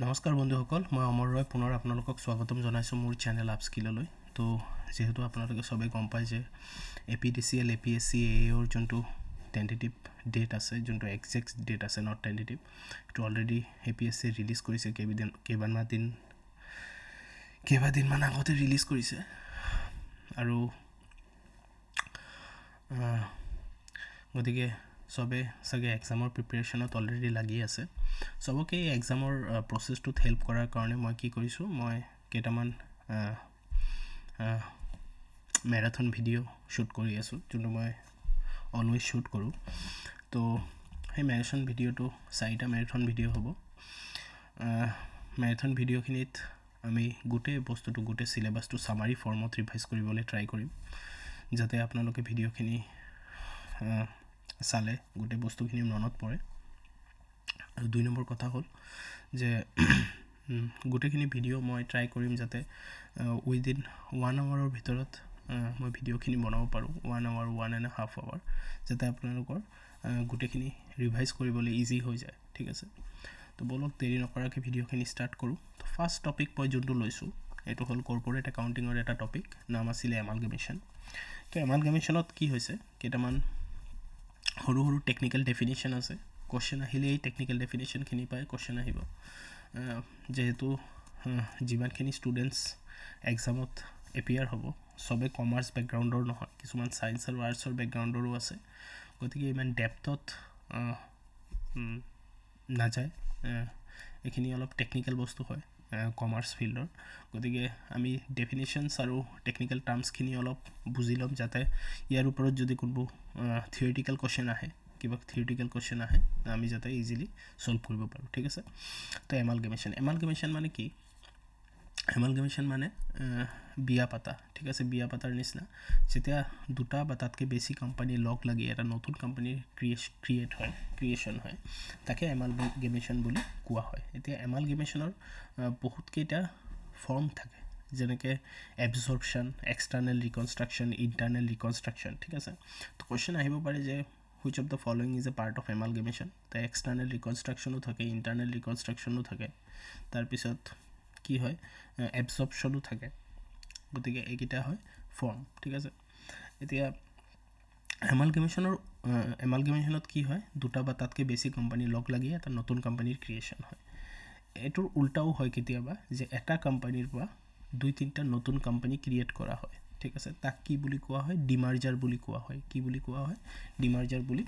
নমস্কাৰ বন্ধুসকল, মই অমৰ ৰয় পুনৰ আপোনালোকক স্বাগতম জনাইছোঁ মোৰ চেনেল আপস্কিললৈ। তো যেহেতু আপোনালোকে সবে গম পায় যে APDCL APSC AAৰ যোনটো টেণ্টেটিভ ডেট আছে, যোনটো এক্সেক্ট ডেট আছে, নট টেণ্টেটিভ, এইটো অলৰেডি APSC ৰিলিজ কৰিছে। কেইবাদিনমান আগতে ৰিলিজ কৰিছে। আৰু গতিকে সবে চাগে এক্সামৰ প্ৰিপেৰেশ্যনত অলৰেডি লাগি আছে। সবকে এই এক্সামৰ প্ৰচেছটোত হেল্প কৰাৰ কাৰণে মই কি কৰিছোঁ, মই কেইটামান মেৰাথন ভিডিঅ' শ্বুট কৰি আছোঁ, যোনটো মই অলৱেজ শ্বুট কৰোঁ। তো সেই মেৰাথন ভিডিঅ'টো 4টা মেৰাথন ভিডিঅ' হ'ব। মেৰাথন ভিডিঅ'খিনিত আমি গোটেই চিলেবাছটো চামাৰী ফৰ্মত ৰিভাইজ কৰিবলৈ ট্ৰাই কৰিম, যাতে আপোনালোকে ভিডিঅ'খিনি চালে গোটেই বস্তুখিনি মনত পৰে। আৰু 2 নম্বৰ কথা হ'ল যে গোটেইখিনি ভিডিঅ' মই ট্ৰাই কৰিম যাতে উইদিন 1 আৱাৰৰ ভিতৰত মই ভিডিঅ'খিনি বনাব পাৰোঁ, 1 আৱাৰ 1.5 আৱাৰ, যাতে আপোনালোকৰ গোটেইখিনি ৰিভাইজ কৰিবলৈ ইজি হৈ যায়। ঠিক আছে, তো বলক দেৰি নকৰাকৈ ভিডিঅ'খিনি ষ্টাৰ্ট কৰোঁ। তো ফাৰ্ষ্ট টপিক মই যোনটো লৈছোঁ এইটো হ'ল কৰ্পৰেট একাউণ্টিঙৰ এটা টপিক, নাম আছিলে এমালগেমেশ্যন। তো এমালগেমেশ্যনত কি হৈছে, কেইটামান সৰু সৰু টেকনিকেল ডেফিনেশ্যন আছে। কোৱেশ্যন আহিলে এই টেকনিকেল ডেফিনেশ্যনখিনি পাই কোৱেশ্যন আহিব। যেহেতু যিমানখিনি ষ্টুডেণ্টছ এক্সামত এপিয়াৰ হ'ব সবে কমাৰ্চ বেকগ্ৰাউণ্ডৰ নহয়, কিছুমান ছায়েন্স আৰু আৰ্টছৰ বেকগ্ৰাউণ্ডৰো আছে। গতিকে ইমান ডেপথত নাযায়, এইখিনি অলপ টেকনিকেল বস্তু হয় কমাৰ্চ ফিল্ডৰ। গতিকে আমি ডেফিনেশ্যনছ আৰু টেকনিকেল টাৰ্মছখিনি অলপ বুজি ল'ম, যাতে ইয়াৰ ওপৰত যদি কোনোবা থিয়ৰিটিকেল কুৱেশ্যন আহে, আমি যাতে ইজিলি ছল্ভ কৰিব পাৰোঁ। ঠিক আছে, তো এমালগেমেশ্যন মানে কি? এমালগেমেশ্যন মানে বিয়া পাতা। ঠিক আছে, বিয়া পাতাৰ নিচিনা। যেতিয়া 2টা বা তাতকৈ বেছি কোম্পানী লগ লাগি এটা নতুন কোম্পানীৰ ক্ৰিয়েশ্যন হয়, তাকে এমালগেমেশ্যন বুলি কোৱা হয়। এতিয়া এমালগেমেশ্যনৰ বহুতকেইটা ফৰ্ম থাকে, যেনেকৈ absorption, external reconstruction, internal reconstruction. ঠিক আছে, তো কুৱেশ্যন আহিব পাৰে যে which of the following is a part of amalgamation. তো এক্সটাৰ্নেল ৰিকনষ্ট্ৰাকশ্যনো থাকে, ইণ্টাৰনেল ৰিকনষ্ট্ৰাকশ্যনো থাকে, তাৰপিছত কি হয়, এবজৰ্পশ্যনো থাকে। গতিকে এইকেইটা হয় ফৰ্ম। ঠিক আছে, এতিয়া এমালগেমেশ্যনত কি হয়, 2টা বা তাতকৈ বেছি কোম্পানী লগ লাগি এটা নতুন কোম্পানীৰ ক্ৰিয়েশ্যন হয়। এইটোৰ উল্টাও হয় কেতিয়াবা, যে এটা কোম্পানীৰ পৰা 2-3টা নতুন কোম্পানী ক্ৰিয়েট কৰা হয়। ঠিক আছে, তাক কি বুলি কোৱা হয়? ডিমাৰ্জাৰ বুলি কোৱা হয়। কি বুলি কোৱা হয়? ডিমাৰ্জাৰ বুলি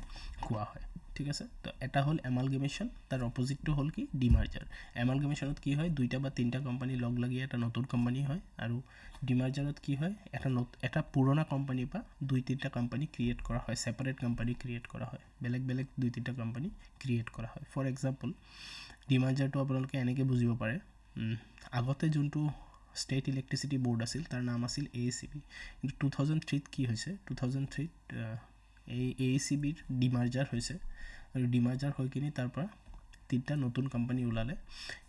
কোৱা হয়। ঠিক আছে, তো এটা হ'ল এমালগেমেশ্যন, তাৰ অপজিটটো হ'ল কি? ডিমাৰ্জাৰ। এমালগেমেশ্যনত কি হয়, 2টা বা 3টা কোম্পানী লগ লাগি এটা নতুন কোম্পানী হয়, আৰু ডিমাৰ্জাৰত কি হয়, এটা পুৰণা কোম্পানীৰ পৰা 2-3টা কোম্পানী ক্ৰিয়েট কৰা হয়, ছেপাৰেট কোম্পানী ক্ৰিয়েট কৰা হয়, বেলেগ 2-3টা কোম্পানী ক্ৰিয়েট কৰা হয়। ফৰ এক্সাম্পল, ডিমাৰ্জাৰটো আপোনালোকে এনেকৈ বুজিব পাৰে, আগতে যোনটো ষ্টেট ইলেক্ট্ৰিচিটি বৰ্ড আছিল তাৰ নাম আছিল AECB, কিন্তু 2003ত কি হৈছে, 2003ত এই AECBৰ ডিমাৰ্জাৰ হৈছে, আৰু ডিমাৰ্জাৰ হৈ কিনি তাৰ পৰা 3টা নতুন কোম্পানী ওলালে।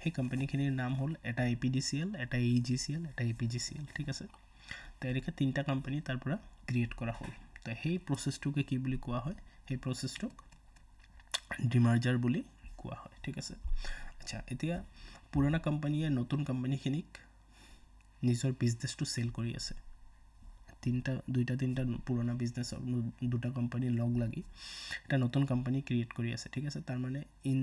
সেই কোম্পানীখিনিৰ নাম হ'ল এটা APDCL, এটা AEGCL, এটা APGCL। ঠিক আছে, তো এনেকৈ 3টা কোম্পানী তাৰ পৰা ক্ৰিয়েট কৰা হ'ল। তো সেই প্ৰচেছটোকে কি বুলি কোৱা হয়? সেই প্ৰচেছটোক ডিমাৰ্জাৰ বুলি কোৱা হয়। ঠিক আছে, আচ্ছা, এতিয়া পুৰণা কোম্পানীয়ে নতুন কোম্পানীখিনিক নিজৰ বিজনেছটো চেল কৰি আছে। 2-3টা পুৰণা বিজনেছৰ 2টা কোম্পানী লগ লাগি এটা নতুন কোম্পানী ক্ৰিয়েট কৰি আছে। ঠিক আছে, তাৰমানে ইন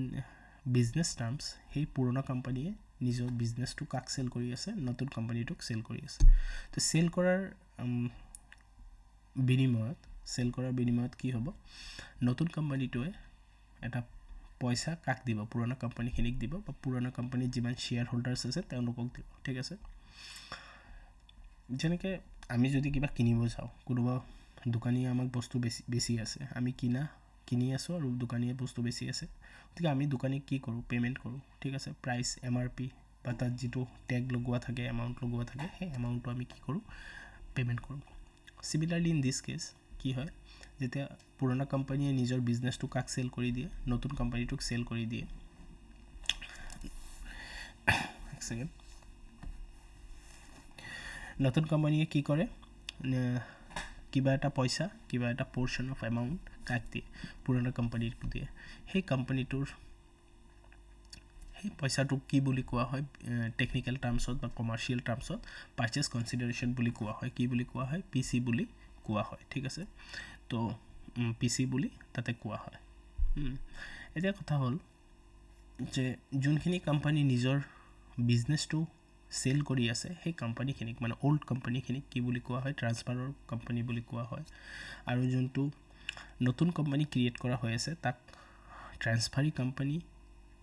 বিজনেছ টাৰ্মছ সেই পুৰণা কোম্পানীয়ে নিজৰ বিজনেছটো কাক চেল কৰি আছে? নতুন কোম্পানীটোক চেল কৰি আছে। তো চেল কৰাৰ বিনিময়ত কি হ'ব, নতুন কোম্পানীটোৱে এটা পইচা কাক দিব? পুৰণা কোম্পানীখিনিক দিব, বা পুৰণা কোম্পানীত যিমান শ্বেয়াৰ হোল্ডাৰ্ছ আছে তেওঁলোকক দিব। ঠিক আছে, যেনেকৈ আমি যদি কিবা কিনিব যাওঁ, কোনোবা দোকানীয়ে আমাক বস্তু বেছি আছে, আমি কিনি আছোঁ আৰু দোকানীয়ে বস্তু বেছি আছে, গতিকে আমি দোকানীক কি কৰোঁ? পে'মেণ্ট কৰোঁ। ঠিক আছে, প্ৰাইচ MRP বা তাত যিটো টেগ লগোৱা থাকে, এমাউণ্ট লগোৱা থাকে, সেই এমাউণ্টটো আমি কি কৰোঁ? পে'মেণ্ট কৰোঁ। চিমিলাৰলি ইন দিছ কেছ কি হয়, যেতিয়া পুৰণা কোম্পানীয়ে নিজৰ বিজনেছটো কাক চেল কৰি দিয়ে? নতুন কোম্পানীটোক চেল কৰি দিয়ে। এক ছেকেণ্ড। নতুন কোম্পানীয়ে কি কৰে, কিবা এটা পইচা, কিবা এটা পৰ্চন অফ এমাউণ্ট কাক দিয়ে? পুৰণা কোম্পানীক দিয়ে। সেই সেই পইচাটোক কি বুলি কোৱা হয় টেকনিক্যাল টাৰ্মছত বা কমাৰ্চিয়েল টাৰ্মছত পাৰচেজ কনচিডাৰেশ্যন বুলি কোৱা হয় কি বুলি কোৱা হয় পিসি বুলি কোৱা হয় ঠিক আছে তো পিসি বুলি তাতে কোৱা হয় এতিয়া কথা হ'ল যে যোনখিনি কোম্পানী নিজৰ বিজনেছটো সেল কৰি আছে সেই কোম্পানীখিনিক মানে ওল্ড কোম্পানীখিনিক কি বুলি কোৱা হয় ট্ৰান্সফাৰৰ কোম্পানী বুলি কোৱা হয় আৰু যোনটো নতুন কোম্পানী ক্ৰিয়েট কৰা হৈ আছে তাক ট্ৰান্সফাৰী কোম্পানী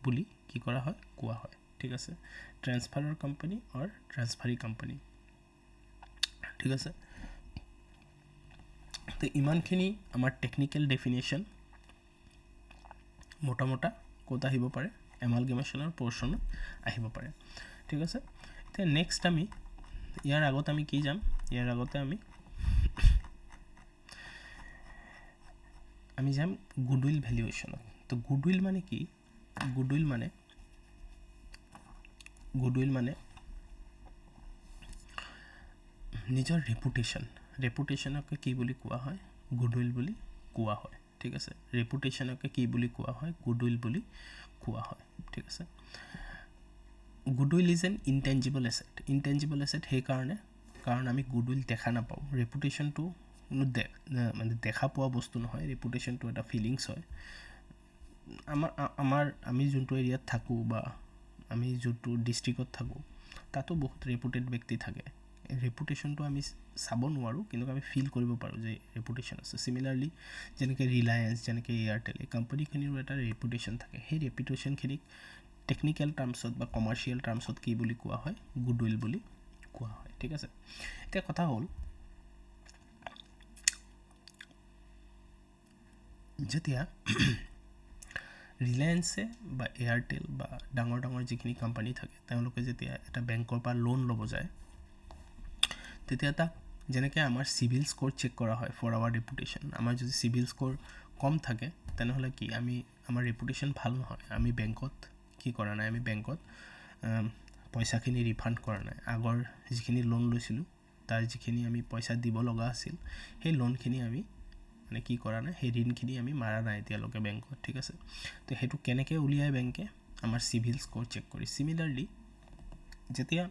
বুলি কি কৰা হয় কোৱা হয় ঠিক আছে ট্ৰান্সফাৰৰ কোম্পানী অৰ ট্ৰান্সফাৰী কোম্পানী ঠিক আছে তো ইমানখিনি আমাৰ টেকনিক্যাল ডেফিনেশ্যন মোটা ক'ত আহিব পাৰে এমালগেমেশ্যনৰ পোৰ্শনত আহিব পাৰে ঠিক আছে এতিয়া নেক্সট আমি ইয়াৰ আগত আমি কি যাম ইয়াৰ আগতে আমি যাম গুডউইল ভ্যালুয়েশনত তো গুডউইল মানে কি গুডউইল মানে নিজৰ ৰেপুটেশনকে কি বুলি কোৱা হয় গুডউইল বুলি কোৱা হয় ঠিক আছে ৰেপুটেশনকে কি বুলি কোৱা হয় গুডউইল বুলি কোৱা হয় ঠিক আছে গুডউইল ইজ এন ইনটেঞ্জিবল এসেট সেই কাৰণ আমি গুডউইল দেখা নাপাওঁ ৰেপুটেশনটো মানে দেখা পোৱা বস্তু নহয় ৰেপুটেশনটো এটা ফিলিংস হয় আমি যোনটো এৰিয়াত থাকোঁ বা আমি যোনটো ডিষ্ট্ৰিক্টত থাকোঁ তাতো বহুত ৰেপুটেড ব্যক্তি থাকে ৰেপুটেশনটো আমি চাব নোৱাৰোঁ কিন্তু আমি ফিল কৰিব পাৰোঁ যে ৰেপুটেশন আছে সিমিলাৰলি যেনেকৈ ৰিলায়েন্স যেনেকৈ এয়াৰটেল এই কোম্পানীখিনিৰো এটা ৰেপুটেশন থাকে সেই ৰেপুটেশনখিনিক টেকনিক্যাল টাৰ্মছত বা কমাৰ্চিয়েল টাৰ্মছত কি বুলি কোৱা হয় গুডউইল বুলি কোৱা হয় ঠিক আছে এতিয়া কথা হ'ল যেতিয়া ৰিলায়েন্সে বা এয়াৰটেল বা ডাঙৰ যিখিনি কোম্পানী থাকে তেওঁলোকে যেতিয়া এটা বেংকৰ পৰা লোন ল'ব যায় তেতিয়া এটা যেনেকৈ আমাৰ সিভিল স্কোৰ চেক কৰা হয় ফৰ আৱাৰ ৰেপুটেশন আমাৰ যদি সিভিল স্কোৰ কম থাকে তেনেহ'লে কি আমাৰ ৰেপুটেশন ভাল নহয় আমি বেংকত কি কৰা নাই আমি বেংকত পইচাখিনি ৰিফাণ্ড কৰা নাই আগৰ যিখিনি লোন লৈছিলোঁ তাৰ যিখিনি আমি পইচা দিব লগা আছিল সেই লোনখিনি আমি মানে কি কৰা নাই সেই ঋণখিনি আমি মাৰা নাই এতিয়ালৈকে বেংকত ঠিক আছে তো সেইটো কেনেকৈ উলিয়াই বেংকে আমাৰ সিভিল স্কোৰ চেক কৰি সিমিলাৰলি যেতিয়া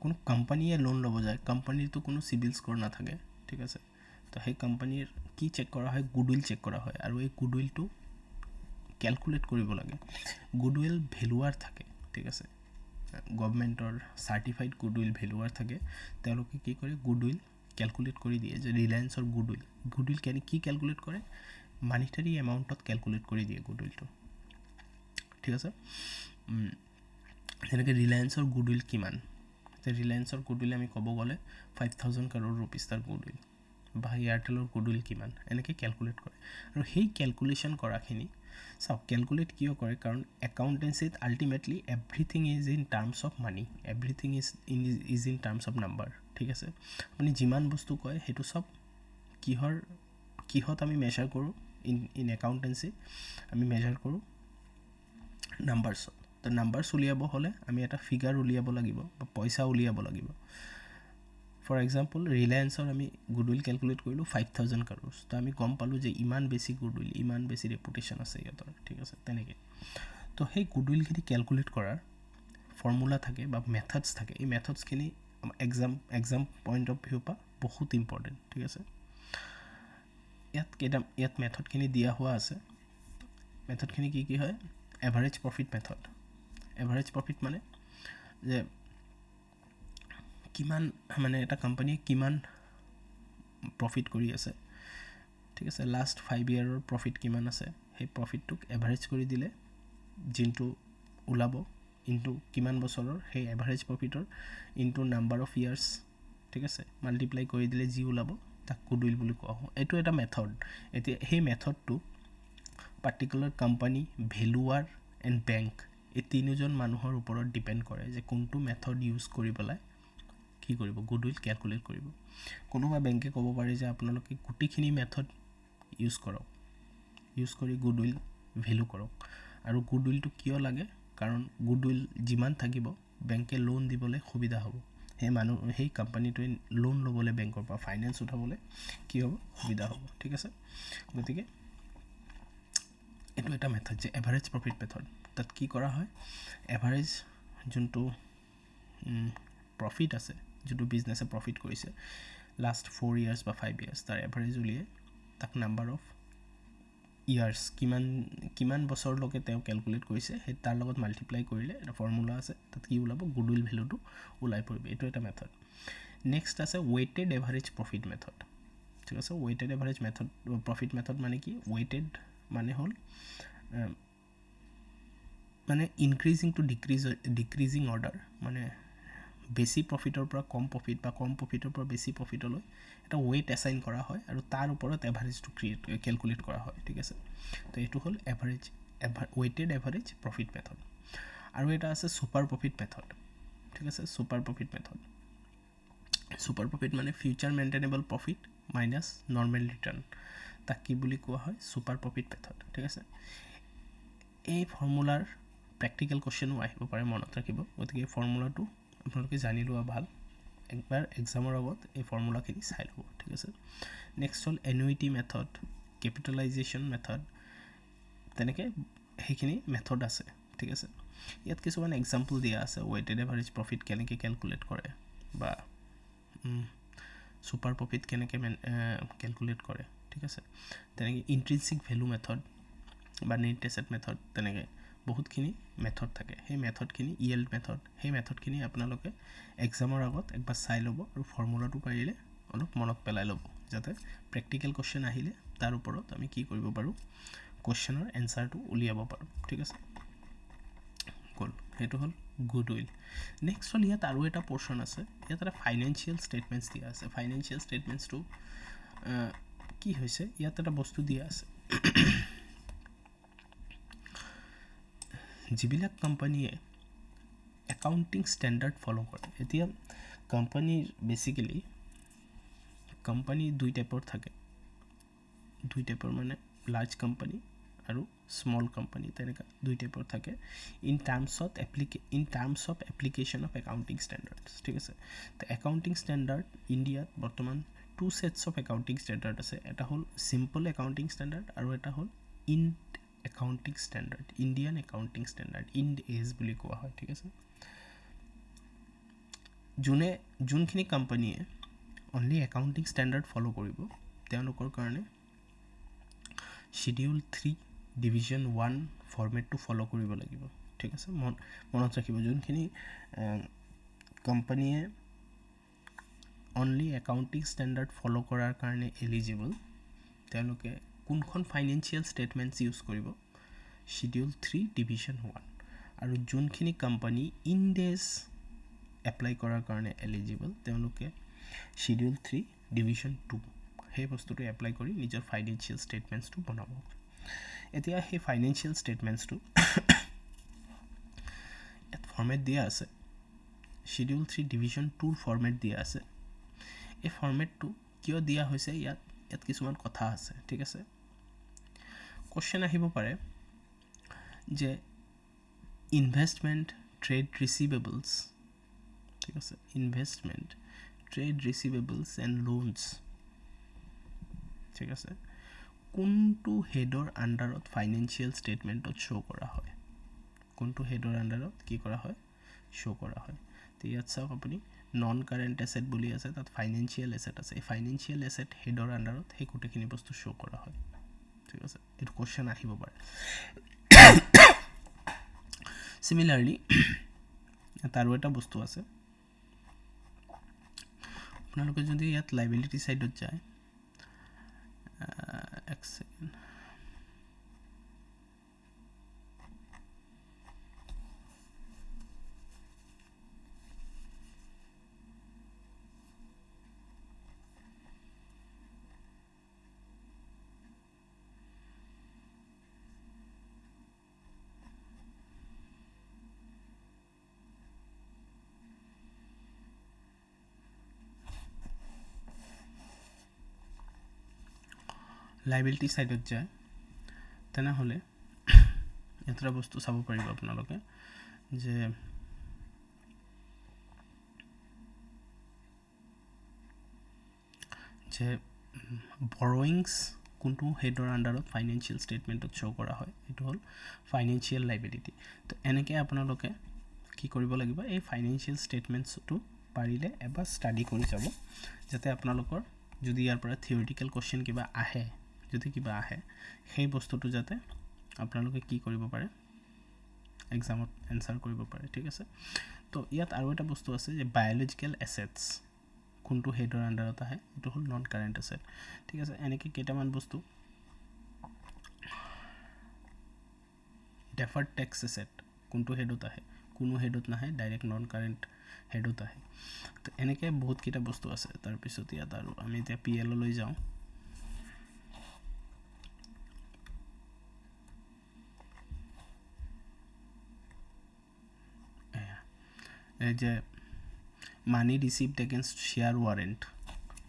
কোনো কোম্পানীয়ে লোন ল'ব যায় কোম্পানীৰটো কোনো সিভিল স্কোৰ নাথাকে ঠিক আছে তো সেই কোম্পানীৰ কি চেক কৰা হয় গুডউইল চেক কৰা হয় আৰু এই গুডউইলটো ক্যালকুলেট কৰিব লাগে গুডউইল ভ্যালুৱাৰ থাকে ঠিক আছে গভৰ্নমেণ্টৰ সাৰ্টিফাইড গুডউইল ভ্যালুৱাৰ থাকে তেওঁলোকে কি কৰে গুডউইল ক্যালকুলেট কৰি দিয়ে যে ৰিলায়েন্সৰ গুডউইল কি ক্যালকুলেট কৰে মানিটাৰী এমাউণ্টত ক্যালকুলেট কৰি দিয়ে গুডউইলটো ঠিক আছে যেনেকৈ ৰিলায়েন্সৰ গুডউইল কিমান ৰিলায়েন্সৰ গুডউইল আমি ক'ব গ'লে 5,000 crore rupees তাৰ গুডউইল বা এয়াৰটেলৰ গুডউইল কিমান এনেকৈ ক্যালকুলেট কৰে আৰু সেই ক্যালকুলেশ্যন কৰাখিনি চাওক ক্যালকুলেট কিয় কৰে কাৰণ একাউণ্টেন্সিত ultimately everything is in terms of money everything is in terms of number ঠিক আছে আপুনি যিমান বস্তু কয় সেইটো চব কিহত আমি মেজাৰ কৰোঁ ইন একাউণ্টেন্সি আমি মেজাৰ কৰোঁ নাম্বাৰছত তো নাম্বাৰছ উলিয়াব হ'লে আমি এটা ফিগাৰ উলিয়াব লাগিব বা পইচা উলিয়াব লাগিব ফৰ এক্সাম্পল ৰিলায়েন্সৰ আমি গুডউইল ক্যালকুলেট কৰিলোঁ 5,000 crores তো আমি গম পালোঁ যে ইমান বেছি গুডউইল ইমান বেছি ৰেপুটেশন আছে ইহঁতৰ ঠিক আছে তেনেকৈ তো সেই গুডউইলখিনি ক্যালকুলেট কৰাৰ ফৰ্মুলা থাকে বা মেথডছ থাকে এই মেথডছখিনি এক্সাম পইণ্ট অফ ভিউ পৰা বহুত ইম্পৰ্টেণ্ট ঠিক আছে ইয়াত মেথডখিনি দিয়া হোৱা আছে মেথডখিনি কি হয় average profit method average profit মানে যে কিমান মানে এটা কোম্পানীয়ে কিমান প্ৰফিট কৰি আছে ঠিক আছে লাষ্ট 5 ইয়াৰৰ প্ৰফিট কিমান আছে সেই প্ৰফিটটোক এভাৰেজ কৰি দিলে যোনটো ওলাব ইনটু কিমান বছৰৰ সেই এভাৰেজ প্ৰফিটৰ ইনটু নাম্বাৰ অফ ইয়াৰ্ছ ঠিক আছে মাল্টিপ্লাই কৰি দিলে যি ওলাব তাক গুডউইল বুলি কোৱা হয় এইটো এটা মেথড এতিয়া সেই মেথডটো পাৰ্টিকুলাৰ কোম্পানী ভ্যালুৱাৰ এণ্ড বেংক এই তিনিজন মানুহৰ ওপৰত ডিপেণ্ড কৰে যে কোনটো মেথড ইউজ কৰি পেলাই কি কৰিব গুডউইল ক্যালকুলেট কৰিব কোনোবা বেংকে ক'ব পাৰে যে আপোনালোকে গোটেইখিনি মেথড ইউজ কৰক ইউজ কৰি গুডউইল ভ্যালু কৰক আৰু গুডউইলটো কিয় লাগে কাৰণ গুডউইল যিমান থাকিব বেংকে লোন দিবলৈ সুবিধা হ'ব সেই কোম্পানীটোৱে লোন ল'বলৈ বেংকৰ পৰা ফাইনেন্স উঠাবলৈ কি হ'ব সুবিধা হ'ব ঠিক আছে গতিকে এইটো এটা মেথড যে এভাৰেজ প্ৰফিট মেথড তাত কি কৰা হয় এভাৰেজ যোনটো প্ৰফিট আছে যোনটো বিজনেছে প্ৰফিট কৰিছে লাষ্ট 4 ইয়াৰ্ছ বা 5 ইয়াৰ্ছ তাৰ এভাৰেজ উলিয়াই তাক নাম্বাৰ অফ ইয়াৰ্ছ কিমান বছৰলৈকে তেওঁ কেলকুলেট কৰিছে সেই তাৰ লগত মাল্টিপ্লাই কৰিলে এটা ফৰ্মুলা আছে তাত কি ওলাব গুডউইল ভেলুটো ওলাই পৰিব এইটো এটা মেথড নেক্সট আছে ৱেইটেড এভাৰেজ প্ৰফিট মেথড ঠিক আছে ৱেইটেড এভাৰেজ মেথড প্ৰফিট মেথড মানে কি ৱেইটেড মানে হ'ল মানে ইনক্ৰিজিং টু ডিক্ৰিজিং অৰ্ডাৰ মানে বেছি প্ৰফিটৰ পৰা কম প্ৰফিট বা কম প্ৰফিটৰ পৰা বেছি প্ৰফিটলৈ এটা ৱেইট এছাইন কৰা হয় আৰু তাৰ ওপৰত এভাৰেজটো কেলকুলেট কৰা হয় ঠিক আছে তো এইটো হ'ল ৱেইটেড এভাৰেজ প্ৰফিট মেথড আৰু এটা আছে ছুপাৰ প্ৰফিট মেথড ঠিক আছে ছুপাৰ প্ৰফিট মানে future maintainable profit minus normal return তাক কি বুলি কোৱা হয় ছুপাৰ প্ৰফিট মেথড ঠিক আছে এই ফৰ্মুলাৰ প্ৰেক্টিকেল কুৱেশ্যনো আহিব পাৰে মনত ৰাখিব গতিকে এই ফৰ্মুলাটো আপোনালোকে জানি লোৱা ভাল একবাৰ এক্সামৰ আগত এই ফৰ্মুলাখিনি চাই ল'ব ঠিক আছে নেক্সট হ'ল এনুইটি মেথড কেপিটেলাইজেশ্যন মেথড তেনেকৈ সেইখিনি মেথড আছে ঠিক আছে ইয়াত কিছুমান এক্সাম্পল দিয়া আছে ৱেইটেড এভাৰেজ প্ৰফিট কেনেকৈ কেলকুলেট কৰে বা ছুপাৰ প্ৰফিট কেনেকৈ কেলকুলেট কৰে ঠিক আছে তেনেকৈ ইন্ট্ৰিনছিক ভেলু মেথড বা নেট এছেট মেথড তেনেকৈ বহুতখিনি মেথড থাকে সেই মেথডখিনি ইয়েল্ড মেথড সেই মেথডখিনি আপোনালোকে এক্সামৰ আগত একবাৰ চাই ল'ব আৰু ফৰ্মুলাটো পাৰিলে অলপ মনত পেলাই ল'ব যাতে প্ৰেক্টিকেল কুৱেশ্যন আহিলে তাৰ ওপৰত আমি কি কৰিব পাৰোঁ কুৱেশ্যনৰ এনচাৰটো উলিয়াব পাৰোঁ ঠিক আছে গ'ল সেইটো হ'ল গুডউইল নেক্সট হ'ল ইয়াত আৰু এটা পৰ্শ্যন আছে ইয়াত এটা ফাইনেন্সিয়েল ষ্টেটমেণ্টছ দিয়া আছে ফাইনেন্সিয়েল ষ্টেটমেণ্টছটো কি হৈছে ইয়াত এটা বস্তু দিয়া আছে যিবিলাক কোম্পানীয়ে একাউণ্টিং ষ্টেণ্ডাৰ্ড ফ'ল' কৰে এতিয়া কোম্পানীৰ বেচিকেলি কোম্পানী দুই টাইপৰ থাকে দুই টাইপৰ মানে লাৰ্জ কোম্পানী আৰু স্মল কোম্পানী তেনেকুৱা দুই টাইপৰ থাকে in terms of application of accounting standards ঠিক আছে তো একাউণ্টিং ষ্টেণ্ডাৰ্ড ইণ্ডিয়াত বৰ্তমান 2 sets অফ একাউণ্টিং ষ্টেণ্ডাৰ্ড আছে এটা হ'ল চিম্পল একাউণ্টিং ষ্টেণ্ডাৰ্ড আৰু এটা হ'ল accounting standard Indian accounting standard IND-AS বুলি কোৱা হয় ঠিক আছে যোনখিনি কোম্পানীয়ে অনলি একাউণ্টিং ষ্টেণ্ডাৰ্ড ফ'ল' কৰিব তেওঁলোকৰ কাৰণে Schedule 3 Division 1 ফৰ্মেটটো ফ'ল' কৰিব লাগিব ঠিক আছে মনত ৰাখিব যোনখিনি কোম্পানীয়ে অনলি একাউণ্টিং ষ্টেণ্ডাৰ্ড ফ'ল' কৰাৰ কাৰণে এলিজিবল তেওঁলোকে কোনখন ফাইনেন্সিয়েল ষ্টেটমেণ্টছ ইউজ কৰিব Schedule 3 Division 1 আৰু যোনখিনি কোম্পানী IND-AS এপ্লাই কৰাৰ কাৰণে এলিজিবল তেওঁলোকে Schedule 3 Division 2 সেই বস্তুটো এপ্লাই কৰি নিজৰ ফাইনেন্সিয়েল ষ্টেটমেণ্টছটো বনাব এতিয়া সেই ফাইনেন্সিয়েল ষ্টেটমেণ্টছটো ইয়াত ফৰ্মেট দিয়া আছে Schedule 3 Division 2 ফৰ্মেট দিয়া আছে এই ফৰ্মেটটো কিয় দিয়া হৈছে ইয়াত কিছুমান কথা আছে ঠিক আছে কোৱেশ্চন আহিব পাৰে যে ইনভেষ্টমেণ্ট ট্ৰেড ৰিচিভেবলছ ঠিক আছে ইনভেষ্টমেণ্ট ট্ৰেড ৰিচিভেবলছ এণ্ড লোনছ ঠিক আছে কোনটো হেডৰ আণ্ডাৰত ফাইনেন্সিয়েল ষ্টেটমেণ্টত শ্ব' কৰা হয় কোনটো হেডৰ আণ্ডাৰত কি কৰা হয় শ্ব' কৰা হয় তো ইয়াত চাওক আপুনি নন কাৰেণ্ট এছেট বুলি আছে তাত ফাইনেন্সিয়েল এছেট আছে এই ফাইনেন্সিয়েল এছেট হেডৰ আণ্ডাৰত সেই গোটেইখিনি বস্তু শ্ব' কৰা হয় ঠিক আছে এইটো কোৱেশ্চন আহিব পাৰে সিমিলাৰলি আৰু এটা বস্তু আছে আপোনালোকে যদি ইয়াত লাইবিলিটি সাইডত যায় এক সেকেন্ড লাইবিলিটি সাইডত যায় তেনেহলে এটা বস্তু চাব পাৰিব আপোনালোকে যে borrowings কোনটো হেডৰ আণ্ডাৰত ফাইনেন্সিয়েল ষ্টেটমেণ্টত শ্ব' কৰা হয়, এইটো হ'ল ফাইনেন্সিয়েল লাইবিলিটি। তো এনেকৈ আপোনালোকে কি কৰিব লাগিব, এই ফাইনেন্সিয়েল ষ্টেটমেণ্টছটো পাৰিলে এবাৰ ষ্টাডি কৰি যাব, যাতে আপোনালোকৰ যদি ইয়াৰ পৰা থিয়ৰিটিকেল কুৱেশ্যন কিবা আহে, যদি কিবা আহে সেই বস্তুটো যাতে আপোনালোকে কি কৰিব পাৰে, এক্সামত এনচাৰ কৰিব পাৰে, ঠিক আছে। তো ইয়াত আৰু এটা বস্তু আছে যে বায়'লজিকেল এছেটছ কোনটো হেডৰ আণ্ডাৰত আহে, এইটো হ'ল নন কাৰেণ্ট এছেট, ঠিক আছে। এনেকৈ কেইটামান বস্তু, ডেফাৰ্ড টেক্স এছেট কোনটো হেডত আহে, কোনো হেডত নাহে, ডাইৰেক্ট নন কাৰেণ্ট হেডত আহে। তো এনেকৈ বহুতকেইটা বস্তু আছে। তাৰপিছত ইয়াত আৰু আমি এতিয়া PL-লৈ যাওঁ। এই যে মানি ৰিচিভড এগেইনষ্ট শ্বেয়াৰ ৱাৰেণ্ট,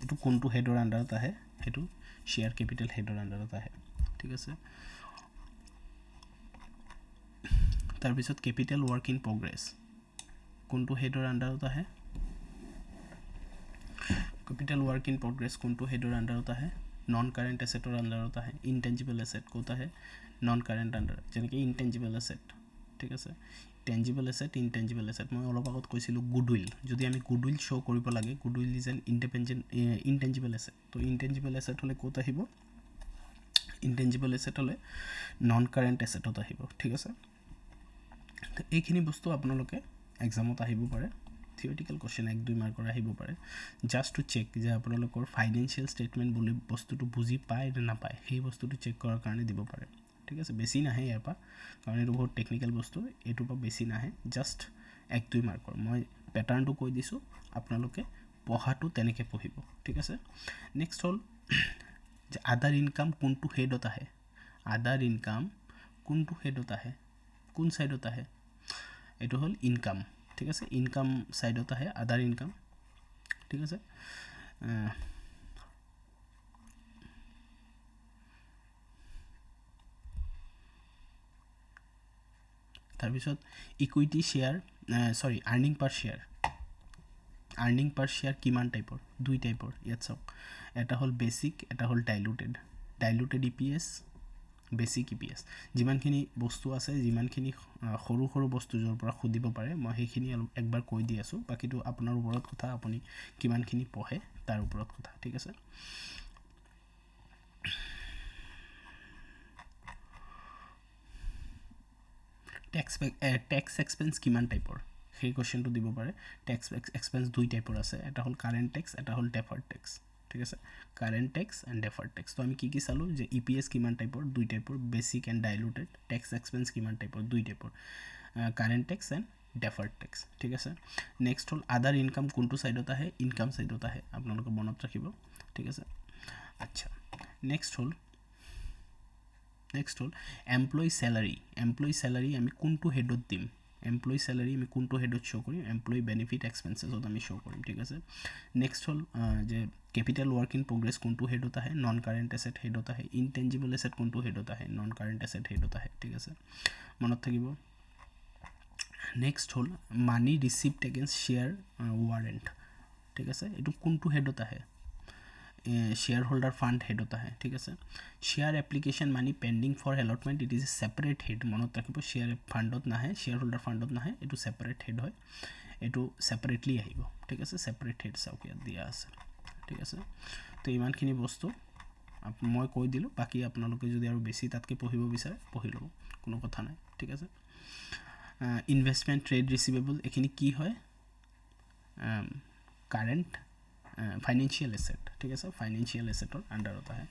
এইটো কোনটো হেডৰ আণ্ডাৰত আহে, সেইটো শ্বেয়াৰ কেপিটেল হেডৰ আণ্ডাৰত আহে, ঠিক আছে। তাৰপিছত কেপিটেল ৱৰ্ক ইন প্ৰগ্ৰেছ কোনটো হেডৰ আণ্ডাৰত আহে, কেপিটেল ৱৰ্ক ইন প্ৰগ্ৰেছ কোনটো হেডৰ আণ্ডাৰত আহে, নন কাৰেণ্ট এছেটৰ আণ্ডাৰত আহে। ইনটেঞ্জিবল এছেট ক'ত আহে, নন কাৰেণ্ট আণ্ডাৰ, যেনেকৈ ইনটেঞ্জিবল এছেট, ঠিক আছে। টেঞ্জিবল এছেট, ইনটেঞ্জিবল এছেট, মই অলপ আগত কৈছিলোঁ গুডউইল, যদি আমি গুডউইল শ্ব' কৰিব লাগে, গুডউইল ইজ এন ইনটেঞ্জিবল এছেট। তো ইনটেঞ্জিবল এছেট হ'লে ক'ত আহিব, ইনটেঞ্জিবল এছেট হ'লে নন কাৰেণ্ট এছেটত আহিব, ঠিক আছে। তো এইখিনি বস্তু আপোনালোকে এক্সামত আহিব পাৰে, থিয়ৰিটিকেল কুৱেশ্যন 1-2 মাৰ্কৰ আহিব পাৰে, জাষ্ট টু চেক যে আপোনালোকৰ ফাইনেন্সিয়েল ষ্টেটমেণ্ট বুলি বস্তুটো বুজি পায় নে নাপায়, সেই বস্তুটো চেক কৰাৰ কাৰণে দিব পাৰে, ঠিক আছে। বেছি নাহে ইয়াৰ পৰা, কাৰণ এইটো বহুত টেকনিকেল বস্তু, এইটোৰ পৰা বেছি নাহে, জাষ্ট 1-2 মাৰ্কৰ। মই পেটাৰ্ণটো কৈ দিছোঁ, আপোনালোকে পঢ়াটো তেনেকৈ পঢ়িব, ঠিক আছে। নেক্সট হ'ল যে আদাৰ ইনকাম কোনটো হেডত আহে, আদাৰ ইনকাম কোনটো হেডত আহে, কোন ছাইডত আহে, এইটো হ'ল ইনকাম, ঠিক আছে। ইনকাম ছাইডত আহে আদাৰ ইনকাম, ঠিক আছে। তাৰপিছত ইকুইটি শ্বেয়াৰ, আৰ্নিং পাৰ শ্বেয়াৰ, আৰ্নিং পাৰ শ্বেয়াৰ কিমান টাইপৰ, 2 টাইপৰ, ইয়াত চাওক, এটা হ'ল বেচিক, এটা হ'ল diluted. Diluted EPS, basic EPS, যিমানখিনি বস্তু আছে, যিমানখিনি সৰু সৰু বস্তু য'ৰ পৰা সুধিব পাৰে, মই সেইখিনি একবাৰ কৈ দি আছোঁ, বাকীটো আপোনাৰ ওপৰত কথা, আপুনি কিমানখিনি পঢ়ে তাৰ ওপৰত কথা, ঠিক আছে। টেক্স এক্সপেন্স কিমান টাইপৰ, সেই কুৱেশ্যনটো দিব পাৰে। টেক্স এক্সপেন্স 2 টাইপৰ আছে, এটা হ'ল কাৰেণ্ট টেক্স, এটা হ'ল ডেফাৰ্ড টেক্স, ঠিক আছে। Current tax and deferred tax. তো আমি কি চালোঁ যে EPS কিমান টাইপৰ, 2 টাইপৰ, basic and diluted. Tax expense কিমান টাইপৰ, 2 টাইপৰ, current tax and deferred tax, ঠিক আছে। নেক্সট হ'ল আদাৰ ইনকাম কোনটো ছাইডত আহে, ইনকাম ছাইডত আহে, আপোনালোকে মনত ৰাখিব, ঠিক আছে। আচ্ছা, নেক্সট হ'ল এমপ্লয়ী চেলাৰী। এমপ্লয়ী চেলাৰী আমি কোনটো হেডত দিম, এমপ্লয়ী চেলাৰী আমি কোনটো হেডত শ্ব' কৰিম, এমপ্লয়ী বেনিফিট এক্সপেন্সেছত আমি শ্ব' কৰিম, ঠিক আছে। নেক্সট হ'ল যে কেপিটেল ৱৰ্ক ইন প্ৰগ্ৰেছ কোনটো হেডত আহে, নন কাৰেণ্ট এছেট হেডত আহে। ইনটেঞ্জিবল এছেট কোনটো হেডত আহে, নন কাৰেণ্ট এছেট হেডত আহে, ঠিক আছে, মনত থাকিব। নেক্সট হ'ল মানি ৰিচিভড এগেইনষ্ট শ্বেয়াৰ ৱাৰেণ্ট, ঠিক আছে, এইটো কোনটো হেডত আহে, শ্বেয়াৰ হোল্ডাৰ ফাণ্ড হেডত আহে, ঠিক আছে। Share application money pending for allotment, it is a separate head, মনত ৰাখিব। শ্বেয়াৰ ফাণ্ডত নাহে, শ্বেয়াৰ হোল্ডাৰ ফাণ্ডত নাহে, এইটো ছেপাৰেট হেড হয়, এইটো ছেপাৰেটলি আহিব, ঠিক আছে। ছেপাৰেট হেড চাওক ইয়াত দিয়া আছে, ঠিক আছে। তো ইমানখিনি বস্তু মই কৈ দিলোঁ, বাকী আপোনালোকে যদি আৰু বেছি তাতকৈ পঢ়িব বিচাৰে পঢ়ি ল'ব, কোনো কথা নাই, ঠিক আছে। ইনভেষ্টমেণ্ট ট্ৰেড ৰিচিভেবল, এইখিনি কি হয়, কাৰেণ্ট ফাইনেন্সিয়েল এছেট, ঠিক আছে, ফাইনেন্সিয়েল এছেটৰ আণ্ডাৰত আহে।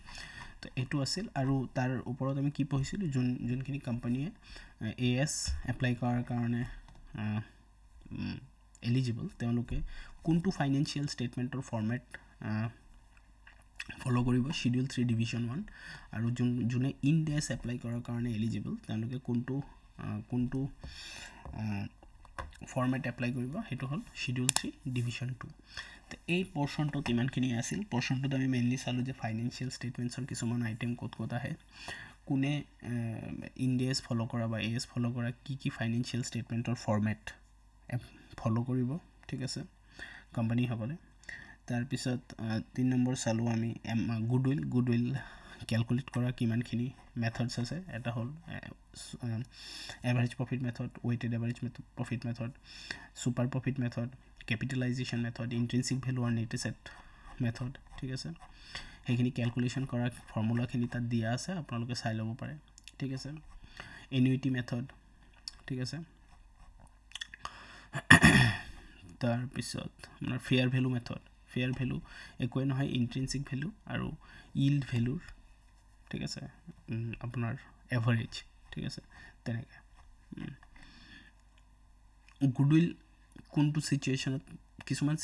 তো এইটো আছিল, আৰু তাৰ ওপৰত আমি কি পঢ়িছিলোঁ, যোনখিনি কোম্পানীয়ে AS এপ্লাই কৰাৰ কাৰণে এলিজিবল, তেওঁলোকে কোনটো ফাইনেন্সিয়েল ষ্টেটমেণ্টৰ ফৰ্মেট ফ'ল' কৰিব, Schedule 3 Division 1, আৰু যোনে ইণ্ড AS এপ্লাই কৰাৰ কাৰণে এলিজিবল, তেওঁলোকে কোনটো ফৰ্মেট এপ্লাই কৰিব, সেইটো হ'ল Schedule 3 Division 2। তো এই পৰ্শ্যনটোত ইমানখিনি আছিল। পৰ্শ্যনটোত আমি মেইনলি চালোঁ যে ফাইনেন্সিয়েল ষ্টেটমেণ্টছৰ কিছুমান আইটেম ক'ত আহে, কোনে ইণ্ড AS ফ'ল' কৰা বা AS ফ'ল' কৰা, কি ফাইনেন্সিয়েল ষ্টেটমেণ্টৰ ফৰ্মেট ফ'ল' কৰিব, ঠিক আছে, কোম্পানীসকলে। তাৰপিছত 3 নম্বৰ চালোঁ আমি গুডউইল ক্যালকুলেট কৰাৰ কিমানখিনি মেথডছ আছে এটা হ'ল average profit method weighted average profit method super profit method capitalisation method intrinsic value আৰু নেট এসেট মেথড ঠিক আছে সেইখিনি ক্যালকুলেশ্যন কৰাৰ ফৰ্মুলাখিনি তাত দিয়া আছে আপোনালোকে চাই ল'ব পাৰে ঠিক আছে এনুইটি মেথড ঠিক আছে তাৰপিছত আপোনাৰ fair value method fair value একোৱে নহয় ইন্ট্ৰিনসিক ভ্যালু আৰু ইল্ড ভ্যালুৰ ঠিক আছে আপোনাৰ এভাৰেজ ঠিক আছে তেনেকৈ গুডউইল কোনটো সিচুৱেশ্যনত কিছুমান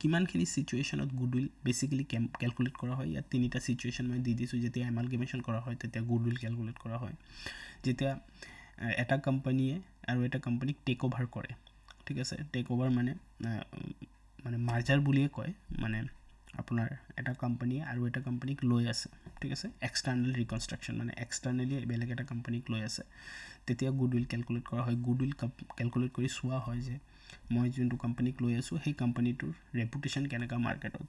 কিমানখিনি সিচুৱেশ্যনত গুডউইল বেসিক্যালি ক্যালকুলেট কৰা হয় ইয়াত তিনিটা সিচুৱেশ্যন মই দি দিছোঁ যেতিয়া এমালগেমেশ্যন কৰা হয় তেতিয়া গুডউইল ক্যালকুলেট কৰা হয় যেতিয়া এটা কোম্পানীয়ে আৰু এটা কোম্পানীক টেক ওভাৰ কৰে ঠিক আছে টেক ওভাৰ মানে মাৰ্জাৰ বুলিয়ে কয় মানে আপোনাৰ এটা কোম্পানীয়ে আৰু এটা কোম্পানীক লৈ আছে ঠিক আছে এক্সটাৰ্নাল ৰিকনষ্ট্ৰাকচন মানে এক্সটাৰ্নালি বেলেগ এটা কোম্পানীক লৈ আছে তেতিয়া গুডউইল ক্যালকুলেট কৰা হয় গুডউইল ক্যালকুলেট কৰি চোৱা হয় যে মই যোনটো কোম্পানীক লৈ আছোঁ সেই কোম্পানীটোৰ ৰেপুটেশ্যন কেনেকা মাৰ্কেটত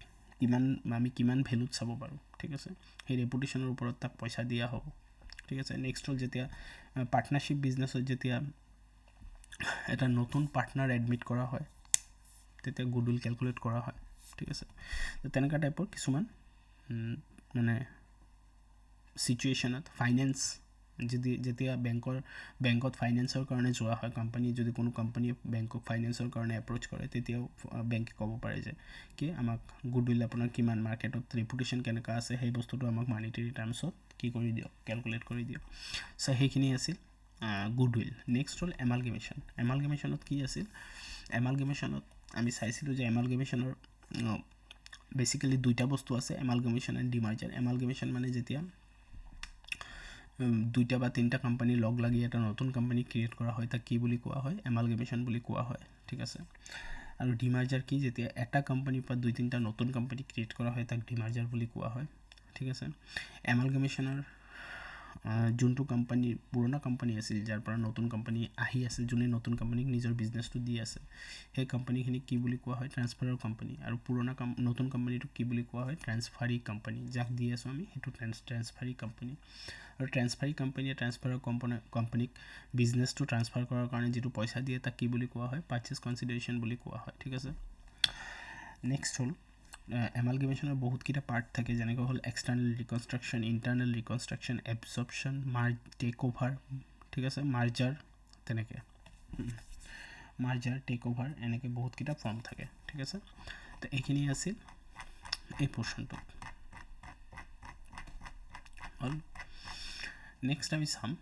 কিমান ভ্যালুত চাব পাৰোঁ ঠিক আছে সেই ৰেপুটেশ্যনৰ ওপৰত তাক পইচা দিয়া হ'ব ঠিক আছে নেক্সট হ'ল যেতিয়া পাৰ্টনাৰশ্বিপ বিজনেছত যেতিয়া এটা নতুন পাৰ্টনাৰ এডমিট কৰা হয় তেতিয়া গুডউইল ক্যালকুলেট কৰা হয় ঠিক আছে তো তেনেকা টাইপৰ কিছুমান মানে সিচুৱেশ্যনত ফাইনেন্স যেতিয়া বেংকত ফাইনেন্সৰ কাৰণে যোৱা হয় কোম্পানী যদি কোনো কোম্পানীয়ে বেংকক ফাইনেন্সৰ কাৰণে এপ্ৰোচ কৰে তেতিয়াও বেংকে ক'ব পাৰে যে কি আমাক গুডউইল আপোনাৰ কিমান মাৰ্কেটত ৰেপুটেশ্যন কেনেকা আছে সেই বস্তুটো আমাক মানিটাৰী টাৰ্মছত কি কৰি দিয়ক ক্যালকুলেট কৰি দিয়ক সো সেইখিনি আছিল গুডউইল নেক্সট হ'ল এমালগেমেশ্যনত কি আছিল এমালগেমেশ্যনত আমি চাইছিলোঁ যে এমালগেমেশ্যনৰ বেসিক্যালি দুইটা বস্তু আছে এমালগেমেশ্যন এণ্ড ডিমাৰ্জাৰ এমালগেমেশ্যন মানে যেতিয়া দুইটা বা তিনিটা কোম্পানী লগ লাগি এটা নতুন কোম্পানী ক্ৰিয়েট কৰা হয় তাক কি বুলি কোৱা হয় এমালগেমেশ্যন বুলি কোৱা হয় ঠিক আছে আৰু ডিমাৰ্জাৰ কি যেতিয়া এটা কোম্পানীৰ পৰা দুই তিনিটা নতুন কোম্পানী ক্ৰিয়েট কৰা হয় তাক ডিমাৰ্জাৰ বুলি কোৱা হয় ঠিক আছে এমালগেমেশ্যনৰ যোনটো কোম্পানী পুৰণা কোম্পানী আছিল যাৰ পৰা নতুন কোম্পানী আহি আছে যোনে নতুন কোম্পানীক নিজৰ বিজনেছটো দি আছে সেই কোম্পানীখিনিক কি বুলি কোৱা হয় ট্ৰান্সফাৰৰ কোম্পানী আৰু পুৰণা নতুন কোম্পানীটোক কি বুলি কোৱা হয় ট্ৰান্সফাৰী কোম্পানী যাক দি আছোঁ আমি সেইটো ট্ৰান্সফাৰী কোম্পানী আৰু ট্ৰান্সফাৰী কোম্পানীয়ে ট্ৰান্সফাৰৰ কোম্পানীক বিজনেছটো ট্ৰান্সফাৰ কৰাৰ কাৰণে যিটো পইচা দিয়ে তাক কি বুলি কোৱা হয় পাৰ্চেজ কনচিডাৰেশ্যন বুলি কোৱা হয় ঠিক আছে নেক্সট হ'ল এমালগেমেশ্যনৰ বহুতকেইটা পাৰ্ট থাকে যেনেকৈ হ'ল external reconstruction internal reconstruction absorption take over ঠিক আছে মাৰ্জাৰ তেনেকৈ মাৰ্জাৰ টেক অভাৰ এনেকৈ বহুতকেইটা ফৰ্ম থাকে ঠিক আছে তো এইখিনি আছিল এই পোৰ্চনটো হ'ল নেক্সট আমি চাম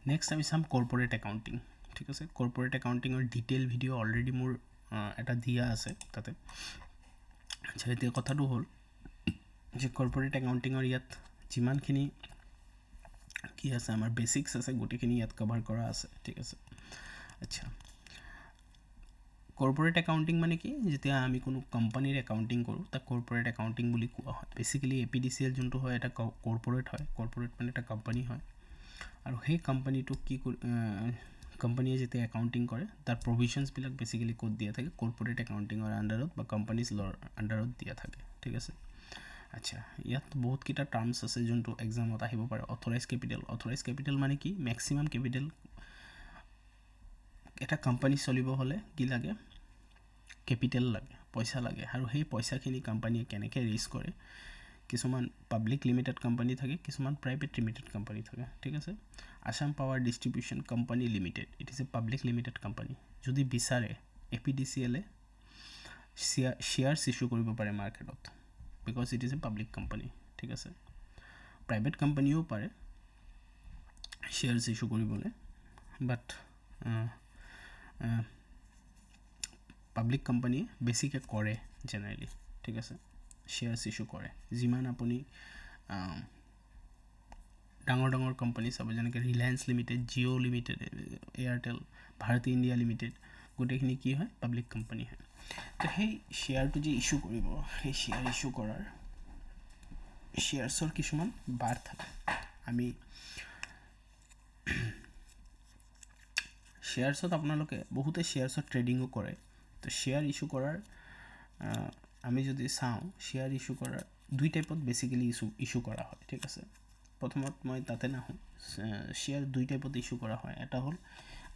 নেক্সট আমি চাম কৰ্পৰেট একাউণ্টিং ঠিক আছে কৰ্পৰেট একাউণ্টিঙৰ ডিটেইল ভিডিঅ' অলৰেডি মোৰ এটা দিয়া আছে তাতে আচ্ছা এতিয়া কথাটো হ'ল যে কৰ্পৰেট একাউণ্টিঙৰ ইয়াত যিমানখিনি কি আছে আমাৰ বেচিক্স আছে গোটেইখিনি ইয়াত কভাৰ কৰা আছে ঠিক আছে আচ্ছা কৰ্পৰেট একাউণ্টিং মানে কি যেতিয়া আমি কোনো কোম্পানীৰ একাউণ্টিং কৰোঁ তাক কৰ্পৰেট একাউণ্টিং বুলি কোৱা হয় বেচিক্যালি APDCL যোনটো হয় এটা কৰ্পৰেট হয় কৰ্পৰেট মানে এটা কোম্পানী হয় আৰু সেই কোম্পানীটোক কি কোম্পানীয়ে যেতিয়া একাউণ্টিং কৰে তাৰ প্ৰভিজনছবিলাক বেচিক্যালি ক'ত দিয়া থাকে কৰ্পৰেট একাউণ্টিঙৰ আণ্ডাৰত বা কোম্পানীজ লৰ আণ্ডাৰত দিয়া থাকে ঠিক আছে আচ্ছা ইয়াত বহুতকেইটা টাৰ্মছ আছে যোনটো এক্সামত আহিব পাৰে অথৰাইজ কেপিটেল মানে কি মেক্সিমাম কেপিটেল এটা কোম্পানী চলিব হ'লে কি লাগে কেপিটেল লাগে পইচা লাগে আৰু সেই পইচাখিনি কোম্পানীয়ে কেনেকৈ ৰেইজ কৰে কিছুমান পাব্লিক লিমিটেড কোম্পানী থাকে কিছুমান প্ৰাইভেট লিমিটেড কোম্পানী থাকে ঠিক আছে Assam power distribution company limited it is A public limited company যদি বিচাৰে APDCL শ্বেয়াৰ্ছ ইছ্যু কৰিব পাৰে মাৰ্কেটত because it is A public company ঠিক আছে প্ৰাইভেট কোম্পানীও পাৰে শ্বেয়াৰ্ছ ইছ্যু কৰিবলৈ বাট পাব্লিক কোম্পানীয়ে বেছিকৈ কৰে জেনেৰেলি ঠিক আছে শ্বেয়াৰ্ছ ইছ্যু কৰে। যিমান আপুনি ডাঙৰ ডাঙৰ কোম্পানী চাব, যেনেকৈ Reliance limited, Jio' limited, Airtel, Bharti India limited, গোটেইখিনি কি হয়? পাব্লিক কোম্পানী হয়। তো সেই শ্বেয়াৰটো যে ইছ্যু কৰিব, সেই শ্বেয়াৰ ইছ্যু কৰাৰ শ্বেয়াৰ্ছৰ কিছুমান বাৰ থাকে। আমি শ্বেয়াৰ্ছত আপোনালোকে বহুতে শ্বেয়াৰ্ছত ট্ৰেডিঙো কৰে। তো শ্বেয়াৰ ইছ্যু কৰাৰ আমি যদি চাওঁ, শ্বেয়াৰ ইছ্যু কৰাৰ দুই টাইপত বেচিকেলি ইছ্যু কৰা হয়, ঠিক আছে। প্ৰথমত মই তাতে নাহোঁ, শ্বেয়াৰ দুই টাইপত ইছ্যু কৰা হয়। এটা হ'ল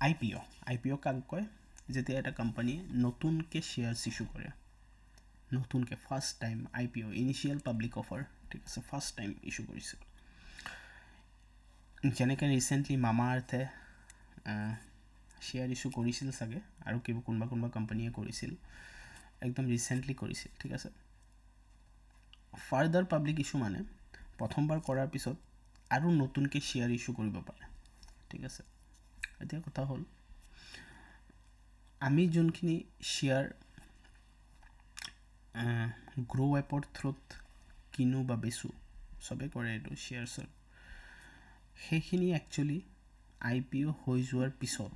IPO। IPO কাক কয়? যেতিয়া এটা কোম্পানীয়ে নতুনকৈ শ্বেয়াৰ্ছ ইছ্যু কৰে, নতুনকৈ first time IPO, initial public offer, ঠিক আছে, ফাৰ্ষ্ট টাইম ইছ্যু কৰিছে। যেনেকৈ ৰিচেণ্টলি মামা আৰ্থে শ্বেয়াৰ ইছ্যু কৰিছিল চাগে, আৰু কোনোবা কোম্পানীয়ে কৰিছিল, একদম ৰিচেণ্টলি কৰিছিল, ঠিক আছে। ফাৰ্দাৰ পাব্লিক ইছ্যু মানে প্ৰথমবাৰ কৰাৰ পিছত আৰু নতুনকৈ শ্বেয়াৰ ইছ্যু কৰিব পাৰে, ঠিক আছে। এতিয়া কথা হ'ল, আমি যোনখিনি শ্বেয়াৰ গ্ৰ' এপৰ থ্ৰুত কিনো বা বেচোঁ, চবেই কৰে এইটো শ্বেয়াৰ্ছৰ, সেইখিনি একচুৱেলি IPO হৈ যোৱাৰ পিছত,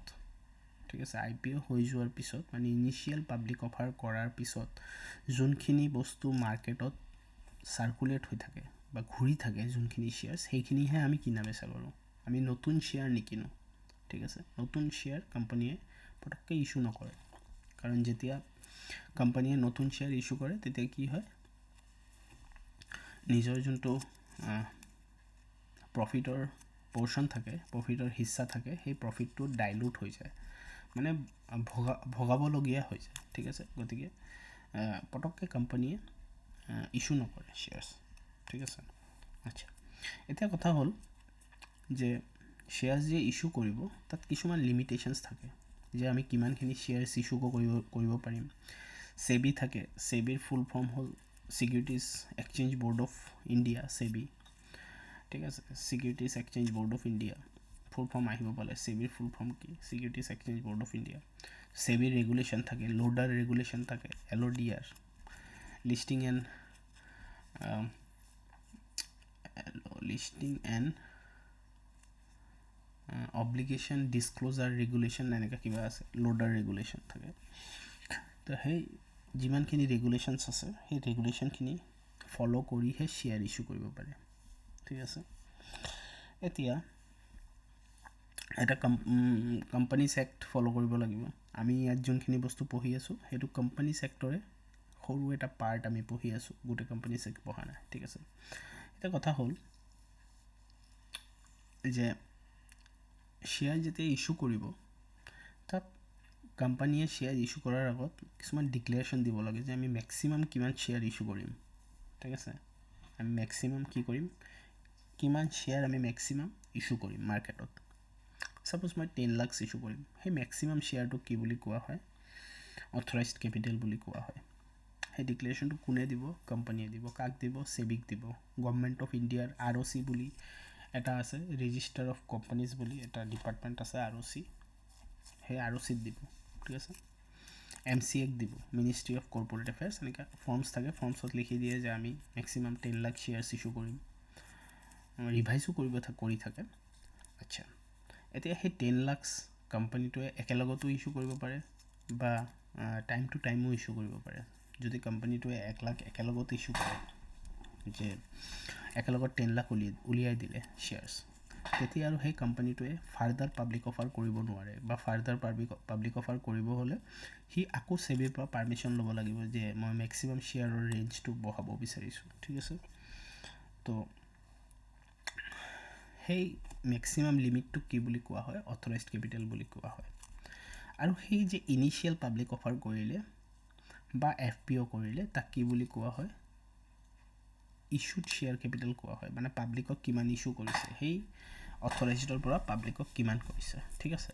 ঠিক আছে, IPO হৈ যোৱাৰ পিছত মানে ইনিচিয়েল পাব্লিক অফাৰ কৰাৰ পিছত যোনখিনি বস্তু মাৰ্কেটত চাৰ্কুলেট হৈ থাকে বা ঘূৰি থাকে, যোনখিনি শ্বেয়াৰ্ছ, সেইখিনিহে আমি কিনা বেচা কৰোঁ। আমি নতুন শ্বেয়াৰ নিকিনো, ঠিক আছে। নতুন শ্বেয়াৰ কোম্পানীয়ে পটককৈ ইছ্যু নকৰে, কাৰণ যেতিয়া কোম্পানীয়ে নতুন শ্বেয়াৰ ইছ্যু কৰে, তেতিয়া কি হয়, নিজৰ যোনটো প্ৰফিটৰ পৰ্চন থাকে, প্ৰফিটৰ হিস্সা থাকে, সেই প্ৰফিটটো ডাইলুট হৈ যায়, মানে ভগাবলগীয়া হৈ যায়, ঠিক আছে। গতিকে পটককৈ কোম্পানীয়ে ইছ্যু নকৰে শ্বেয়াৰ্ছ, ঠিক আছে। আচ্ছা, এতিয়া কথা হ'ল যে শ্বেয়াৰ্ছ যে ইছ্যু কৰিব, তাত কিছুমান লিমিটেশ্যনছ থাকে, যে আমি কিমানখিনি শ্বেয়াৰ্ছ ইছ্যু কৰিব পাৰিম। সেবি থাকে, সেবিৰ ফুল ফৰ্ম হ'ল Securities Exchange Board of India, SEBI, ঠিক আছে। Securities Exchange Board of India full form আহিব পালে, সেবিৰ ফুল ফৰ্ম কি? Securities Exchange Board of India. সেবিৰ ৰেগুলেশ্যন থাকে, লোডাৰ ৰেগুলেশ্যন থাকে, LODR, listing and obligation disclosure regulation, এনেকৈ কিবা আছে, লোডাৰ ৰেগুলেশ্যন থাকে। তো সেই যিমানখিনি ৰেগুলেশ্যনছ আছে, সেই ৰেগুলেশ্যনখিনি ফ'ল' কৰিহে শ্বেয়াৰ ইছ্যু কৰিব পাৰে, ঠিক আছে। এতিয়া এটা কোম্পানীজ এক্ট ফ'ল' কৰিব লাগিব। আমি ইয়াত যোনখিনি বস্তু পঢ়ি আছোঁ, সেইটো কোম্পানীজ এক্টৰে সৰু এটা পাৰ্ট আমি পঢ়ি আছোঁ, গোটেই কোম্পানীজ এক্ট পঢ়া নাই, ঠিক আছে। এতিয়া কথা হ'ল যে শ্বেয়াৰ যেতিয়া ইছ্যু কৰিব, তাত কোম্পানীয়ে শ্বেয়াৰ ইছ্যু কৰাৰ আগত কিছুমান ডিক্লেৰেশ্যন দিব লাগে, যে আমি মেক্সিমাম কিমান শ্বেয়াৰ ইছ্যু কৰিম, ঠিক আছে। আমি মেক্সিমাম কি কৰিম, কিমান শ্বেয়াৰ আমি মেক্সিমাম ইছ্যু কৰিম মাৰ্কেটত। ছাপ'জ মই 10 লাখ ইছ্যু কৰিম, সেই মেক্সিমাম শ্বেয়াৰটো কি বুলি কোৱা হয়? অথৰাইজড কেপিটেল বুলি কোৱা হয়। সেই ডিক্লেৰেশ্যনটো কোনে দিব? কোম্পানীয়ে দিব। কাক দিব? সেবিক দিব। গভৰ্ণমেণ্ট অফ ইণ্ডিয়াৰ ROC বুলি এটা আছে, ৰেজিষ্টাৰ অফ কোম্পানীজ বুলি এটা ডিপাৰ্টমেণ্ট আছে, ROC, সেই ROCত দিব, ঠিক আছে। MCAক দিব, মিনিষ্ট্ৰী অফ কৰ্পৰেট এফেয়াৰ্ছ, এনেকৈ ফৰ্মছ থাকে, ফৰ্মছত লিখি দিয়ে যে আমি মেক্সিমাম 10 লাখ শ্বেয়াৰ্ছ ইছ্যু কৰিম, ৰিভাইজো কৰি থাকে। আচ্ছা, এতিয়া সেই 10 লাখ কোম্পানীটোৱে একেলগতো ইছ্যু কৰিব পাৰে বা টাইম টু টাইমো ইছ্যু কৰিব পাৰে। যদি কোম্পানীটোৱে 1 লাখ একেলগত ইছ্যু কৰে, যে একেলগত 10 লাখ উলিয়াই দিলে শ্বেয়াৰ্ছ, তেতিয়া আৰু সেই কোম্পানীটোৱে ফাৰ্দাৰ পাব্লিক অফাৰ কৰিব নোৱাৰে, বা ফাৰ্দাৰ পাব্লিক অফাৰ কৰিব হ'লে সি আকৌ সেবিৰ পৰা পাৰ্মিশ্যন ল'ব লাগিব, যে মই মেক্সিমাম শ্বেয়াৰৰ ৰেঞ্জটো বঢ়াব বিচাৰিছোঁ, ঠিক আছে। তো সেই মেক্সিমাম লিমিটটোক কি বুলি কোৱা হয়? অথৰাইজড কেপিটেল বুলি কোৱা হয়। আৰু সেই যে ইনিচিয়েল পাব্লিক অফাৰ কৰিলে বা FPO কৰিলে, তাক কি বুলি কোৱা হয়? ইছ্যুড শ্বেয়াৰ কেপিটেল কোৱা হয়। মানে পাব্লিকক কিমান ইছ্যু কৰিছে, সেই অথৰাইজডৰ পৰা পাব্লিকক কিমান কৰিছে, ঠিক আছে।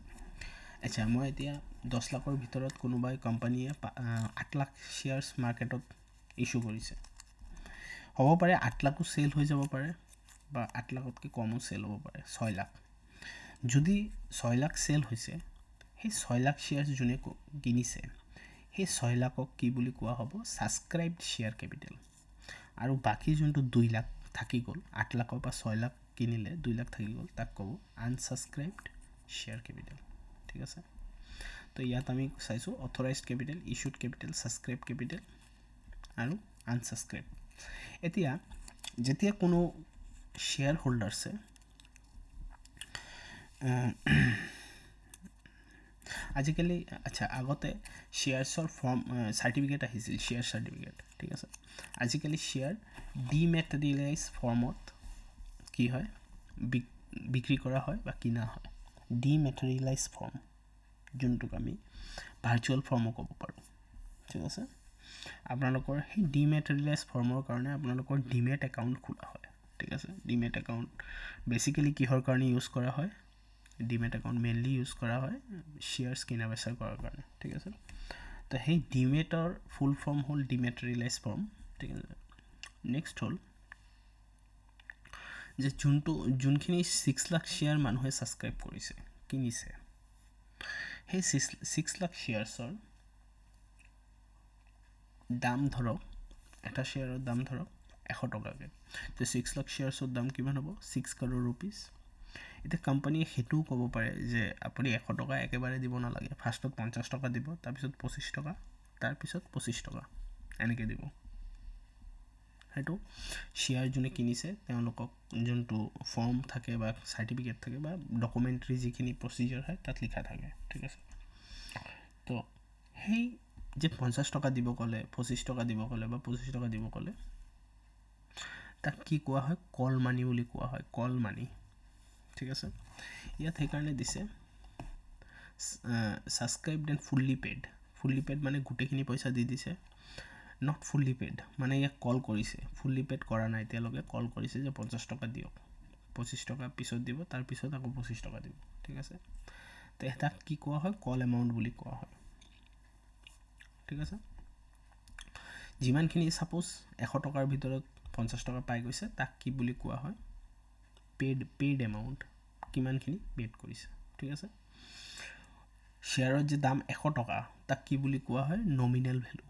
আচ্ছা, মই এতিয়া 10 লাখৰ ভিতৰত কোনোবাই কোম্পানীয়ে 8 লাখ শ্বেয়াৰ্ছ মাৰ্কেটত ইছ্যু কৰিছে, হ'ব পাৰে 8 লাখো চেল হৈ যাব পাৰে, বা 8 লাখতকৈ কমো চেল হ'ব পাৰে, 6 লাখ। যদি 6 লাখ চেল হৈছে, সেই 6 লাখ শ্বেয়াৰ্ছ যোনে কিনিছে, সেই 6 লাখক কি বুলি কোৱা হ'ব? ছাবস্ক্ৰাইবড শ্বেয়াৰ কেপিটেল। আৰু বাকী যোনটো 2 লাখ থাকি গ'ল 8 লাখৰ পৰা 6 লাখ কিনিলে 2 লাখ থাকি গ'ল তাক ক'ব আনসাবস্ক্ৰাইবড শ্বেয়াৰ কেপিটেল ঠিক আছে তো ইয়াত আমি চাইছোঁ authorised capital issued capital subscribe capital আৰু আনসাবস্ক্ৰাইব এতিয়া যেতিয়া কোনো শ্বেয়াৰ হোল্ডাৰছে আজিকালি আচ্ছা আগতে শ্বেয়াৰ্ছৰ ফৰ্ম চাৰ্টিফিকেট আহিছিল শ্বেয়াৰ চাৰ্টিফিকেট ঠিক আছে আজিকালি শ্বেয়াৰ ডিমেটেৰিয়েলাইজ ফৰ্মত কি হয় বিক্ৰী কৰা হয় বা কিনা হয় ডিমেটেৰিয়েলাইজ ফৰ্ম যোনটোক আমি ভাৰ্চুৱেল ফৰ্মো ক'ব পাৰোঁ ঠিক আছে আপোনালোকৰ সেই ডিমেটেৰিয়েলাইজ ফৰ্মৰ কাৰণে আপোনালোকৰ ডিমেট একাউণ্ট খোলা হয় ঠিক আছে ডিমেট একাউণ্ট বেচিকেলি কিহৰ কাৰণে ইউজ কৰা হয় ডিমেট একাউণ্ট মেইনলি ইউজ কৰা হয় শ্বেয়াৰ্ছ কিনা বেচা কৰাৰ কাৰণে ঠিক আছে তো সেই ডিমেটৰ ফুল ফৰ্ম হ'ল ডিমেটেৰিয়েলাইজ ফৰ্ম ঠিক আছে নেক্সট হ'ল যে যোনখিনি 6 লাখ শ্বেয়াৰ মানুহে ছাবস্ক্ৰাইব কৰিছে কিনিছে সেই 6 লাখ শ্বেয়াৰ্ছৰ দাম ধৰক এটা শ্বেয়াৰৰ দাম ধৰক 100 টকাকৈ তো 6 লাখ শ্বেয়াৰ্ছৰ দাম কিমান হ'ব 6 crore rupees এতিয়া কোম্পানীয়ে সেইটোও ক'ব পাৰে যে আপুনি 100 টকা একেবাৰে দিব নালাগে ফাৰ্ষ্টত 50 টকা দিব তাৰপিছত 25 টকা তাৰপিছত 25 টকা এনেকৈ দিব সেইটো শ্বেয়াৰ যোনে কিনিছে তেওঁলোকক যোনটো ফৰ্ম থাকে বা চাৰ্টিফিকেট থাকে বা ডকুমেণ্টাৰী যিখিনি প্ৰচিজাৰ হয় তাত লিখা থাকে ঠিক আছে তো সেই যে 50 টকা দিব ক'লে 25 টকা দিব ক'লে বা 25 টকা দিব ক'লে তাক কি কোৱা হয় কল মানি বুলি কোৱা হয় কল মানি ঠিক আছে ইয়াত সেইকাৰণে দিছে ছাবস্ক্ৰাইবড এণ্ড ফুল্লি পেড মানে গোটেইখিনি পইচা দি দিছে নট ফুল্লি পেড মানে ইয়াক কল কৰিছে ফুল্লি পেড কৰা নাই এতিয়ালৈকে কল কৰিছে যে 50 টকা দিয়ক 25 টকা পিছত দিব তাৰপিছত আকৌ 25 টকা দিব ঠিক আছে তো তাক কি কোৱা হয় কল এমাউণ্ট বুলি কোৱা হয় ঠিক আছে যিমানখিনি ছাপ'জ 100 টকাৰ ভিতৰত 50 টকা পাই গৈছে তাক কি বুলি কোৱা হয় পেইড এমাউণ্ট কিমানখিনি পেইড কৰিছে ঠিক আছে শ্বেয়াৰৰ যে দাম 100 টকা তাক কি বুলি কোৱা হয় নমিনেল ভেলু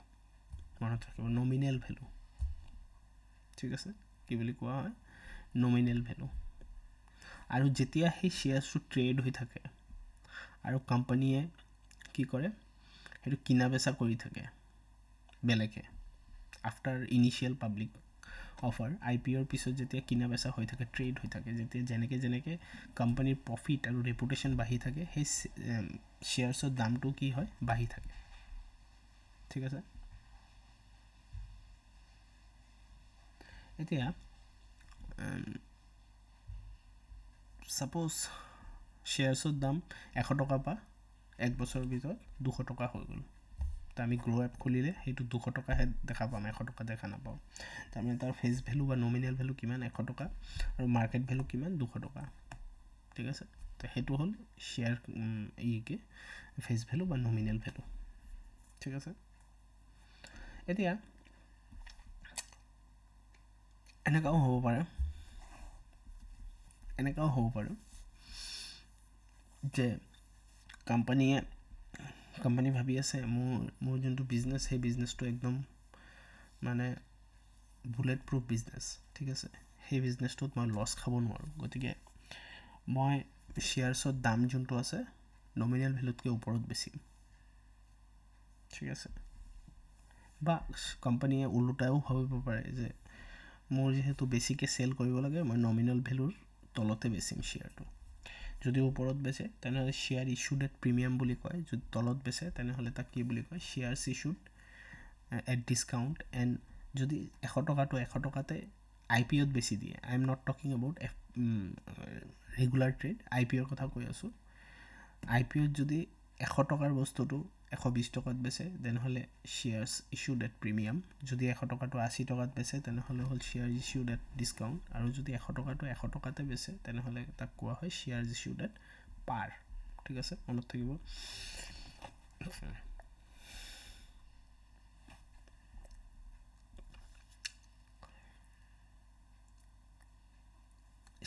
মনত ৰাখিব নমিনেল ভেলু ঠিক আছে কি বুলি কোৱা হয় নমিনেল ভেলু আৰু যেতিয়া সেই শ্বেয়াৰছটো ট্ৰেড হৈ থাকে আৰু কোম্পানীয়ে কি কৰে সেইটো কিনা বেচা কৰি থাকে বেলেগে আফটাৰ ইনিচিয়েল পাব্লিক অফাৰ IPOৰ পিছত যেতিয়া কিনা বেচা হৈ থাকে ট্ৰেড হৈ থাকে যেতিয়া যেনেকৈ কোম্পানীৰ প্ৰফিট আৰু ৰেপুটেশ্যন বাঢ়ি থাকে সেই শ্বেয়াৰ্ছৰ দামটো কি হয় বাঢ়ি থাকে ঠিক আছে এতিয়া ছাপ'জ শ্বেয়াৰ্ছৰ দাম 100 টকাৰ পৰা 1 বছৰৰ ভিতৰত 200 টকা হৈ গ'ল তো আমি গ্ৰ' এপ খুলিলে সেইটো 200 টকাহে দেখা পাম 100 টকা দেখা নাপাওঁ তাৰমানে তাৰ ফেচ ভেলু বা নমিনেল ভেলু কিমান 100 টকা আৰু মাৰ্কেট ভেলু কিমান 200 টকা ঠিক আছে তো সেইটো হ'ল শ্বেয়াৰ ফেচ ভেলু বা নমিনেল ভেলু ঠিক আছে এতিয়া এনেকুৱাও হ'ব পাৰে যে কোম্পানী ভাবি আছে মোৰ যোনটো বিজনেছ সেই বিজনেছটো একদম মানে বুলেট প্ৰুফ বিজনেছ ঠিক আছে সেই বিজনেছটোত মই লছ খাব নোৱাৰোঁ গতিকে মই শ্বেয়াৰ্ছৰ দাম যোনটো আছে নমিনেল ভেলুতকৈ ওপৰত বেছিম ঠিক আছে বা কোম্পানীয়ে ওলোটাও ভাবিব পাৰে যে মোৰ যিহেতু বেছিকৈ চেল কৰিব লাগে মই নমিনেল ভেলুৰ তলতে বেছিম শ্বেয়াৰটো যদি ওপৰত বেচে তেনেহ'লে শ্বেয়াৰ ইছ্যুড এট প্ৰিমিয়াম বুলি কয় যদি তলত বেচে তেনেহ'লে তাক কি বুলি কয় shares issued at discount and যদি 100 টকাটো 100 টকাতে IPOত বেছি দিয়ে I am not talking about regular trade IPOৰ কথা কৈ আছোঁ IPOত যদি 100 টকাৰ বস্তুটো 120 টকাত বেচে তেনেহ'লে শ্বেয়াৰ্ছ ইছ্যুড এট প্ৰিমিয়াম যদি 100 টকাটো 80 টকাত বেচে তেনেহ'লে হ'ল শ্বেয়াৰ ইছ্যুড এট ডিছকাউণ্ট আৰু যদি 100 টকাটো 100 টকাতে বেচে তেনেহ'লে তাক কোৱা হয় শ্বেয়াৰ ইছ্যুড এট পাৰ ঠিক আছে মনত থাকিব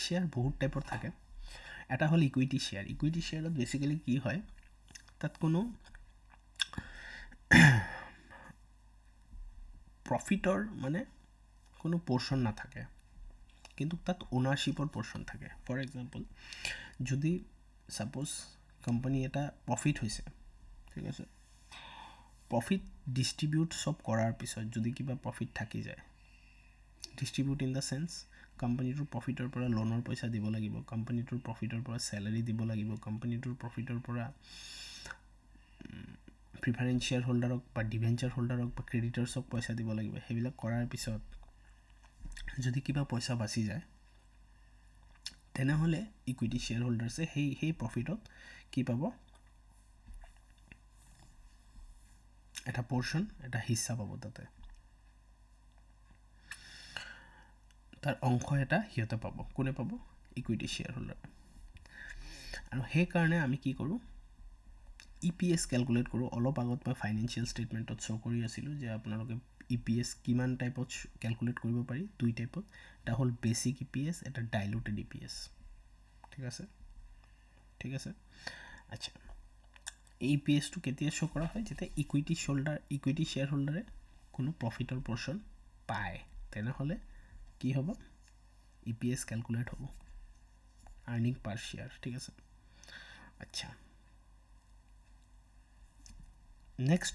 শ্বেয়াৰ বহুত টাইপৰ থাকে এটা হ'ল ইকুইটি শ্বেয়াৰত বেচিকেলি কি হয় তাত কোনো প্ৰফিটৰ মানে কোনো পোৰ্শ্যন নাথাকে, কিন্তু তাত অ'নাৰশ্বিপৰ পোৰ্শ্যন থাকে। ফৰ এক্সাম্পল, যদি ছাপ'জ কোম্পানী এটা প্ৰফিট হৈছে, ঠিক আছে, প্ৰফিট ডিষ্ট্ৰিবিউট চব কৰাৰ পিছত যদি কিবা প্ৰফিট থাকি যায়, ডিষ্ট্ৰিবিউট ইন দ্য চেন্স কোম্পানীটোৰ প্ৰফিটৰ পৰা লোনৰ পইচা দিব লাগিব, কোম্পানীটোৰ প্ৰফিটৰ পৰা চেলাৰী দিব লাগিব, কোম্পানীটোৰ প্ৰফিটৰ পৰা প্ৰিফাৰেঞ্চ শ্বেয়াৰ হোল্ডাৰক বা ডিভেঞ্চাৰ হোল্ডাৰক বা ক্ৰেডিটৰ্ছক পইচা দিব লাগিব। সেইবিলাক কৰাৰ পিছত যদি কিবা পইচা বাচি যায়, তেনেহ'লে ইকুইটি শ্বেয়াৰ হোল্ডাৰ্ছে সেই প্ৰফিটত কি পাব, এটা পোৰ্শ্যন, এটা হিস্সা পাব। তাতে তাৰ অংশ এটা সিহঁতে পাব। কোনে পাব? Equity share holder. আৰু সেইকাৰণে আমি কি কৰোঁ, EPS কেলকুলেট কৰোঁ। অলপ আগত মই ফাইনেন্সিয়েল ষ্টেটমেণ্টত শ্ব' কৰি আছিলোঁ যে আপোনালোকে EPS কিমান টাইপত কেলকুলেট কৰিব পাৰি। 2 টাইপত, এটা হ'ল বেচিক EPS, এটা ডাইলুটেড EPS। ঠিক আছে, ঠিক আছে। আচ্ছা, এই EPSটো কেতিয়া শ্ব' কৰা হয়? যেতিয়া ইকুইটি শ্বেয়াৰ হোল্ডাৰে কোনো প্ৰফিটৰ পোৰ্শ্যন পায়, তেনেহ'লে কি হ'ব? EPS কেলকুলেট হ'ব, আৰ্নিং পাৰ শ্বেয়াৰ। ঠিক আছে। আচ্ছা, নেক্সট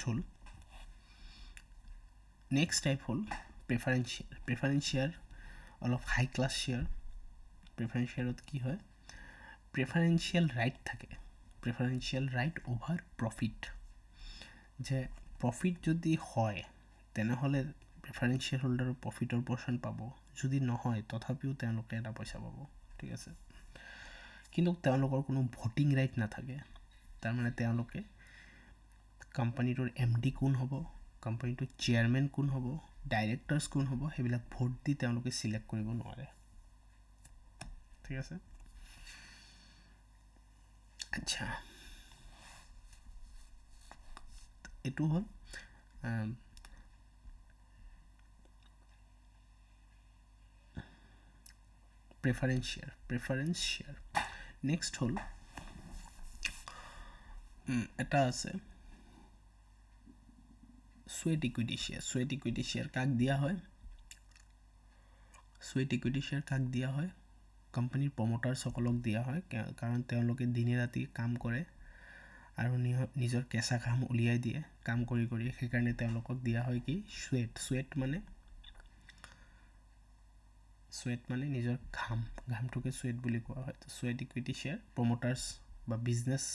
টাইপ হ'ল প্ৰেফাৰেঞ্চ শ্বেয়াৰ। প্ৰেফাৰেঞ্চ শ্বেয়াৰ অলপ হাই ক্লাছ শ্বেয়াৰ। প্ৰেফাৰেঞ্চ শ্বেয়াৰত কি হয়? প্ৰেফাৰেঞ্চিয়েল ৰাইট থাকে, প্ৰেফাৰেঞ্চিয়েল ৰাইট অভাৰ প্ৰফিট। যে প্ৰফিট যদি হয়, তেনেহ'লে প্ৰেফাৰেঞ্চ শ্বেয়াৰ হোল্ডাৰৰ প্ৰফিটৰ পোৰ্শ্যন পাব, যদি নহয় তথাপিও তেওঁলোকে এটা পইচা পাব। ঠিক আছে, কিন্তু তেওঁলোকৰ কোনো ভোটিং ৰাইট নাথাকে। তাৰমানে তেওঁলোকে কোম্পানীটোৰ MD কোন হ'ব, কোম্পানীটোৰ চেয়াৰমেন কোন হ'ব, ডাইৰেক্টৰ্ছ কোন হ'ব, সেইবিলাক ভোট দি তেওঁলোকে চিলেক্ট কৰিব নোৱাৰে। ঠিক আছে। আচ্ছা, এইটো হ'ল প্ৰেফাৰেঞ্চ শ্বেয়াৰ। নেক্সট হ'ল এটা আছে চুৱেট ইকুইটি শ্বেয়াৰ। চুৱেট ইকুইটি শ্বেয়াৰ কাক দিয়া হয়? চুৱেট ইকুইটি শ্বেয়াৰ কাক দিয়া হয়? কোম্পানীৰ প্ৰমোটাৰ্ছসকলক দিয়া হয়, কাৰণ তেওঁলোকে দিনে ৰাতি কাম কৰে আৰু নিজৰ কেঁচা ঘাম উলিয়াই দিয়ে কাম কৰি কৰি। সেইকাৰণে তেওঁলোকক দিয়া হয় কি? চুৱেট মানে নিজৰ ঘামটোকে চুৱেট বুলি কোৱা হয়। চুৱেট ইকুইটি শ্বেয়াৰ প্ৰমোটাৰ্ছ বা বিজনেছ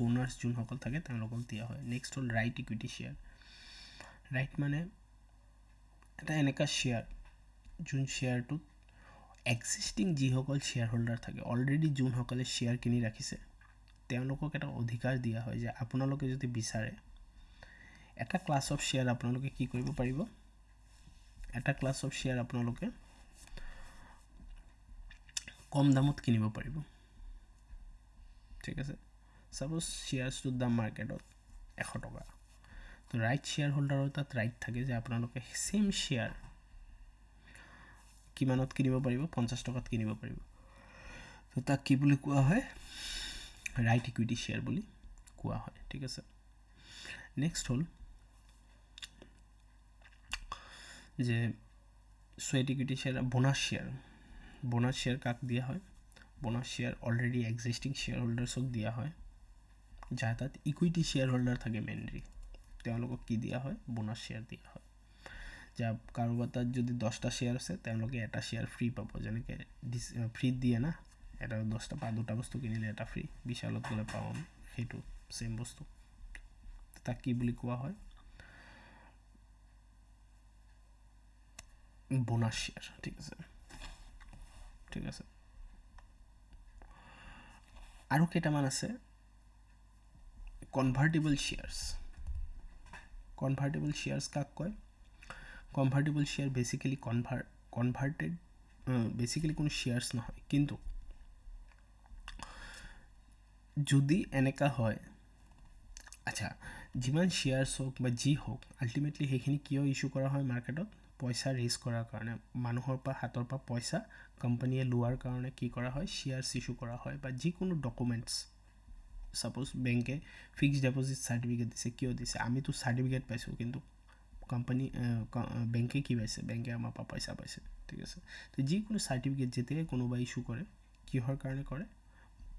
অ'নাৰ্ছ যোনসকল থাকে তেওঁলোকক দিয়া হয়। নেক্সট হ'ল ৰাইট ইকুইটি শ্বেয়াৰ। ৰাইট মানে এটা এনেকুৱা শ্বেয়াৰ, যোন শ্বেয়াৰটোত এক্সিষ্টিং যিসকল শ্বেয়াৰ হোল্ডাৰ থাকে, অলৰেডি যোনসকলে শ্বেয়াৰ কিনি ৰাখিছে, তেওঁলোকক এটা অধিকাৰ দিয়া হয় যে আপোনালোকে যদি বিচাৰে এটা ক্লাছ অফ শ্বেয়াৰ আপোনালোকে কি কৰিব পাৰিব? এটা ক্লাছ অফ শ্বেয়াৰ আপোনালোকে কম দামত কিনিব পাৰিব। ঠিক আছে, ছাপ'জ শ্বেয়াৰ্ছটোৰ দাম মাৰ্কেটত 100 টকা, তো ৰাইট শ্বেয়াৰ হোল্ডাৰৰ তাত ৰাইট থাকে যে আপোনালোকে ছেম শ্বেয়াৰ কিমানত কিনিব পাৰিব? 50 টকাত কিনিব পাৰিব। তো তাক কি বুলি কোৱা হয়? ৰাইট ইকুইটি শ্বেয়াৰ বুলি কোৱা হয়। ঠিক আছে। নেক্সট হ'ল যে sweat equity share, bonus share. Bonus share কাক দিয়া হয়? Bonus share already existing share হোল্ডাৰ্ছক দিয়া হয়, যাৰ তাত ইকুইটি শ্বেয়াৰ হোল্ডাৰ থাকে মেইনলি। তেওঁলোকক কি দিয়া হয়? বোনাছ শ্বেয়াৰ দিয়া হয়। যা কাৰোবাৰ তাত যদি 10টা শ্বেয়াৰ আছে, তেওঁলোকে এটা শ্বেয়াৰ ফ্ৰী পাব। যেনেকৈ ফ্ৰীত দিয়ে না, এটা 10টা বা 2টা বস্তু কিনিলে এটা ফ্ৰী। বিশালত গ'লে পাওঁ আমি সেইটো ছেইম বস্তু। তাক কি বুলি কোৱা হয়? Bonus share. ঠিক আছে, ঠিক আছে। আৰু কেইটামান আছে কনভাৰ্টিবল শ্বেয়াৰ্ছ। কনভাৰ্টিবল শ্বেয়াৰ্ছ কাক কয়? কনভাৰ্টিবল শ্বেয়াৰ বেচিকেলি বেচিকেলি কোনো শ্বেয়াৰ্ছ নহয়, কিন্তু যদি এনেকুৱা হয়, আচ্ছা, যিমান শ্বেয়াৰ্ছ হওক বা যি হওক, আল্টিমেটলি সেইখিনি কিয় ইছ্যু কৰা হয় মাৰ্কেটত? পইচা ৰেইজ কৰাৰ কাৰণে, মানুহৰ পৰা হাতৰ পৰা পইচা কোম্পানীয়ে লোৱাৰ কাৰণে কি কৰা হয়? শ্বেয়াৰ্ছ ইছ্যু কৰা হয়, বা যিকোনো ডকুমেণ্টছ। ছাপ'জ বেংকে ফিক্সড ডিপ'জিট চাৰ্টিফিকেট দিছে, কিয় দিছে? আমিতো চাৰ্টিফিকেট পাইছোঁ, কিন্তু কোম্পানী বেংকে কি পাইছে, বেংকে আমাৰ পৰা পইচা পাইছে, ঠিক আছে। তো যিকোনো চাৰ্টিফিকেট যেতিয়াই কোনোবাই ইছ্যু কৰে, কিহৰ কাৰণে কৰে,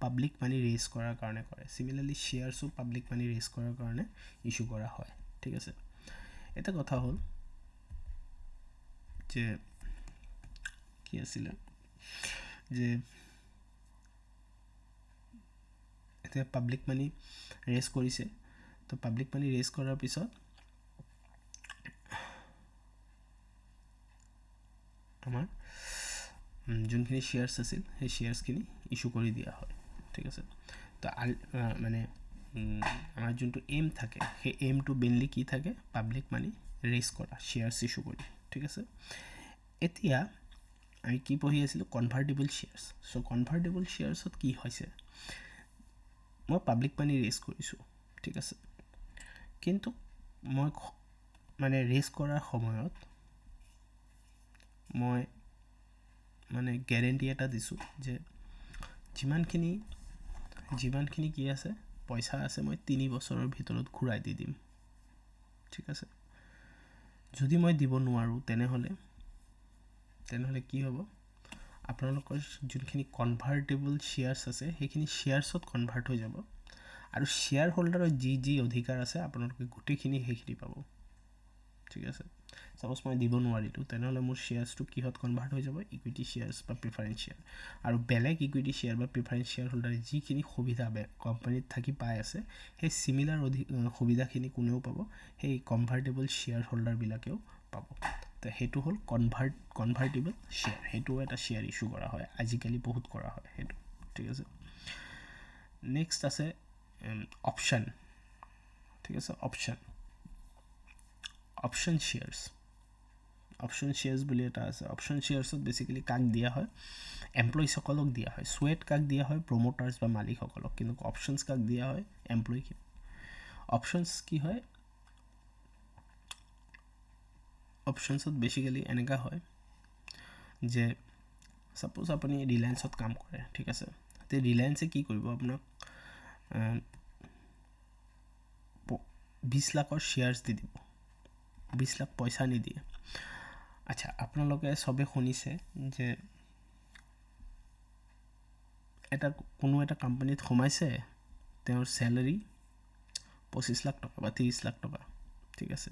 পাব্লিক মানি ৰেইজ কৰাৰ কাৰণে কৰে। চিমিলাৰলি শ্বেয়াৰ্ছো পাব্লিক মানি ৰেইজ কৰাৰ কাৰণে ইছ্যু কৰা হয়, ঠিক আছে। এটা কথা হ'ল যে কি আছিলে যে এতিয়া পাব্লিক মানি ৰেইজ কৰিছে। তো পাব্লিক মানি ৰেইজ কৰাৰ পিছত আমাৰ যোনখিনি শ্বেয়াৰ্ছ আছিল সেই শ্বেয়াৰ্ছখিনি ইছ্যু কৰি দিয়া হয়, ঠিক আছে। তো মানে আমাৰ যোনটো এইম থাকে সেই এইমটো মেইনলি কি থাকে, পাব্লিক মানি ৰেইজ কৰা, শ্বেয়াৰ্ছ ইছ্যু কৰি, ঠিক আছে। এতিয়া আমি কি পঢ়ি আছিলোঁ, কনভাৰ্টেবল শ্বেয়াৰ্ছ। চ' কনভাৰ্টেবল শ্বেয়াৰ্ছত কি হৈছে, মই পাব্লিক মানি ৰেইজ কৰিছোঁ, ঠিক আছে। কিন্তু মই মানে ৰেইজ কৰাৰ সময়ত মই মানে গেৰেণ্টি এটা দিছোঁ যে যিমানখিনি কি আছে পইচা আছে মই 3 বছৰৰ ভিতৰত ঘূৰাই দি দিম, ঠিক আছে। যদি মই দিব নোৱাৰোঁ তেনেহ'লে কি হ'ব, আপোনালোকৰ যোনখিনি কনভাৰ্টেবল শ্বেয়াৰ্ছ আছে সেইখিনি শ্বেয়াৰ্ছত কনভাৰ্ট হৈ যাব, আৰু শ্বেয়াৰ হোল্ডাৰৰ যি অধিকাৰ আছে আপোনালোকে গোটেইখিনি সেইখিনি পাব, ঠিক আছে। ছাপ'জ মই দিব নোৱাৰিলোঁ, তেনেহ'লে মোৰ শ্বেয়াৰ্ছটো কিহত কনভাৰ্ট হৈ যাব, ইকুইটি শ্বেয়াৰ্ছ বা প্ৰিফাৰেঞ্চ শ্বেয়াৰ। আৰু বেলেগ ইকুইটি শ্বেয়াৰ বা প্ৰিফাৰেঞ্চ শ্বেয়াৰ হোল্ডাৰে যিখিনি সুবিধা কোম্পানীত থাকি পাই আছে সেই চিমিলাৰ সুবিধাখিনি কোনেও পাব, সেই কনভাৰ্টেবল শ্বেয়াৰ হোল্ডাৰবিলাকেও পাব। তো সেইটো হ'ল কনভাৰ্টেবল শ্বেয়াৰ। সেইটোও এটা শ্বেয়াৰ ইছ্যু কৰা হয়, আজিকালি বহুত কৰা হয় সেইটো, ঠিক আছে। নেক্সট আছে অপশ্যন, ঠিক আছে। অপশ্যন শ্বেয়াৰ্ছ বুলি এটা আছে। অপশ্যন শ্বেয়াৰ্ছত বেচিকেলি কাক দিয়া হয়, এমপ্লয়িজসকলক দিয়া হয়। চুৱেট কাক দিয়া হয়, প্ৰমোটাৰ্ছ বা মালিকসকলক। কিন্তু অপশ্যনছ কাক দিয়া হয়, এমপ্লয়ীক। অপশ্যনছ কি হয়, অপশ্যনছত বেচিকেলি এনেকুৱা হয় যে ছাপ'জ আপুনি ৰিলায়েন্সত কাম কৰে, ঠিক আছে। তো ৰিলায়েন্সে কি কৰিব, আপোনাক 20 লাখৰ শ্বেয়াৰ্ছ দি দিব, 20 লাখ পইচা নিদিয়ে। আচ্ছা, আপোনালোকে চবে শুনিছে যে কোনো এটা কোম্পানীত সোমাইছে, তেওঁৰ চেলাৰী 25 লাখ টকা বা 30 লাখ টকা, ঠিক আছে।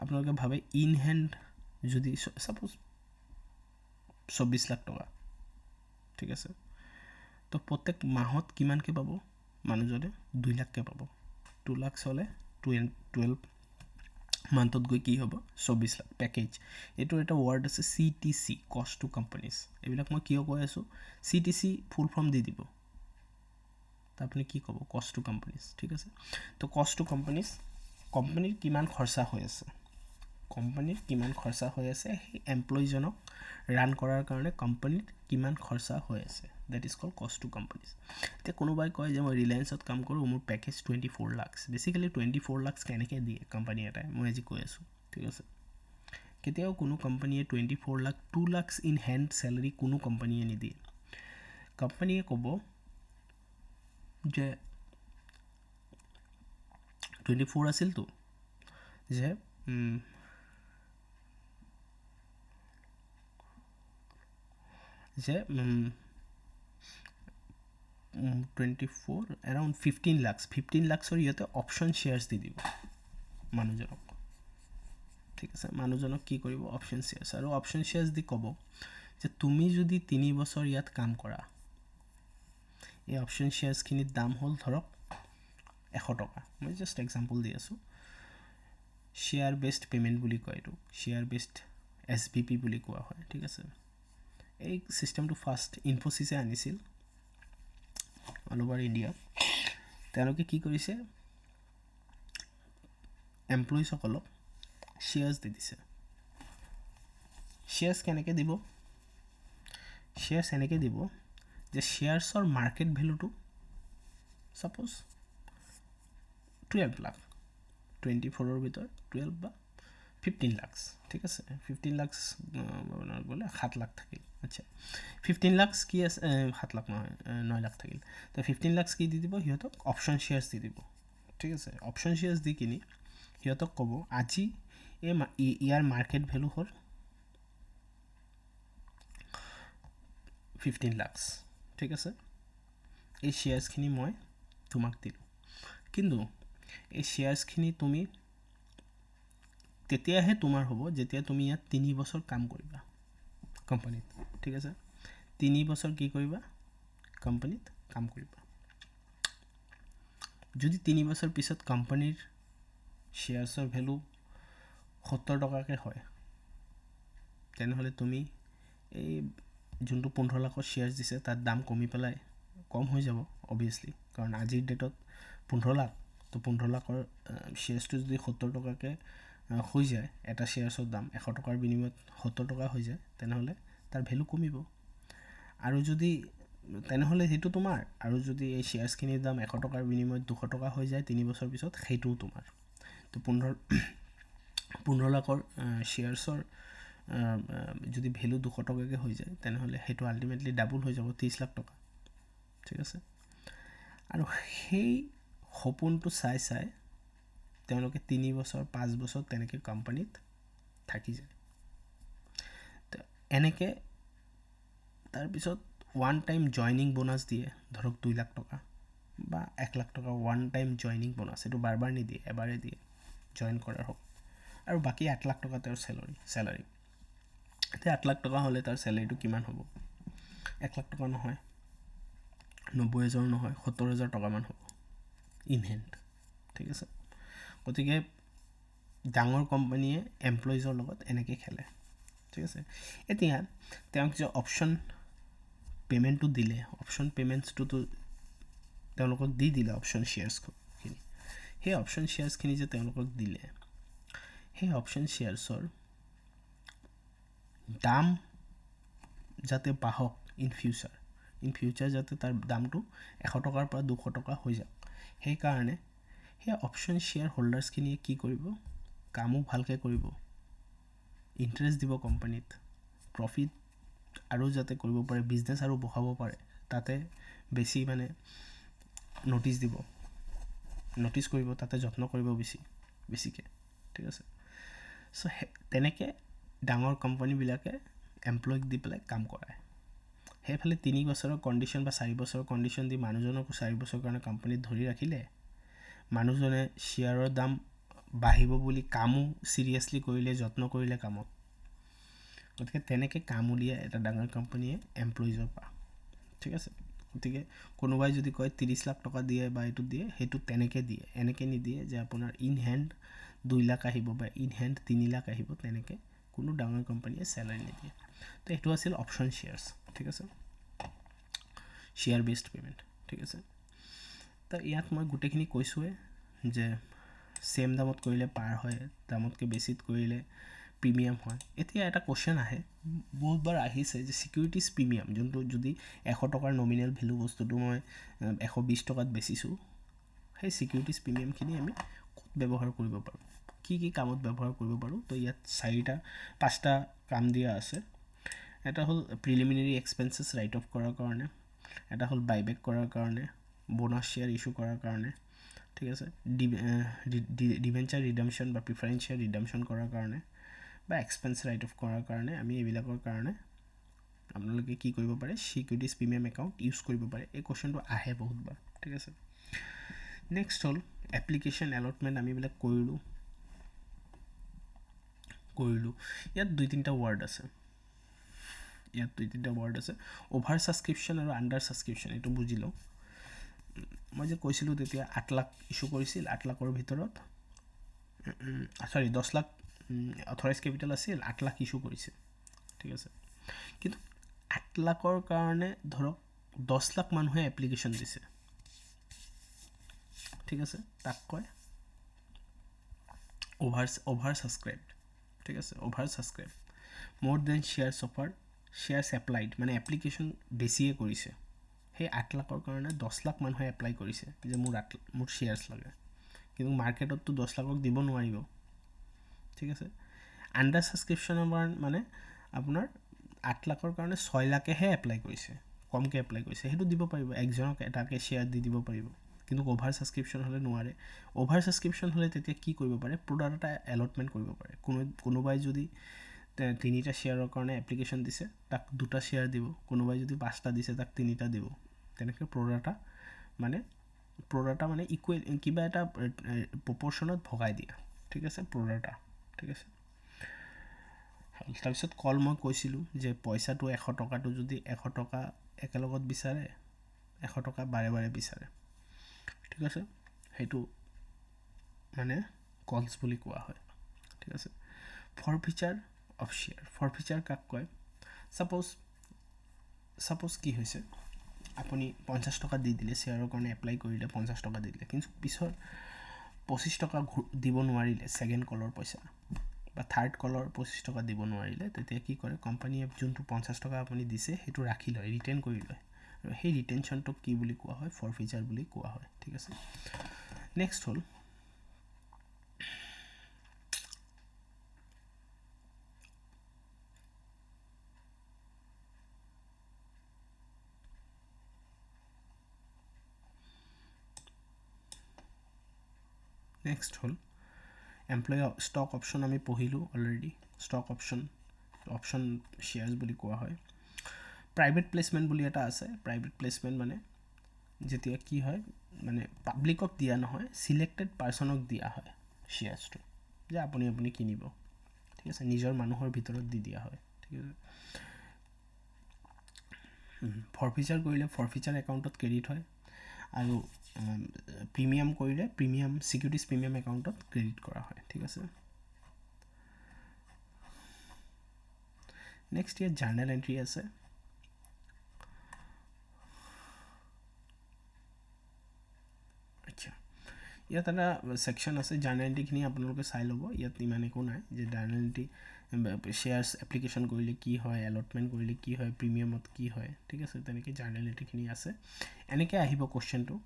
আপোনালোকে ভাবে ইন হেণ্ড যদি ছাপ'জ 24 লাখ টকা, ঠিক আছে। তো প্ৰত্যেক মাহত কিমানকৈ পাব মানুহজনে, 2 লাখকৈ পাব। 2 লাখ হ'লে 12 মান্থত গৈ কি হ'ব, 24 লাখ পেকেজ। এইটো এটা ৱৰ্ড আছে CTC, কষ্ট টু কোম্পানীজ। এইবিলাক মই কিয় কৈ আছোঁ, CTC ফুল ফৰ্ম দি দিব, তো আপুনি কি ক'ব, কষ্ট টু কোম্পানীজ, ঠিক আছে। তো কষ্ট টু কোম্পানীজ, কোম্পানীৰ কিমান খৰচা হৈ আছে, সেই এমপ্লয়ীজনক ৰান কৰাৰ কাৰণে কোম্পানীত কিমান খৰচা হৈ আছে, দেট ইজ কল্ড কষ্ট টু কোম্পানীজ। এতিয়া কোনোবাই কয় যে মই ৰিলায়েন্সত কাম কৰোঁ, মোৰ পেকেজ 24 লাখ। বেচিকেলি 24 লাখ কেনেকৈ দিয়ে কোম্পানী এটাই, মই আজি কৈ আছোঁ, ঠিক আছে। কেতিয়াও কোনো কোম্পানীয়ে 24 lakh 2 lakh in hand salary কোনো কোম্পানীয়ে নিদিয়ে। কোম্পানীয়ে ক'ব যে 24 আছিলতো, যে 24 এৰাউণ্ড 15 লাখৰ ইয়াতে অপশ্যন শ্বেয়াৰ্ছ দি দিব মানুহজনক, ঠিক আছে। মানুহজনক কি কৰিব, অপশ্যন শ্বেয়াৰ্ছ। আৰু অপশ্যন শ্বেয়াৰ্ছ দি ক'ব যে তুমি যদি 3 বছৰ ইয়াত কাম কৰা, এই অপশ্যন শ্বেয়াৰ্ছখিনিৰ দাম হ'ল ধৰক 100 টকা। মই জাষ্ট এক্সাম্পল দি আছোঁ। শ্বেয়াৰ বেছড পে'মেণ্ট বুলি কয় এইটো, শ্বেয়াৰ বেছড SBP বুলি কোৱা হয়, ঠিক আছে। এই ছিষ্টেমটো ফাৰ্ষ্ট ইনফ'চিছে আনিছিল অল অভাৰ ইণ্ডিয়া। তেওঁলোকে কি কৰিছে, এমপ্লয়িজসকলক শ্বেয়াৰ্ছ দি দিছে। শ্বেয়াৰ্ছ কেনেকৈ দিব, শ্বেয়াৰ্ছ এনেকৈ দিব যে শ্বেয়াৰ্ছৰ মাৰ্কেট ভেলুটো ছাপ'জ 12 লাখ, 24ৰ ভিতৰত 12 বা 15 লাখ, ঠিক আছে। 15 লাখ গ'লে 7 লাখ থাকিল। আচ্ছা, 15 লাখ কি আছে, 7 লাখ নহয়, 9 লাখ থাকিল। তো 15 লাখ কি দি দিব, সিহঁতক অপশ্যন শ্বেয়াৰ্ছ দি দিব, ঠিক আছে। অপশ্যন শ্বেয়াৰ্ছ দি কিনি সিহঁতক ক'ব আজি ইয়াৰ মাৰ্কেট ভেলু হ'ল 15 লাখ, ঠিক আছে। এই শ্বেয়াৰ্ছখিনি মই তোমাক দিলোঁ, কিন্তু এই শ্বেয়াৰ্ছখিনি তুমি তেতিয়াহে তোমাৰ হ'ব যেতিয়া তুমি ইয়াত 3 বছৰ কাম কৰিবা কোম্পানীত, ঠিক আছে। 3 বছৰ কি কৰিবা? কোম্পানীত কাম কৰিবা। যদি 3 বছৰ পিছত কোম্পানীৰ শ্বেয়াৰ্ছৰ ভেলু 70 টকাকৈ হয়, তেনেহ'লে তুমি এই যোনটো 15 লাখৰ শ্বেয়াৰ্ছ দিছে তাৰ দাম কমি পেলাই কম হৈ যাব অবভিয়াছলি, কাৰণ আজিৰ ডেটত 15 লাখ, তো 15 লাখৰ শ্বেয়াৰ্ছটো যদি 70 টকাকৈ হৈ যায়, এটা শ্বেয়াৰ্ছৰ দাম 100 টকাৰ বিনিময়ত 70 টকা হৈ যায়, তেনেহ'লে তাৰ ভেলু কমিব। আৰু যদি তেনেহ'লে সেইটো তোমাৰ, আৰু যদি এই শ্বেয়াৰ্ছখিনিৰ দাম 100 টকাৰ বিনিময়ত 200 টকা হৈ যায় 3 বছৰ পিছত, সেইটোও তোমাৰ। তো 15 লাখৰ শ্বেয়াৰ্ছৰ যদি ভেলু 200 টকাকৈ হৈ যায়, তেনেহ'লে সেইটো আল্টিমেটলি ডাবল হৈ যাব 30 লাখ টকা, ঠিক আছে। আৰু সেই সপোনটো চাই চাই তেওঁলোকে 3 বছৰ 5 বছৰ তেনেকৈ কোম্পানীত থাকি যায়। তো এনেকৈ তাৰপিছত ওৱান টাইম জইনিং বোনাছ দিয়ে, ধৰক 2 লাখ টকা বা 1 লাখ টকা ওৱান টাইম জইনিং বোনাছ, এইটো বাৰ বাৰ নিদিয়ে, এবাৰে দিয়ে জইন কৰাৰ হওক। আৰু বাকী 8 লাখ টকা তেওঁৰ চেলাৰী। এতিয়া 8 লাখ টকা হ'লে তাৰ চেলাৰীটো কিমান হ'ব? 1 লাখ টকা নহয়, 90,000 নহয়, 70,000 টকামান হ'ব ইন হেণ্ড, ঠিক আছে। গতিকে ডাঙৰ কোম্পানীয়ে এমপ্লয়িজৰ লগত এনেকৈ খেলে, ঠিক আছে। এতিয়া তেওঁক যে অপশ্যন পে'মেণ্টটো দিলে, অপশ্যন পে'মেণ্টছটোতো তেওঁলোকক দি দিলে অপশ্যন শ্বেয়াৰ্ছখিনি, সেই অপশ্যন শ্বেয়াৰ্ছখিনি যে তেওঁলোকক দিলে, সেই অপশ্যন শ্বেয়াৰ্ছৰ দাম যাতে বাঢ়ক ইন ফিউচাৰ যাতে তাৰ দামটো 100 টকাৰ পৰা 200 টকা হৈ যাওক, সেইকাৰণে সেই অপশ্যন শ্বেয়াৰ হোল্ডাৰ্ছখিনিয়ে কি কৰিব? কামো ভালকৈ কৰিব, ইণ্টাৰেষ্ট দিব কোম্পানীত, প্ৰফিট আৰু যাতে কৰিব পাৰে, বিজনেছ আৰু বঢ়াব পাৰে, তাতে বেছি মানে নটিচ কৰিব, তাতে যত্ন কৰিব বেছিকৈ, ঠিক আছে। চ' তেনেকৈ ডাঙৰ কোম্পানীবিলাকে এমপ্লয়ীক দি পেলাই কাম কৰায়। সেইফালে 3 বছৰৰ কণ্ডিশ্যন বা 4 বছৰৰ কণ্ডিশ্যন দি মানুহজনকো 4 বছৰৰ কাৰণে কোম্পানীত ধৰি ৰাখিলে, মানুহজনে শ্বেয়াৰৰ দাম বাঢ়িব বুলি কামো চিৰিয়াছলি কৰিলে, যত্ন কৰিলে কামত। গতিকে তেনেকৈ কাম উলিয়াই এটা ডাঙৰ কোম্পানীয়ে এমপ্লয়িজৰ পৰা, ঠিক আছে। গতিকে কোনোবাই যদি কয় 30 লাখ টকা দিয়ে বা এইটো দিয়ে, সেইটো তেনেকৈ দিয়ে, এনেকৈ নিদিয়ে যে আপোনাৰ ইন হেণ্ড 2 লাখ আহিব বা ইন হেণ্ড 3 লাখ আহিব, তেনেকৈ কোনো ডাঙৰ কোম্পানীয়ে চেলাৰী নিদিয়ে। তো এইটো আছিল অপশ্যন শ্বেয়াৰ্ছ, ঠিক আছে, শ্বেয়াৰ বেছড পে'মেণ্ট, ঠিক আছে। তো ইয়াত মই গোটেইখিনি কৈছোঁৱে যে ছেম দামত কৰিলে পাৰ হয়, দামতকৈ বেছিত কৰিলে প্ৰিমিয়াম হয়। এতিয়া এটা কুৱেশ্যন আহে, বহুতবাৰ আহিছে যে ছিকিউৰিটিজ প্ৰিমিয়াম, যোনটো যদি 100 টকাৰ নমিনেল ভেলু বস্তুটো মই 120 টকাত বেচিছোঁ, সেই ছিকিউৰিটিজ প্ৰিমিয়ামখিনি আমি ক'ত ব্যৱহাৰ কৰিব পাৰোঁ, কি কামত ব্যৱহাৰ কৰিব পাৰোঁ? তো ইয়াত 5টা কাম দিয়া আছে। এটা হ'ল প্ৰিলিমিনেৰী এক্সপেঞ্চেছ ৰাইট অফ কৰাৰ কাৰণে, এটা হ'ল বাইবেক কৰাৰ কাৰণে, বোনাছ শ্বেয়াৰ ইছ্যু কৰাৰ কাৰণে, ঠিক আছে, ডিভেঞ্চাৰ ৰিডামশ্যন বা প্ৰিফাৰেঞ্চ শ্বেয়াৰ ৰিডামশ্যন কৰাৰ কাৰণে, বা এক্সপেঞ্চ ৰাইট অফ কৰাৰ কাৰণে আমি এইবিলাকৰ কাৰণে আপোনালোকে কি কৰিব পাৰে? ছিকিউৰিটিজ প্ৰিমিয়াম একাউণ্ট ইউজ কৰিব পাৰে। এই কুৱেশ্যনটো আহে বহুতবাৰ, ঠিক আছে। নেক্সট হ'ল এপ্লিকেশ্যন এলটমেণ্ট, আমি এইবিলাক কৰিলোঁ। ইয়াত 2-3টা ৱৰ্ড আছে, অভাৰ ছাবস্ক্ৰিপশ্যন আৰু আণ্ডাৰ ছাবস্ক্ৰিপশ্যন, এইটো বুজি লওঁ। মই যে কৈছিলোঁ তেতিয়া 8 লাখ ইছ্যু কৰিছিল, 8 লাখৰ ভিতৰত 10 লাখ অথৰাইজ কেপিটেল আছিল, 8 লাখ ইছ্যু কৰিছে, ঠিক আছে। কিন্তু 8 লাখৰ কাৰণে ধৰক 10 লাখ মানুহে এপ্লিকেশ্যন দিছে, ঠিক আছে, তাক কয় অভাৰ ছাবস্ক্ৰাইবড, ঠিক আছে। অভাৰ ছাবস্ক্ৰাইব, মোৰ দেন শ্বেয়াৰ্ছ এপ্লাইড, মানে এপ্লিকেশ্যন বেছিয়ে কৰিছে। সেই 8 লাখৰ কাৰণে 10 লাখ মানুহে এপ্লাই কৰিছে যে মোৰ শ্বেয়াৰ্ছ লাগে, কিন্তু মাৰ্কেটততো 10 লাখক দিব নোৱাৰিব, ঠিক আছে। আণ্ডাৰ ছাবস্ক্ৰিপশ্যনৰ মানে আপোনাৰ 8 লাখৰ কাৰণে 6 লাখেহে এপ্লাই কৰিছে, কমকৈ এপ্লাই কৰিছে, সেইটো দিব পাৰিব, একজনক এটাকৈ শ্বেয়াৰ দি দিব পাৰিব, কিন্তু অভাৰ ছাবস্ক্ৰিপশ্যন হ'লে নোৱাৰে। অভাৰ ছাবস্ক্ৰিপশ্যন হ'লে তেতিয়া কি কৰিব পাৰে, প্ৰডাক্ট এটা এলটমেণ্ট কৰিব পাৰে। কোনোবাই যদি 3টা শ্বেয়াৰৰ কাৰণে এপ্লিকেশ্যন দিছে, তাক 2টা শ্বেয়াৰ দিব। কোনোবাই যদি 5টা দিছে, তাক 3টা দিব। তেনেকৈ প্ৰডাক্ট মানে কিবা এটা প্ৰপৰ্শ্যনত ভগাই দিয়া, ঠিক আছে, প্ৰডাক্ট, ঠিক আছে। তাৰপিছত মই কৈছিলোঁ যে পইচাটো 100 টকাটো যদি 100 টকা একেলগত বিচাৰে, 100 টকা বাৰে বাৰে বিচাৰে, ঠিক আছে, সেইটো মানে কলছ বুলি কোৱা হয়, ঠিক আছে। ফৰফিচাৰ অফ শ্বেয়াৰ, ফৰফিচাৰ কাক কয়? ছাপ'জ কি হৈছে, আপুনি 50 টকা দি দিলে, শ্বেয়াৰৰ কাৰণে এপ্লাই কৰিলে, 50 টকা দি দিলে, কিন্তু পিছৰ 25 টকা দিব নোৱাৰিলে, ছেকেণ্ড কলৰ পইচা বা থাৰ্ড কলৰ 25 টকা দিব নোৱাৰিলে, তেতিয়া কি কৰে, কোম্পানীয়ে যোনটো 50 টকা আপুনি দিছে সেইটো ৰাখি লয়, ৰিটেইন কৰি লয়, আৰু সেই ৰিটেনশ্যনটোক কি বুলি কোৱা হয়? ফৰফিচাৰ বুলি কোৱা হয়, ঠিক আছে। নেক্সট হ'ল এমপ্লয়ী ষ্টক অপশ্যন। আমি পঢ়িলোঁ অলৰেডি, ষ্টক অপশ্যন শ্বেয়াৰ্ছ বুলি কোৱা হয়। প্ৰাইভেট প্লেচমেণ্ট বুলি এটা আছে। প্ৰাইভেট প্লেচমেণ্ট মানে যেতিয়া কি হয়, মানে পাব্লিকক দিয়া নহয়, ছিলেক্টেড পাৰ্চনক দিয়া হয় শ্বেয়াৰ্ছটো, যে আপুনি কিনিব, ঠিক আছে, নিজৰ মানুহৰ ভিতৰত দি দিয়া হয়, ঠিক আছে। ফৰফিচাৰ কৰিলে ফৰফিচাৰ একাউণ্টত ক্ৰেডিট হয়, আৰু প্ৰিমিয়াম কৰিলে ছিকিউৰিটিজ প্ৰিমিয়াম একাউণ্টত ক্ৰেডিট কৰা হয়, ঠিক আছে। নেক্সট ইয়াত জাৰ্নেল এণ্ট্ৰি আছে। আচ্ছা, ইয়াত এটা ছেকশ্যন আছে, জাৰ্নেল এণ্ট্ৰিখিনি আপোনালোকে চাই ল'ব। ইয়াত ইমান একো নাই, যে জাৰ্নেল এণ্ট্ৰি শ্বেয়াৰ্ছ এপ্লিকেশ্যন কৰিলে কি হয়, এলটমেণ্ট কৰিলে কি হয়, প্ৰিমিয়ামত কি হয়, ঠিক আছে, তেনেকৈ জাৰ্নেল এণ্ট্ৰিখিনি আছে। এনেকৈ আহিব কুৱেশ্যনটো,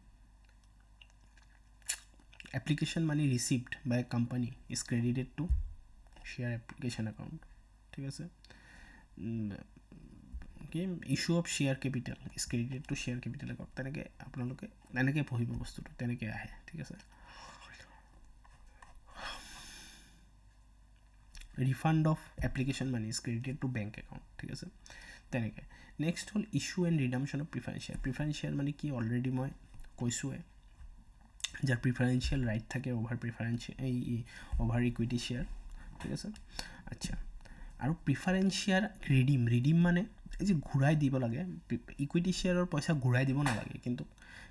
application money received by a company is credited to share application account, ঠিক আছে। Issue of share capital is credited to share capital account, তেনেকৈ আপোনালোকে তেনেকৈ পঢ়িব বস্তুটো, তেনেকৈ আহে, ঠিক আছে। Refund of application money is credited to bank account, ঠিক আছে, তেনেকৈ। নেক্সট হ'ল issue and redemption of preference share. Preference share মানে কি, অলৰেডি মই কৈছোঁৱে, যাৰ প্ৰিফাৰেঞ্চিয়েল ৰাইট থাকে অভাৰ ইকুইটি শ্বেয়াৰ, ঠিক আছে। আচ্ছা, আৰু প্ৰিফাৰেঞ্চিয়েল ৰিডিম মানে এই যে ঘূৰাই দিব লাগে, ইকুইটি শ্বেয়াৰৰ পইচা ঘূৰাই দিব নালাগে, কিন্তু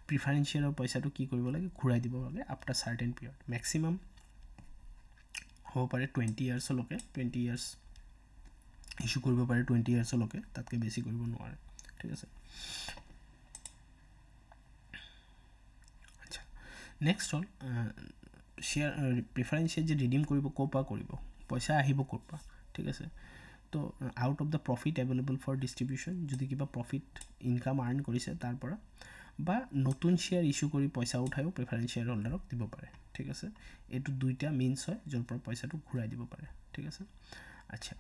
প্ৰিফাৰেঞ্চিয়েলৰ পইচাটো কি কৰিব লাগে, ঘূৰাই দিব লাগে আফটাৰ চাৰ্টেন পিৰিয়ড। মেক্সিমাম হ'ব পাৰে 20 ইয়াৰ্ছলৈকে, 20 ইয়াৰ্ছ ইছ্যু কৰিব পাৰে, 20 ইয়াৰ্ছলৈকে, তাতকৈ বেছি কৰিব নোৱাৰে, ঠিক আছে। নেক্সট হ'ল শ্বেয়াৰ প্ৰিফাৰেঞ্চ শ্বেয়াৰ যে ৰিডিম কৰিব, ক'ৰ পৰা কৰিব, পইচা আহিব ক'ৰ পৰা, ঠিক আছে। তো out of the profit available for distribution, যদি কিবা প্ৰফিট ইনকাম আৰ্ণ কৰিছে তাৰ পৰা, বা নতুন শ্বেয়াৰ ইছ্যু কৰি পইচা উঠায়ো প্ৰিফাৰেঞ্চ শ্বেয়াৰ হোল্ডাৰক দিব পাৰে, ঠিক আছে। এইটো দুইটা মিনছ হয় য'ৰ পৰা পইচাটো ঘূৰাই দিব পাৰে, ঠিক আছে। আচ্ছা,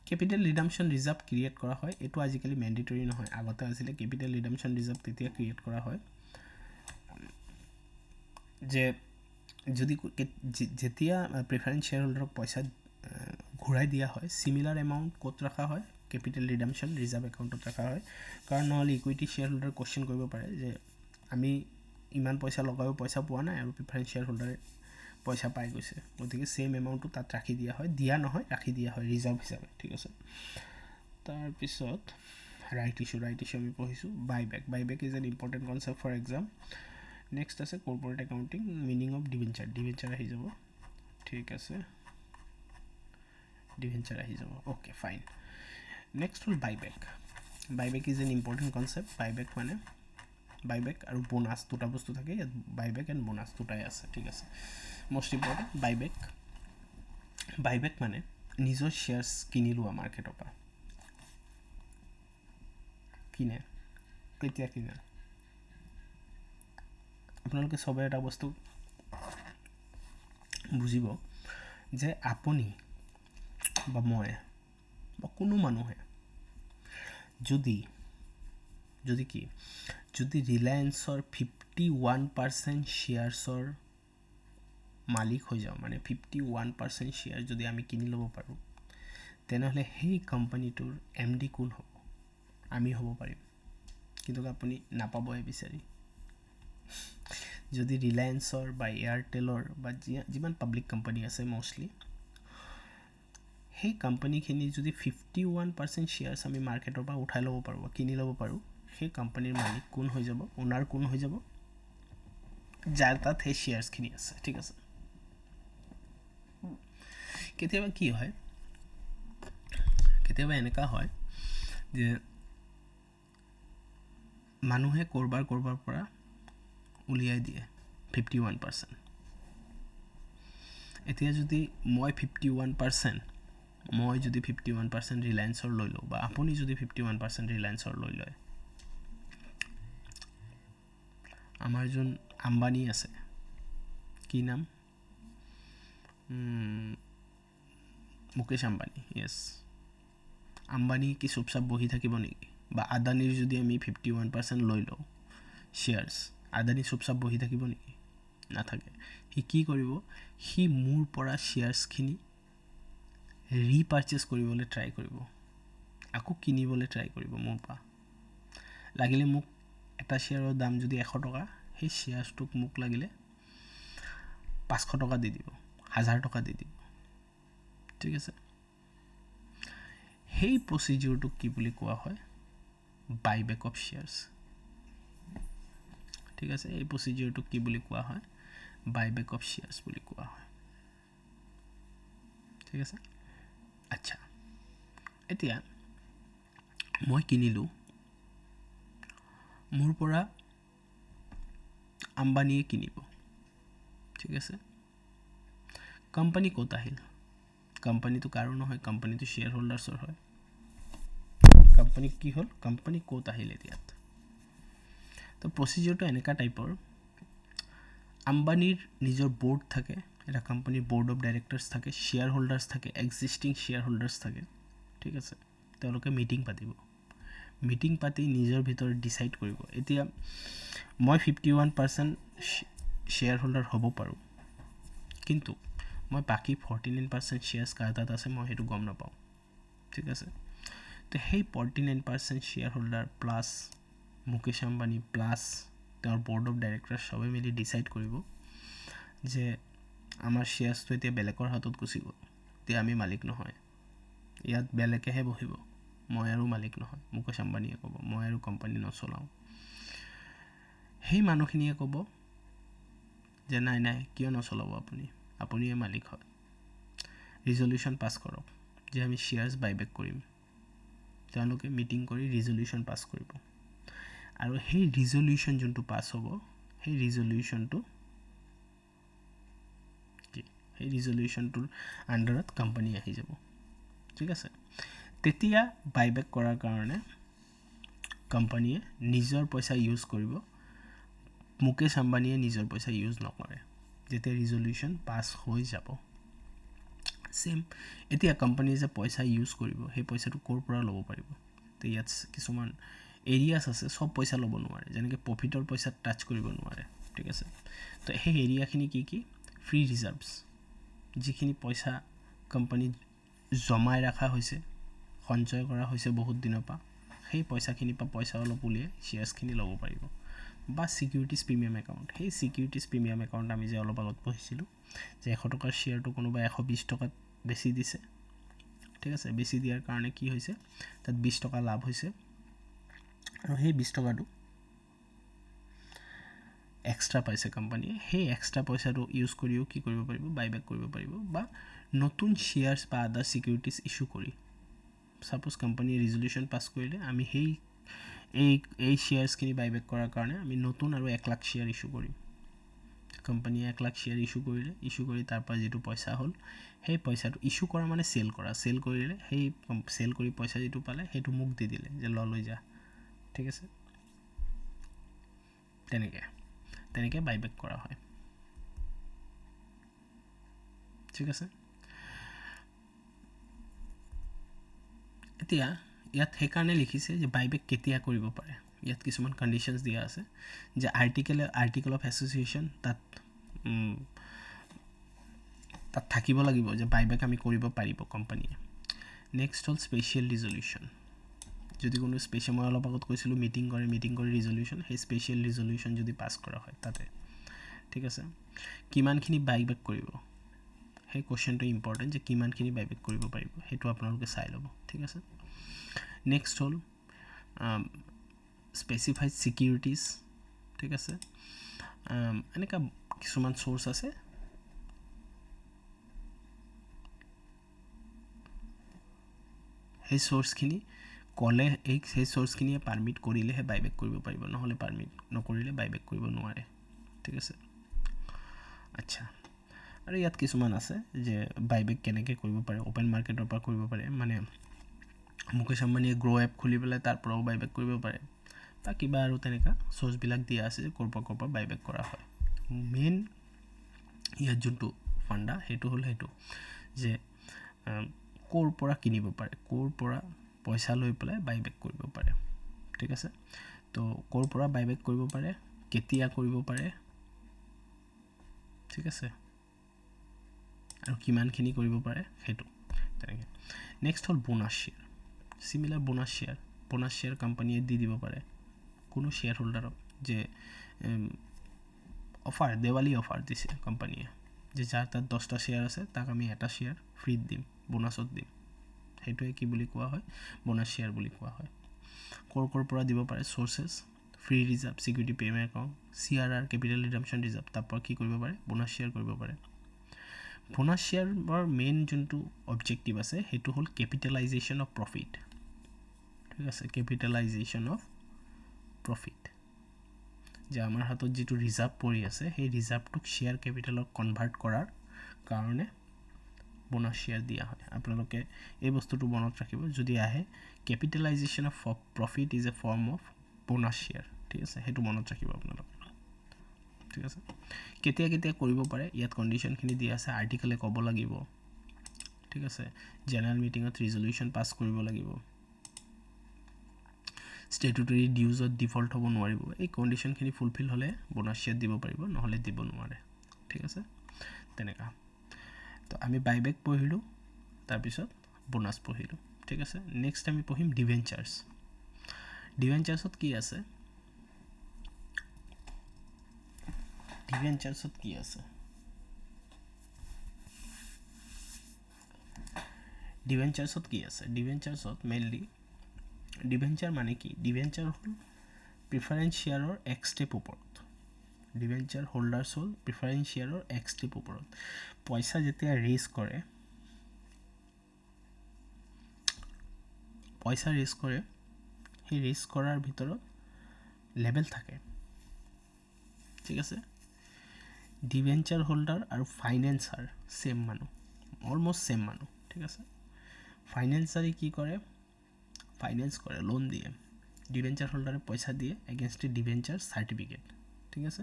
কেপিটেল ৰিডামশ্যন ৰিজাৰ্ভ ক্ৰিয়েট কৰা হয়। এইটো আজিকালি মেণ্ডেটৰী নহয়, আগতে আছিলে। কেপিটেল ৰিডামশ্যন ৰিজাৰ্ভ তেতিয়া ক্ৰিয়েট কৰা হয় যে যেতিয়া প্ৰিফাৰেঞ্চ শ্বেয়াৰ হোল্ডাৰক পইচা ঘূৰাই দিয়া হয়, চিমিলাৰ এমাউণ্ট ক'ত ৰখা হয়, কেপিটেল ৰিডামশ্যন ৰিজাৰ্ভ একাউণ্টত ৰখা হয়। কাৰণ নহ'লে ইকুইটি শ্বেয়াৰ হোল্ডাৰ কুৱেশ্যন কৰিব পাৰে যে আমি ইমান পইচা লগায়ো পইচা পোৱা নাই, আৰু প্ৰিফাৰেঞ্চ শ্বেয়াৰ হোল্ডাৰে পইচা পাই গৈছে, গতিকে ছেইম এমাউণ্টটো তাত ৰাখি দিয়া হয়, নহয়, ৰাখি দিয়া হয় ৰিজাৰ্ভ হিচাপে, ঠিক আছে। তাৰপিছত ৰাইট ইছ্যু আমি পঢ়িছোঁ। Buyback is an important concept for exam. Next আছে corporate accounting, meaning of debenture আহি যাব, ঠিক আছে, ডিভেঞ্চাৰ আহি যাব, অ'কে ফাইন। নেক্সট হ'ল বাইবেক ইজ এন ইম্পৰ্টেণ্ট কনচেপ্ট। বাইবেক আৰু বোনাছ দুটা বস্তু থাকে ইয়াত, বাইবেক এণ্ড বোনাছ দুটাই আছে, ঠিক আছে। মষ্ট ইম্পৰ্টেণ্ট বাইবেক মানে নিজৰ শ্বেয়াৰ্ছ কিনি লোৱা মাৰ্কেটৰ পৰা। কেতিয়া কিনে, আপোনালোকে চবে এটা বস্তু বুজিব যে আপুনি বা মই বা কোনো মানুহে যদি ৰিলায়েন্সৰ 51% শ্বেয়াৰ্ছৰ মালিক হৈ যাওঁ, মানে 51% শ্বেয়াৰ যদি আমি কিনি ল'ব পাৰোঁ, তেনেহ'লে সেই কোম্পানীটোৰ MD কোন হ'ব? আমি হ'ব পাৰিম, কিন্তু আপুনি নাপাবহে বিচাৰি। যদি ৰিলায়েন্সৰ বা এয়াৰটেলৰ বা যিমান পাব্লিক কোম্পানী আছে মষ্টলি, সেই কোম্পানীখিনি যদি 51% শ্বেয়াৰ্ছ আমি মাৰ্কেটৰ পৰা উঠাই ল'ব পাৰোঁ বা কিনি ল'ব পাৰোঁ, সেই কোম্পানীৰ মালিক কোন হৈ যাব? অ'নাৰ কোন হৈ যাব? যাৰ তাত সেই শ্বেয়াৰ্ছখিনি আছে। ঠিক আছে, কেতিয়াবা কি হয়, কেতিয়াবা এনেকুৱা হয় যে মানুহে ক'ৰবাৰ পৰা উলিয়াই দিয়ে 51%। এতিয়া যদি মই 51% ৰিলায়েন্সৰ লৈ লওঁ, বা আপুনি যদি 51% ৰিলায়েন্সৰ লৈ লয়, আমাৰ যোন আম্বানী আছে, কি নাম? মুকেশ আম্বানী। য়েছ, আম্বানী কি চুপচাপ বহি থাকিব নেকি? বা আদানীৰ যদি আমি 51% লৈ লওঁ শ্বেয়াৰ্ছ, আদানী চুপচাপ বহি থাকিব নেকি? নাথাকে। সি কি কৰিব? সি মোৰ পৰা শ্বেয়াৰ্ছখিনি ৰিপাৰ্চেছ কৰিবলৈ ট্ৰাই কৰিব, আকৌ কিনিবলৈ ট্ৰাই কৰিব মোৰ পৰা। লাগিলে মোক এটা শ্বেয়াৰৰ দাম যদি 100 টকা, সেই শ্বেয়াৰ্ছটোক মোক লাগিলে 500 টকা দি দিব, 1000 টকা দি দিব। ঠিক আছে, সেই প্ৰচিডিউৰটোক কি বুলি কোৱা হয়? বাইবেক অফ শ্বেয়াৰ্ছ। ঠিক আছে, এই প্ৰচিডিউৰটোক কি বুলি কোৱা হয়? বাইবেক অফ শ্বেয়াৰ্ছ বুলি কোৱা হয়। ঠিক আছে, আচ্ছা, এতিয়া মই কিনিলোঁ, মোৰ পৰা আম্বানীয়ে কিনিব। ঠিক আছে, কোম্পানী ক'ত আহিল? কোম্পানীটো কাৰো নহয়, কোম্পানীটো শ্বেয়াৰ হোল্ডাৰ্ছৰ হয়। কোম্পানী কি হ'ল? কোম্পানী ক'ত আহিল এতিয়া? তো প্ৰচিডিউৰটো এনেকুৱা টাইপৰ, আম্বানীৰ নিজৰ বৰ্ড থাকে, এটা কোম্পানীৰ বৰ্ড অফ ডাইৰেক্টৰ্ছ থাকে, শ্বেয়াৰ হোল্ডাৰ্ছ থাকে, এক্সিষ্টিং শ্বেয়াৰ হোল্ডাৰ্ছ থাকে। ঠিক আছে, তেওঁলোকে মিটিং পাতিব, মিটিং পাতি নিজৰ ভিতৰত ডিচাইড কৰিব। এতিয়া মই 51% শ্বেয়াৰ হোল্ডাৰ হ'ব পাৰোঁ, কিন্তু মই বাকী 49% শ্বেয়াৰ্ছ কাৰ তাত আছে মই সেইটো গম নাপাওঁ। ঠিক আছে, তো সেই 49% share holder plus Mukesh Ambani plus তেওঁৰ বৰ্ড অফ ডাইৰেক্টৰ চবে মিলি ডিচাইড কৰিব যে আমাৰ শ্বেয়াৰ্ছটো এতিয়া বেলেগৰ হাতত গুচি গ'ল, এতিয়া আমি মালিক নহয়, ইয়াত বেলেগেহে বহিব, মই আৰু মালিক নহয়। মুকেশ আম্বানীয়ে ক'ব মই আৰু কোম্পানী নচলাওঁ। সেই মানুহখিনিয়ে ক'ব যে নাই নাই, কিয় নচলাব, আপুনিয়ে মালিক হয়। ৰিজলিউশ্যন পাছ কৰক যে আমি শ্বেয়াৰ্ছ বাইবেক কৰিম। তেওঁলোকে মিটিং কৰি ৰিজলিউশ্যন পাছ কৰিব, আৰু সেই ৰিজলিউশ্যন যোনটো পাছ হ'ব, সেই ৰিজলিউশ্যনটোৰ আণ্ডাৰত কোম্পানী আহি যাব। ঠিক আছে, তেতিয়া বাইবেক কৰাৰ কাৰণে কোম্পানীয়ে নিজৰ পইচা ইউজ কৰিব, মুকেশ আম্বানীয়ে নিজৰ পইচা ইউজ নকৰে যেতিয়া ৰিজলিউশ্যন পাছ হৈ যাব। ছেম, এতিয়া কোম্পানীয়ে যে পইচা ইউজ কৰিব, সেই পইচাটো ক'ৰ পৰা ল'ব পাৰিব? তো ইয়াত কিছুমান এৰিয়াছ আছে, চব পইচা ল'ব নোৱাৰে, যেনেকৈ প্ৰফিটৰ পইচা টাচ কৰিব নোৱাৰে। ঠিক আছে, তো সেই এৰিয়াখিনি কি? ফ্ৰী ৰিজাৰ্ভছ, যিখিনি পইচা কোম্পানীত জমাই ৰখা হৈছে, সঞ্চয় কৰা হৈছে বহুত দিনৰ পৰা, সেই পইচাখিনিৰ পৰা পইচা অলপ উলিয়াই শ্বেয়াৰ্ছখিনি ল'ব পাৰিব। বা ছিকিউৰিটিজ প্ৰিমিয়াম একাউণ্ট, সেই ছিকিউৰিটিজ প্ৰিমিয়াম একাউণ্ট আমি যে অলপ আগত পঢ়িছিলোঁ যে 100 টকাৰ শ্বেয়াৰটো কোনোবাই 120 টকাত বেছি দিছে। ঠিক আছে, বেছি দিয়াৰ কাৰণে কি হৈছে, তাত 20 টকা লাভ হৈছে, আৰু সেই 20 টকাটো এক্সট্ৰা পাইছে কোম্পানীয়ে। সেই এক্সট্ৰা পইচাটো ইউজ কৰিও কি কৰিব পাৰিব? বাইবেক কৰিব পাৰিব, বা নতুন শ্বেয়াৰ্ছ বা আদাৰ ছিকিউৰিটিজ ইছ্যু কৰি। ছাপ'জ কোম্পানীয়ে ৰিজলিউশ্যন পাছ কৰিলে, আমি এই শ্বেয়াৰ্ছখিনি বাইবেক কৰাৰ কাৰণে আমি নতুন আৰু 1 লাখ শ্বেয়াৰ ইছ্যু কৰিম। কোম্পানীয়ে 1 লাখ শ্বেয়াৰ ইছ্যু কৰি তাৰ পৰা যিটো পইচা হ'ল, সেই পইচাটো ইছ্যু কৰা মানে চেল কৰিলে, সেই চেল কৰি পইচা যিটো পালে সেইটো মোক দি দিলে যে লৈ যা। ঠিক আছে, তেনেকৈ বাইবেক কৰা হয়। ঠিক আছে এতিয়া ইয়াত সেইকাৰণে লিখিছে যে বাইবেক কেতিয়া কৰিব পাৰে ইয়াত কিছুমান কণ্ডিশ্যনছ দিয়া আছে যে আৰ্টিকেল অফ এছ'চিয়েশ্যন তাত থাকিব লাগিব যে বাইবেক আমি কৰিব পাৰিব কোম্পানীয়ে নেক্সট হ'ল স্পেচিয়েল ৰিজলিউশ্যন যদি কোনো স্পেচিয়েল মই অলপ আগত কৈছিলোঁ মিটিং কৰি ৰিজলিউশ্যন সেই স্পেচিয়েল ৰিজলিউশ্যন যদি পাছ কৰা হয় তাতে ঠিক আছে কিমানখিনি বাইবেক কৰিব সেই কুৱেশ্যনটো ইম্পৰ্টেণ্ট যে কিমানখিনি বাইবেক কৰিব পাৰিব সেইটো আপোনালোকে চাই ল'ব ঠিক আছে নেক্সট হ'ল স্পেচিফাইড ছিকিউৰিটিজ ঠিক আছে এনেকুৱা কিছুমান চ'ৰ্চ আছে সেই চ'ৰ্চখিনি ক'লে সেই চ'ৰ্চখিনিয়ে পাৰ্মিট কৰিলেহে বাইবেক কৰিব পাৰিব নহ'লে পাৰ্মিট নকৰিলে বাইবেক কৰিব নোৱাৰে ঠিক আছে আচ্ছা আৰু ইয়াত কিছুমান আছে যে বাইবেক কেনেকৈ কৰিব পাৰে অ'পেন মাৰ্কেটৰ পৰা কৰিব পাৰে মানে মুকেশ আম্বানীয়ে গ্ৰ' এপ খুলি পেলাই তাৰ পৰাও বাইবেক কৰিব পাৰে বা কিবা আৰু তেনেকুৱা চ'ৰ্চবিলাক দিয়া আছে যে ক'ৰ পৰা বাইবেক কৰা হয় মেইন ইয়াত যোনটো ফাণ্ডা সেইটো হ'ল সেইটো যে ক'ৰ পৰা কিনিব পাৰে ক'ৰ পৰা পইচা লৈ পেলাই বাইবেক কৰিব পাৰে ঠিক আছে তো ক'ৰ পৰা বাইবেক কৰিব পাৰে কেতিয়া কৰিব পাৰে ঠিক আছে আৰু কিমানখিনি কৰিব পাৰে সেইটো তেনেকৈ নেক্সট হ'ল bonus share similar bonus share কোম্পানীয়ে দি দিব পাৰে কোনো শ্বেয়াৰ হোল্ডাৰক যে দেৱালী অফাৰ দিছে কোম্পানীয়ে যে যাৰ তাত 10টা শ্বেয়াৰ আছে তাক আমি এটা শ্বেয়াৰ ফ্ৰীত দিম বোনাছত দিম সেইটোৱে কি বুলি কোৱা হয় বোনাছ শ্বেয়াৰ বুলি কোৱা হয় ক'ৰ পৰা দিব পাৰে sources free reserve security payment account CRR capital redemption reserve তাৰ পৰা কি কৰিব পাৰে বোনাছ শ্বেয়াৰ কৰিব পাৰে বোনাছ শ্বেয়াৰৰ মেইন যোনটো অবজেক্টিভ আছে সেইটো হ'ল কেপিটেলাইজেশ্যন অফ প্ৰফিট ঠিক আছে কেপিটেলাইজেশ্যন অফ প্ৰফিট যে আমাৰ হাতত যিটো ৰিজাৰ্ভ পৰি আছে সেই ৰিজাৰ্ভটোক শ্বেয়াৰ কেপিটেলত কনভাৰ্ট কৰাৰ কাৰণে বোনাছ শ্বেয়াৰ দিয়া হয় আপোনালোকে এই বস্তুটো মনত ৰাখিব যদি আহে capitalisation of profit is a form of bonus share ঠিক আছে সেইটো মনত ৰাখিব আপোনালোকে ঠিক আছে কেতিয়া কৰিব পাৰে ইয়াত কণ্ডিশ্যনখিনি দিয়া আছে আৰ্টিকেলে ক'ব লাগিব ঠিক আছে জেনেৰেল মিটিঙত ৰিজলিউশ্যন পাছ কৰিব লাগিব ষ্টেটুটৰী ডিউজত ডিফল্ট হ'ব নোৱাৰিব এই কণ্ডিশ্যনখিনি ফুলফিল হ'লে বোনাছ শ্বেয়াৰ দিব পাৰিব নহ'লে দিব নোৱাৰে ঠিক আছে তেনেকুৱা তো আমি বাইবেক পঢ়িলোঁ তাৰপিছত বোনাছ পঢ়িলোঁ ঠিক আছে নেক্সট আমি পঢ়িম ডিভেঞ্চাৰ্ছত কি আছে ডিভেঞ্চাৰ্ছত মেইনলি ডিভেঞ্চাৰ মানে কি ডিভেঞ্চাৰ হ'ল প্ৰিফাৰেঞ্চ শ্বেয়াৰৰ এক ষ্টেপ ওপৰত ডিভেঞ্চাৰ হোল্ডাৰ্ছ হ'ল প্ৰিফাৰেঞ্চ শ্বেয়াৰৰ এক ষ্টেপ ওপৰত পইচা যেতিয়া ৰেইজ কৰে সেই ৰেইজ কৰাৰ ভিতৰত লেভেল থাকে ঠিক আছে ডিভেঞ্চাৰ হোল্ডাৰ আৰু ফাইনেন্সাৰ ছেম মানুহ অলমষ্ট ছেম মানুহ ঠিক আছে ফাইনেন্সাৰে কি কৰে ফাইনেন্স কৰে লোন দিয়ে ডিভেঞ্চাৰ হোল্ডাৰে পইচা দিয়ে এগেইনষ্ট ডিভেঞ্চাৰ চাৰ্টিফিকেট ঠিক আছে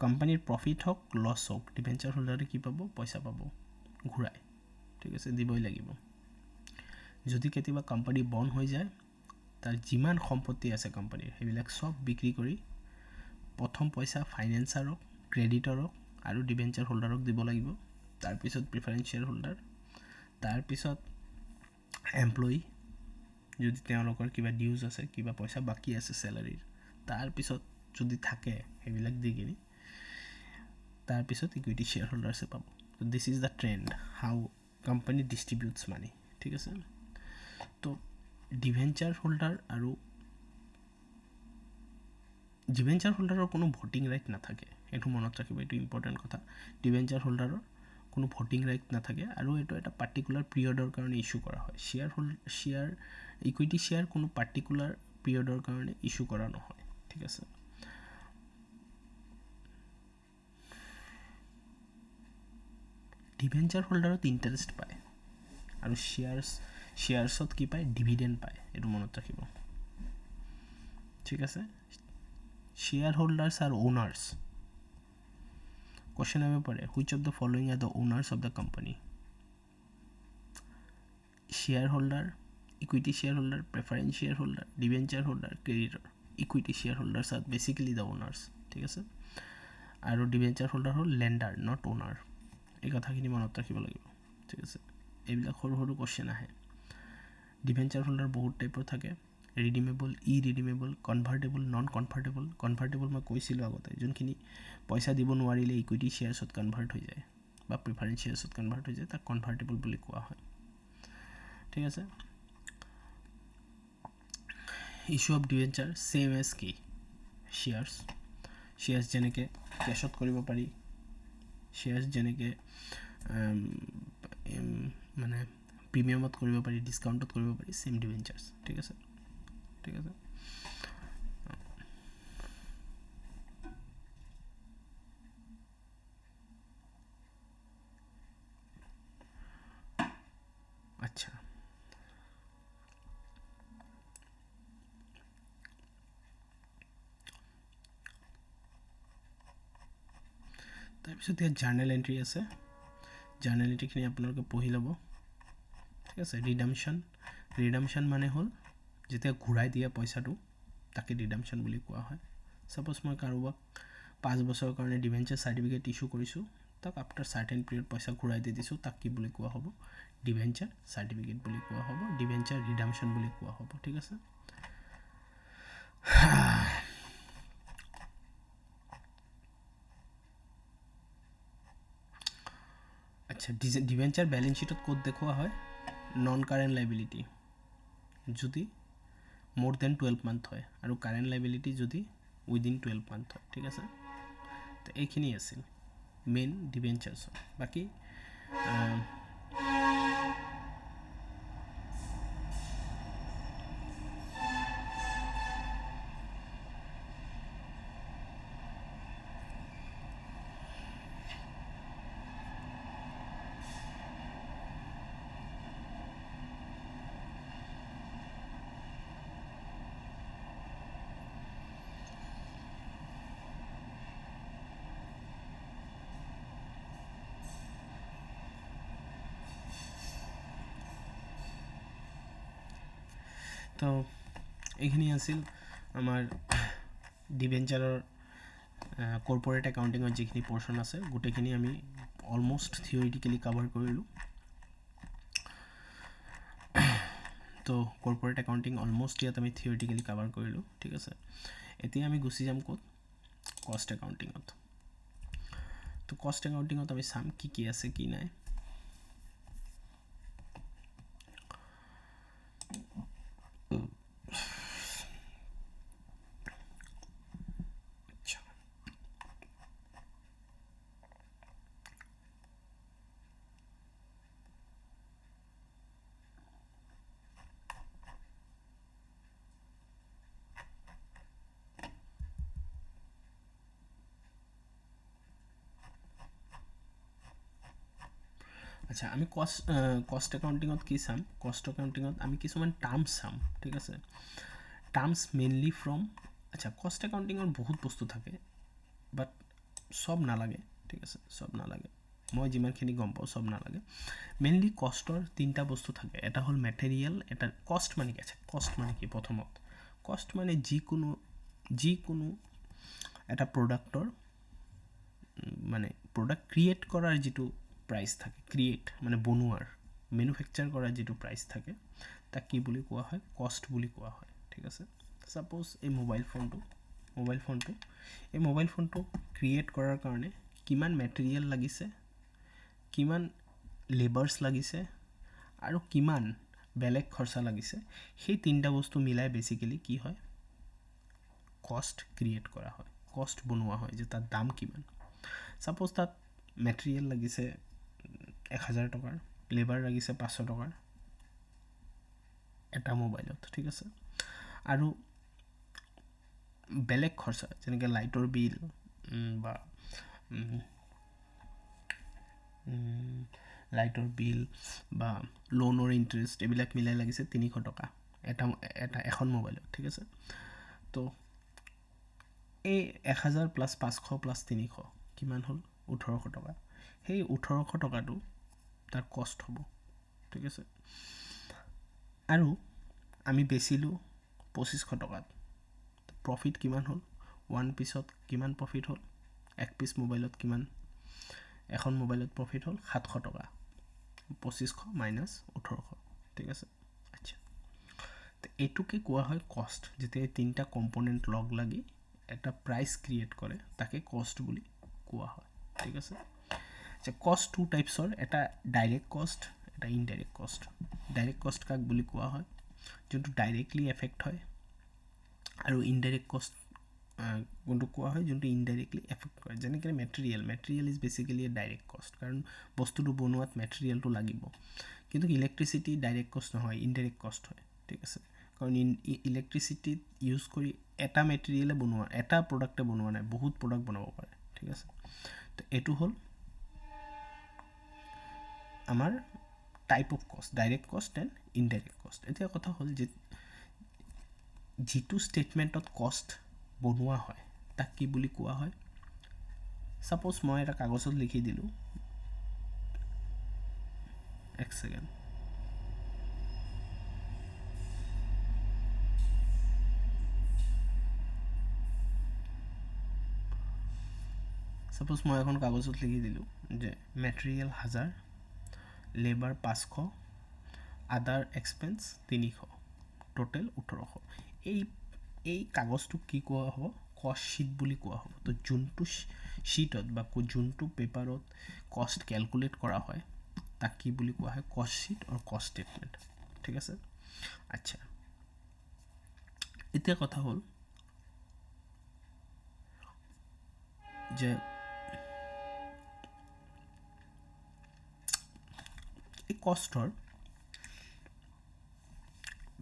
কোম্পানীৰ প্ৰফিট হওক লছ হওক ডিভেঞ্চাৰ হোল্ডাৰে কি পাব পইচা পাব ঘূৰাই ঠিক আছে দিবই লাগিব যদি কেতিয়াবা কোম্পানী বন্ধ হৈ যায় তাৰ যিমান সম্পত্তি আছে কোম্পানীৰ সেইবিলাক চব বিক্ৰী কৰি প্ৰথম পইচা ফাইনেন্সাৰক ক্ৰেডিটৰক আৰু ডিভেঞ্চাৰ হোল্ডাৰক দিব লাগিব তাৰপিছত প্ৰিফাৰেঞ্চ শ্বেয়াৰ হোল্ডাৰ তাৰপিছত এমপ্লয়ী যদি তেওঁলোকৰ কিবা ডিউজ আছে কিবা পইচা বাকী আছে চেলাৰীৰ তাৰপিছত যদি থাকে সেইবিলাক দি কিনি তাৰপিছত ইকুইটি শ্বেয়াৰ হোল্ডাৰ্ছে পাব this is the trend how company distributes money ঠিক আছে তো ডিভেঞ্চাৰ হোল্ডাৰৰ কোনো ভোটিং ৰাইট নাথাকে এইটো মনত ৰাখিব এইটো ইম্পৰ্টেণ্ট কথা ডিভেঞ্চাৰ হোল্ডাৰৰ কোনো ভোটিং ৰাইট নাথাকে আৰু এইটো এটা পাৰ্টিকুলাৰ পিৰিয়ডৰ কাৰণে ইছ্যু কৰা হয় ইকুইটি শ্বেয়াৰ কোনো পাৰ্টিকুলাৰ পিৰিয়ডৰ কাৰণে ইছ্যু কৰা নহয় ঠিক আছে ডিভেঞ্চাৰ হোল্ডাৰত ইণ্টাৰেষ্ট পায় আৰু শ্বেয়াৰ্ছত কি পায় ডিভিডেণ্ড পায় এইটো মনত ৰাখিব ঠিক আছে শ্বেয়াৰ হোল্ডাৰ্ছ আৰু অ'নাৰ্ছ কোশ্চেন আহিব পাৰে which of the following are the owners of the company share holder equity share holder preference share holder debenture holder creditor equity share holders are basically the owners ঠিক আছে আৰু debenture holder হ'ল lender not owner এই কথাখিনি মনত ৰাখিব লাগিব ঠিক আছে এইবিলাক সৰু সৰু কোশ্চেন আহে ডিবেঞ্চাৰ হোল্ডাৰ বহুত টাইপৰ থাকে ৰিডিমেবল ইৰিডিমেবল কনভাৰ্টেবল নন কনভাৰ্টেবল মই কৈছিলোঁ আগতে যোনখিনি পইচা দিব নোৱাৰিলে ইকুইটি শ্বেয়াৰ্ছত কনভাৰ্ট হৈ যায় বা প্ৰিফাৰেন্স শ্বেয়াৰ্ছত কনভাৰ্ট হৈ যায় তাক কনভাৰ্টেবল বুলি কোৱা হয় ঠিক আছে issue of debenture same as কি শ্বেয়াৰ্ছ যেনেকৈ কেছত কৰিব পাৰি শ্বেয়াৰ্ছ যেনেকৈ মানে প্ৰিমিয়ামত কৰিব পাৰি ডিছকাউণ্টত কৰিব পাৰি সেম ডিবেঞ্চাৰ্ছ ঠিক আছে আচ্ছা তাৰপিছত ইয়াত জাৰ্নেল এণ্ট্ৰি আছে জাৰ্নেল এণ্ট্ৰিখিনি আপোনালোকে পঢ়ি ল'ব ঠিক আছে ৰিডামশ্যন মানে হ'ল যেতিয়া ঘূৰাই দিয়া পইচাটো তাকে ৰিডামশ্যন বুলি কোৱা হয় সাপোজ মই কাৰোবাক 5 বছৰৰ কাৰণে ডিবেঞ্চাৰ চাৰ্টিফিকেট ইস্যু কৰিছোঁ তাক আফটাৰ চাৰ্টেন পিৰিয়ড পইচা ঘূৰাই দি দিছোঁ তাক কি বুলি কোৱা হ'ব ডিবেঞ্চাৰ চাৰ্টিফিকেট বুলি কোৱা হ'ব ডিবেঞ্চাৰ ৰিডামশ্যন বুলি কোৱা হ'ব ঠিক আছে আচ্ছা ডিবেঞ্চাৰ বেলেঞ্চ শ্বীটত ক'ত দেখুওৱা হয় নন কাৰেণ্ট লাইবিলিটি যদি মোৰ দেন 12 মান্থ হয় আৰু কাৰেণ্ট লাইবিলিটি যদি উইদিন 12 মান্থ হয় ঠিক আছে তো এইখিনি আছিল মেইন ডিবেঞ্চাৰ্ছৰ বাকী তো এইখিনি আছিল আমাৰ ডিবেঞ্চাৰৰ কৰ্পৰেট একাউণ্টিঙৰ যিখিনি পৰ্চন আছে গোটেইখিনি আমি অলমষ্ট থিয়ৰিটিকেলি কাভাৰ কৰিলোঁ তো কৰ্পৰেট একাউণ্টিং অলমষ্ট ইয়াত আমি থিয়ৰিটিকেলি কাভাৰ কৰিলোঁ ঠিক আছে এতিয়া আমি গুচি যাম ক'ত কষ্ট একাউণ্টিঙত তো কষ্ট একাউণ্টিঙত আমি চাম কি আছে কি নাই আচ্ছা আমি কষ্ট একাউণ্টিঙত কি চাম কষ্ট একাউণ্টিঙত আমি কিছুমান টাৰ্মছ চাম ঠিক আছে টাৰ্মছ মেইনলি ফ্ৰম আচ্ছা কষ্ট একাউণ্টিঙৰ বহুত বস্তু থাকে বাট সব নালাগে ঠিক আছে সব নালাগে মই যিমানখিনি গম পাওঁ সব নালাগে মেইনলি কষ্টৰ তিনিটা বস্তু থাকে এটা হ'ল মেটেৰিয়েল এটা কষ্ট মানে কি আছে কষ্ট মানে কি প্ৰথমত কষ্ট মানে যিকোনো এটা প্ৰডাক্টৰ মানে প্ৰডাক্ট ক্ৰিয়েট কৰাৰ যিটো প্ৰাইচ থাকে ক্ৰিয়েট মানে বনোৱাৰ মেনুফেকচাৰ কৰাৰ যিটো প্ৰাইচ থাকে তাক কি বুলি কোৱা হয় কষ্ট বুলি কোৱা হয় ঠিক আছে সাপোজ এই মোবাইল ফোনটো ক্ৰিয়েট কৰাৰ কাৰণে কিমান মেটেৰিয়েল লাগিছে কিমান লেবাৰ্ছ লাগিছে আৰু কিমান বেলেগ খৰচা লাগিছে সেই তিনিটা বস্তু মিলাই বেসিক্যালি কি হয় কষ্ট ক্ৰিয়েট কৰা হয় কষ্ট বনোৱা হয় যে তাৰ দাম কিমান সাপোজ তাত মেটেৰিয়েল লাগিছে 1000 টকাৰ লেবাৰ লাগিছে 500 টকাৰ এটা মোবাইলত ঠিক আছে আৰু বেলেগ খৰচা যেনেকৈ লাইটৰ বিল বা লাইটৰ বিল বা লোনৰ ইন্টাৰেষ্ট এইবিলাক মিলাই লাগিছে 300 টকা এখন মোবাইলত ঠিক আছে তো এই 1000 প্লাস 500 প্লাস 300 কিমান হ'ল 1800 টকা সেই 1800 টকাটো তাৰ কষ্ট হ'ব ঠিক আছে আৰু আমি বেচিলোঁ 2500 টকাত প্ৰফিট কিমান হ'ল ওৱান পিছত কিমান প্ৰফিট হ'ল এক পিস মোবাইলত কিমান এখন মোবাইলত প্ৰফিট হ'ল 700 টকা 2500 মাইনাস 1800 ঠিক আছে আচ্ছা তো এটুকে কোৱা হয় কষ্ট যেতিয়া তিনটা কম্পোনেন্ট লগ লাগি এটা প্ৰাইস ক্ৰিয়েট কৰে তাকে কষ্ট বলি কোৱা হয় ঠিক আছে আচ্ছা কষ্ট টু টাইপসৰ এটা ডাইৰেক্ট কষ্ট এটা ইনডাইৰেক্ট কষ্ট ডাইৰেক্ট কষ্ট কাক বুলি কোৱা হয় যোনটো ডাইৰেক্টলি এফেক্ট হয় আৰু ইনডাইৰেক্ট কষ্ট কোনটো কোৱা হয় যোনটো ইনডাইৰেক্টলি এফেক্ট কৰে যেনেকৈ material is basically A direct কষ্ট কাৰণ বস্তুটো বনোৱাত মেটেৰিয়েলটো লাগিব কিন্তু ইলেক্ট্ৰিসিটি ডাইৰেক্ট কষ্ট নহয় ইনডাইৰেক্ট কষ্ট হয় ঠিক আছে কাৰণ ইলেক্ট্ৰিসিটি ইউজ কৰি এটা মেটেৰিয়েলে বনোৱা এটা প্ৰডাক্টে বনোৱা নাই বহুত প্ৰডাক্ট বনাব পাৰে ঠিক আছে তো এটো হল আমাৰ টাইপ অফ কষ্ট ডাইৰেক্ট কষ্ট এন্ড ইনডাইৰেক্ট কষ্ট এতিয়া কথা হল যে যেটো স্টেটমেন্টত কষ্ট বনোৱা হয় তাক কি বুলি কোৱা হয় সাপোজ মই এটা কাগজত লিখি দিলো এক সেকেন্ড সাপোজ মই এখন কাগজত লিখি দিলো যে ম্যাটেৰিয়েল 1000 লেবাৰ 500 আদাৰ এক্সপেন্স 300 টোটাল 1800 এই কাগজটো কি কোৱা হ'ব কষ্ট শীট বুলি কোৱা হ'ব তো যোনটো শীটত বা যোনটো পেপাৰত কষ্ট ক্যালকুলেট কৰা হয় তাক কি বুলি কোৱা হয় কষ্ট শীট আৰু কষ্ট স্টেটমেন্ট ঠিক আছে আচ্ছা এতিয়া কথা হল যে এই কষ্টৰ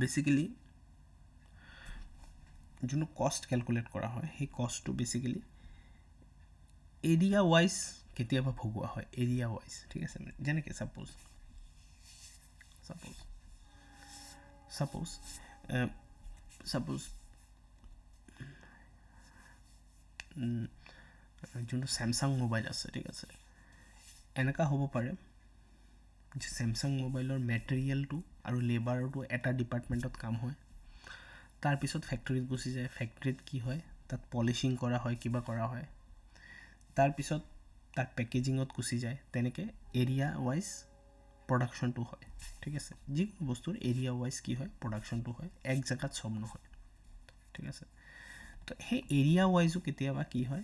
বেসিক্যালি যোনটো কষ্ট ক্যালকুলেট কৰা হয় সেই কষ্টটো বেসিক্যালি এৰিয়া ওয়াইজ কেতিয়াবা ভগোৱা হয় এরিয়া ওয়াইজ ঠিক আছে যেনেকৈ সাপোজ যোনটো স্যামসাং মোবাইল আছে ঠিক আছে এনেকা হ'ব পাৰে যে স্যামসাং মোবাইলৰ মেটেৰিয়েলটো আৰু লেবাৰটো এটা ডিপাৰ্টমেন্টত কাম হয় তাৰ পিছত ফ্যাক্টৰীত গুছি যায় ফ্যাক্টৰীত কি হয় তাত পলিশিং কৰা হয় কিবা কৰা হয় তাৰ পিছত তাক পেকেজিংত গুছি যায় তেনেকৈ এৰিয়া ওয়াইজ প্ৰডাকশনটো হয় ঠিক আছে যি বস্তুৰ এৰিয়া ওয়াইজ কি হয় প্ৰডাকশনটো হয় এক জায়গাত সব নহয় ঠিক আছে তো সেই এৰিয়া ওয়াইজও কেতিয়াবা কি হয়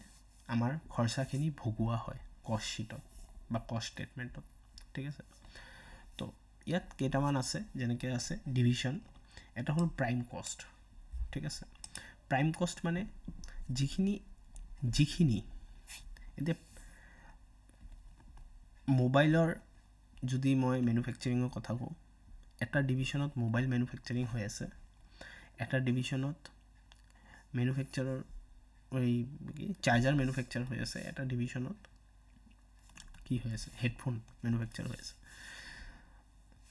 আমাৰ খৰচাখিনি ভগোৱা হয় কষ্ট শীটত বা কষ্ট স্টেটমেন্টত ঠিক আছে তো ইয়াত কেইটামান আছে যেনেকৈ আছে ডিভিশন এটা হল প্ৰাইম কষ্ট ঠিক আছে প্ৰাইম কষ্ট মানে যিখিনি এতিয়া মোবাইলৰ যদি মই ম্যানুফ্যাকচাৰিংৰ কথা কওঁ এটা ডিভিশনত মোবাইল ম্যানুফ্যাকচাৰিং হৈ আছে এটা ডিভিশনত ম্যানুফ্যাকচাৰৰ এই চাৰ্জাৰ ম্যানুফ্যাকচাৰ হৈ আছে এটা ডিভিশনত কি হৈ আছে হেডফোন ম্যানুফ্যাকচাৰ হৈ আছে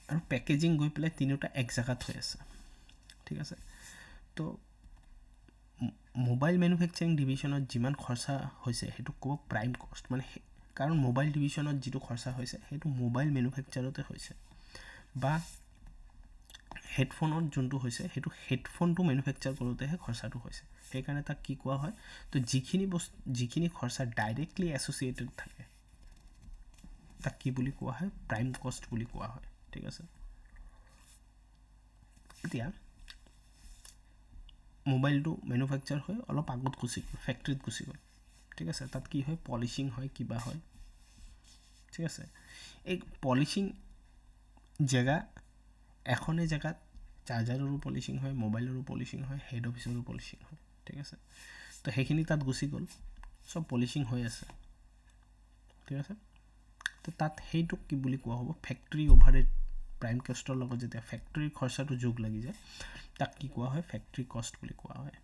আৰু পেকেজিং গৈ পেলাই তিনিটা এক জায়গাত হৈ আছে ঠিক আছে তো মোবাইল ম্যানুফ্যাকচাৰিং ডিভিশনত যিমান খৰচা হৈছে হেতু কব প্ৰাইম কষ্ট মানে কাৰণ মোবাইল ডিভিশনত যেটো খৰচা হৈছে হেতু মোবাইল ম্যানুফ্যাকচাৰতে হৈছে বা হেডফোনত যোনটো হৈছে হেতু হেডফোনটো ম্যানুফ্যাকচাৰ কৰোতেহে খৰচাটো হৈছে সেই কাৰণে তাক কি কোৱা হয় তো যিখিনি খৰচা ডাইৰেক্টলি এসোসিয়েটেড থাকে তাক কি বুলি কোৱা হয় প্ৰাইম কষ্ট বুলি কোৱা হয় ঠিক আছে এতিয়া মোবাইলটো ম্যানুফ্যাকচাৰ হয় অলপ আগত গুছি গ'ল ফ্যাক্টৰীত গুছি গ'ল ঠিক আছে তাত কি হয় পলিশিং হয় কিবা হয় ঠিক আছে এই পলিশিং জায়গা এখনে জায়গাত চাৰ্জাৰৰো পলিশিং হয় মোবাইলৰো পলিশিং হয় হেড অফিসৰো পলিশিং হয় ঠিক আছে তো সেইখিনি তাত গুছি গ'ল সব পলিশিং হৈ আছে ঠিক আছে তো তাত হেইটো কি বুলি কোৱা হ'ব ফ্যাক্টৰী ওভাৰহেড প্ৰাইম কষ্টৰ লগত যেতিয়া ফ্যাক্টৰীৰ খৰচাটো যোগ লাগি যায় তাক কি কোৱা হয় ফ্যাক্টৰী কষ্ট বুলি কোৱা হয়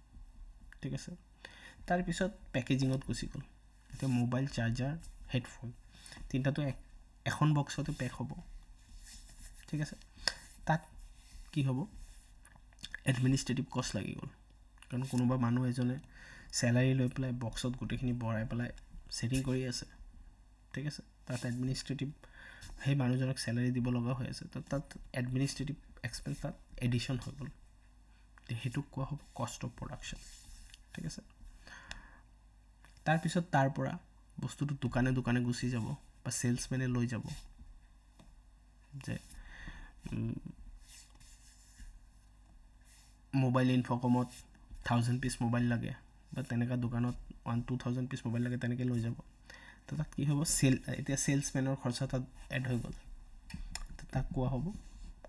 ঠিক আছে তাৰ পিছত পেকেজিংত গুছি গ'ল এতিয়া মোবাইল চাৰ্জাৰ হেডফোন তিনটাটো এখন বক্সতে পেক হ'ব ঠিক আছে তাত কি হ'ব এডমিনিষ্ট্ৰেটিভ কষ্ট লাগি গ'ল কাৰণ কোনোবা মানুহ এজনে স্যালাৰি লৈ পেলাই বক্সত গোটেইখিনি ভৰাই পেলাই সেটিং কৰি আছে ঠিক আছে, তাত এডমিনিষ্ট্ৰেটিভ সেই মানুহজনক চেলাৰি দিব লগা হৈ আছে, তো তাত এডমিনিষ্ট্ৰেটিভ এক্সপেঞ্চ তাত এডিশ্যন হৈ গ'ল, সেইটোক কোৱা হ'ব কষ্ট অফ প্ৰডাকশ্যন। ঠিক আছে, তাৰপিছত তাৰ পৰা বস্তুটো দোকানে দোকানে গুচি যাব বা চেলছমেনে লৈ যাব যে মোবাইল ইনফকমত 1000 পিচ মোবাইল লাগে বা তেনেকুৱা দোকানত 1-2,000 পিচ মোবাইল লাগে, তেনেকৈ লৈ যাব। তো তাত কি হ'ব, এতিয়া চেলছমেনৰ খৰচা তাত এড হৈ গ'ল, তো তাক কোৱা হ'ব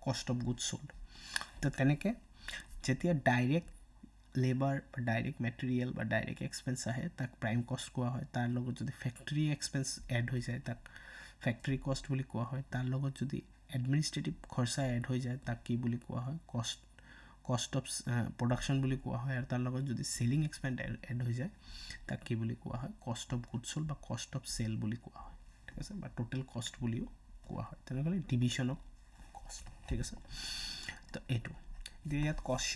কষ্ট অফ গুডছ চ'ল্ড। তো তেনেকৈ যেতিয়া ডাইৰেক্ট লেবাৰ বা ডাইৰেক্ট মেটেৰিয়েল বা ডাইৰেক্ট এক্সপেঞ্চ আহে তাক প্ৰাইম কষ্ট কোৱা হয়। তাৰ লগত যদি ফেক্টৰী এক্সপেঞ্চ এড হৈ যায় তাক ফেক্টৰী কষ্ট বুলি কোৱা হয়। তাৰ লগত যদি এডমিনিষ্ট্ৰেটিভ খৰচা এড হৈ যায় তাক কি বুলি কোৱা হয়, কষ্ট অফ প্ৰডাকশ্যন বুলি কোৱা হয়। আৰু তাৰ লগত যদি চেলিং এক্সপেঞ্চ এড হৈ যায় তাক কি বুলি কোৱা হয়, কষ্ট অফ গুডছ চ'ল্ড বা কষ্ট অফ চেল বুলি কোৱা হয়। ঠিক আছে, বা টোটেল কষ্ট বুলিও কোৱা হয়। তেনেকৈ ডিভিশ্যন অফ কষ্ট। ঠিক আছে, তো এইটো এতিয়া ইয়াত কষ্ট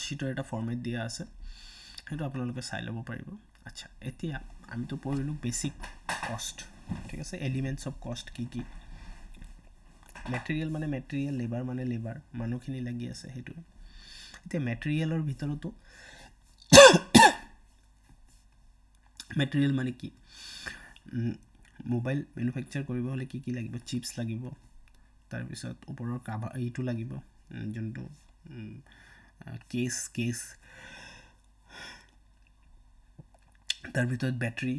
শ্বীটৰ এটা ফৰ্মেট দিয়া আছে, সেইটো আপোনালোকে চাই ল'ব পাৰিব। আচ্ছা, এতিয়া আমিতো পঢ়িলোঁ বেছিক কষ্ট। ঠিক আছে, এলিমেণ্টছ অফ কষ্ট কি কি, মেটেৰিয়েল মানে মেটেৰিয়েল, লেবাৰ মানে লেবাৰ, মানুহখিনি লাগি আছে সেইটোৱে। এতিয়া মেটেৰিয়েলৰ ভিতৰতো মেটেৰিয়েল মানে কি, মোবাইল মেনুফেকচাৰ কৰিব হ'লে কি কি লাগিব, চিপছ লাগিব, তাৰপিছত ওপৰৰ কাভাৰ এইটো লাগিব, যোনটো কেছ, তাৰ ভিতৰত বেটাৰী,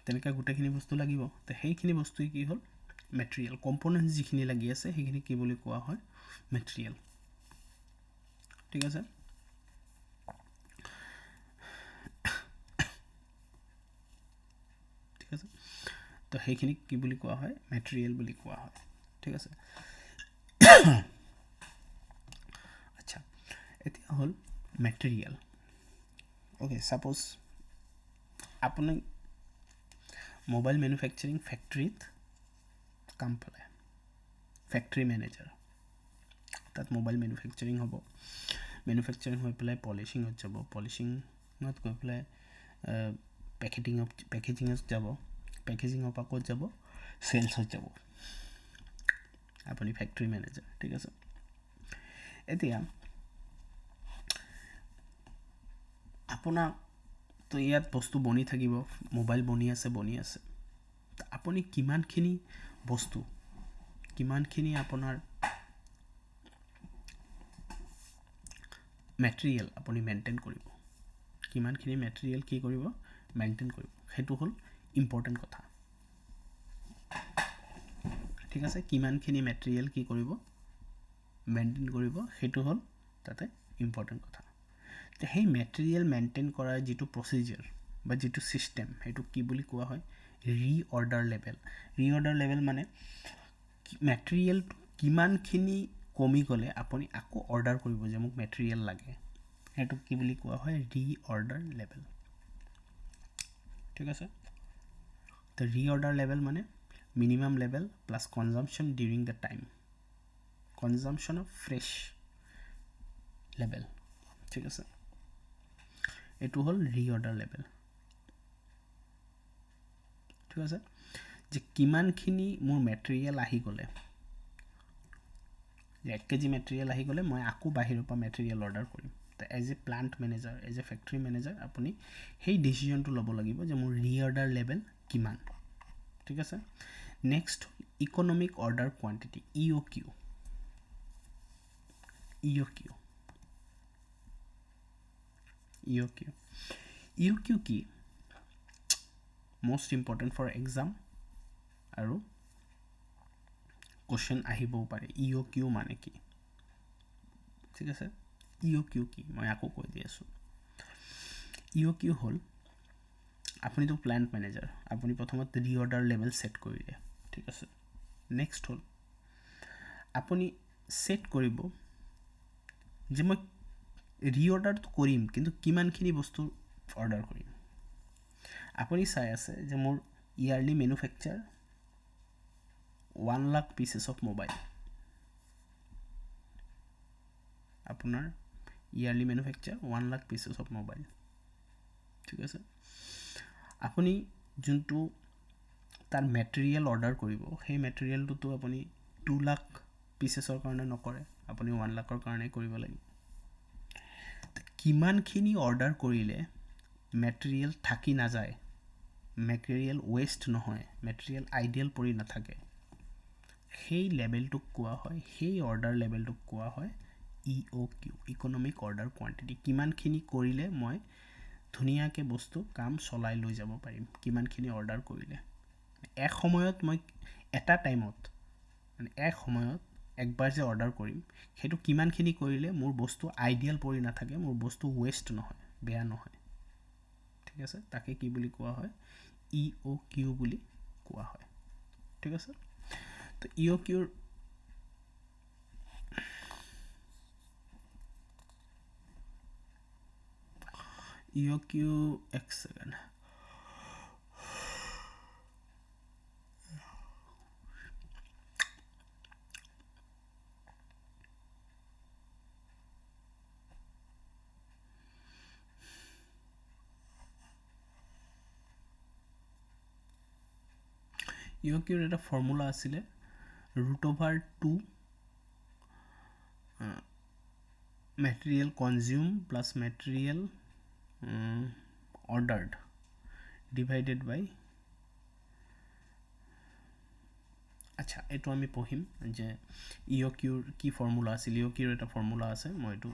তেনেকৈ গোটেইখিনি বস্তু লাগিব। তো সেইখিনি বস্তুৱে কি হ'ল মেটেৰিয়েল, কম্পনেণ্টছ যিখিনি লাগি আছে সেইখিনি কি বুলি কোৱা হয়, মেটেৰিয়েল। ঠিক আছে, ঠিক আছে, তো সেইখিনি কি বুলি কোৱা হয়, মেটেৰিয়েল বুলি কোৱা হয়। ঠিক আছে, আচ্ছা, এতিয়া হ'ল মেটেৰিয়েল। অ'কে, ছাপ'জ আপুনি মোবাইল মেনুফেকচাৰিং ফেক্টৰীত কাম পালে, ফেক্টৰী মেনেজাৰ, তাত মোবাইল মেনুফেকচাৰিং হ'ব, মেনুফেকচাৰিং হৈ পেলাই পলিচিঙত যাব, পলিচিঙত গৈ পেলাই পেকেজিঙত যাব, পেকেজিঙৰ পৰা ক'ত যাব, চেলছত যাব, আপুনি ফেক্টৰী মেনেজাৰ। ঠিক আছে, এতিয়া আপোনাক তো ইয়াত বস্তু বনি থাকিব, মোবাইল বনি আছে, আপুনি কিমানখিনি বস্তু, কিমানখিনি আপোনাৰ মেটেৰিয়েল আপুনি মেইনটেইন কৰিব, কিমানখিনি মেটেৰিয়েল কি কৰিব, মেইনটেইন কৰিব, সেইটো হ'ল ইম্পৰ্টেণ্ট কথা। ঠিক আছে, কিমানখিনি মেটেৰিয়েল কি কৰিব, মেইনটেইন কৰিব, সেইটো হ'ল তাতে ইম্পৰ্টেণ্ট কথা। তো সেই মেটেৰিয়েল মেইনটেইন কৰাৰ যিটো প্ৰচিজাৰ বা যিটো ছিষ্টেম, সেইটোক কি বুলি কোৱা হয়, ৰিঅৰ্ডাৰ লেভেল। ৰিঅৰ্ডাৰ লেভেল মানে মেটেৰিয়েল কিমানখিনি কমি গ'লে আপুনি আকৌ অৰ্ডাৰ কৰিব যে মোক মেটেৰিয়েল লাগে, সেইটোক কি বুলি কোৱা হয়, ৰিঅৰ্ডাৰ লেভেল। ঠিক আছে, তো ৰিঅৰ্ডাৰ লেভেল মানে minimum level plus consumption during the time, consumption of fresh level. ঠিক আছে, এইটো হ'ল ৰিঅৰ্ডাৰ লেভেল। ঠিক আছে, যে কিমানখিনি মোৰ মেটেৰিয়েল আহি গ'লে, যে 1 kg মেটেৰিয়েল আহি গ'লে মই আকৌ বাহিৰৰ পৰা মেটেৰিয়েল অৰ্ডাৰ কৰিম। তো as a plant manager, as a factory manager আপুনি সেই ডিচিশ্যনটো ল'ব লাগিব যে মোৰ ৰিঅৰ্ডাৰ লেভেল কিমান। ঠিক আছে, next economic order quantity, EOQ কি, most important for exam আৰু কোৱেশ্চন আহিবও পাৰে, EOQ মানে কি। ঠিক আছে, EOQ কি মই আকৌ কৈ দি আছোঁ। EOQ হ'ল, আপুনিতো প্লাণ্ট মেনেজাৰ, আপুনি প্ৰথমত ৰিঅৰ্ডাৰ লেভেল ছেট কৰিলে। ঠিক আছে, নেক্সট হ'ল আপুনি ছেট কৰিব যে মই ৰিঅৰ্ডাৰটো কৰিম কিন্তু কিমানখিনি বস্তু অৰ্ডাৰ কৰিম। আপুনি চাই আছে যে মোৰ yearly manufacture 1 lakh pieces of mobile, আপোনাৰ yearly manufacture 1 lakh pieces of mobile. ঠিক আছে, আপুনি যোনটো তাৰ মেটেৰিয়েল অৰ্ডাৰ কৰিব সেই মেটেৰিয়েলটোতো আপুনি 2 লাখ পিচেছৰ কাৰণে নকৰে, আপুনি 1 লাখৰ কাৰণে কৰিব লাগিব। কিমানখিনি অৰ্ডাৰ কৰিলে মেটেৰিয়েল থাকি নাযায়, মেটেৰিয়েল ৱেষ্ট নহয়, মেটেৰিয়েল আইডিয়েল পৰি নাথাকে, সেই লেভেলটোক কোৱা হয়, সেই অৰ্ডাৰ লেভেলটোক কোৱা হয় EOQ, ইকনমিক অৰ্ডাৰ কোৱান্টিটি। কিমানখিনি কৰিলে মই ধুনীয়াকৈ বস্তু কাম চলাই লৈ যাব পাৰিম, কিমানখিনি অৰ্ডাৰ কৰিলে। এক সময়ত মই এটা টাইমত মানে এক সময়ত একবাৰ যে অৰ্ডাৰ কৰিম সেইটো কিমানখিনি কৰিলে মোৰ বস্তু আইডিয়েল পৰি নাথাকে, মোৰ বস্তু ৱেষ্ট নহয়, বেয়া নহয়, ঠিক আছে। তাকে কি বুলি কোৱা হয়, EOQ বুলি কোৱা হয়, ঠিক আছে। তো EOQৰ এক ছেকেণ্ড, EOQৰ এটা ফৰ্মুলা আছিলে √2 material consume plus material ordered divided by, আচ্ছা এইটো আমি পঢ়িম যে EOQৰ কি ফৰ্মুলা আছিল। EOQৰ এটা ফৰ্মুলা আছে, মই এইটো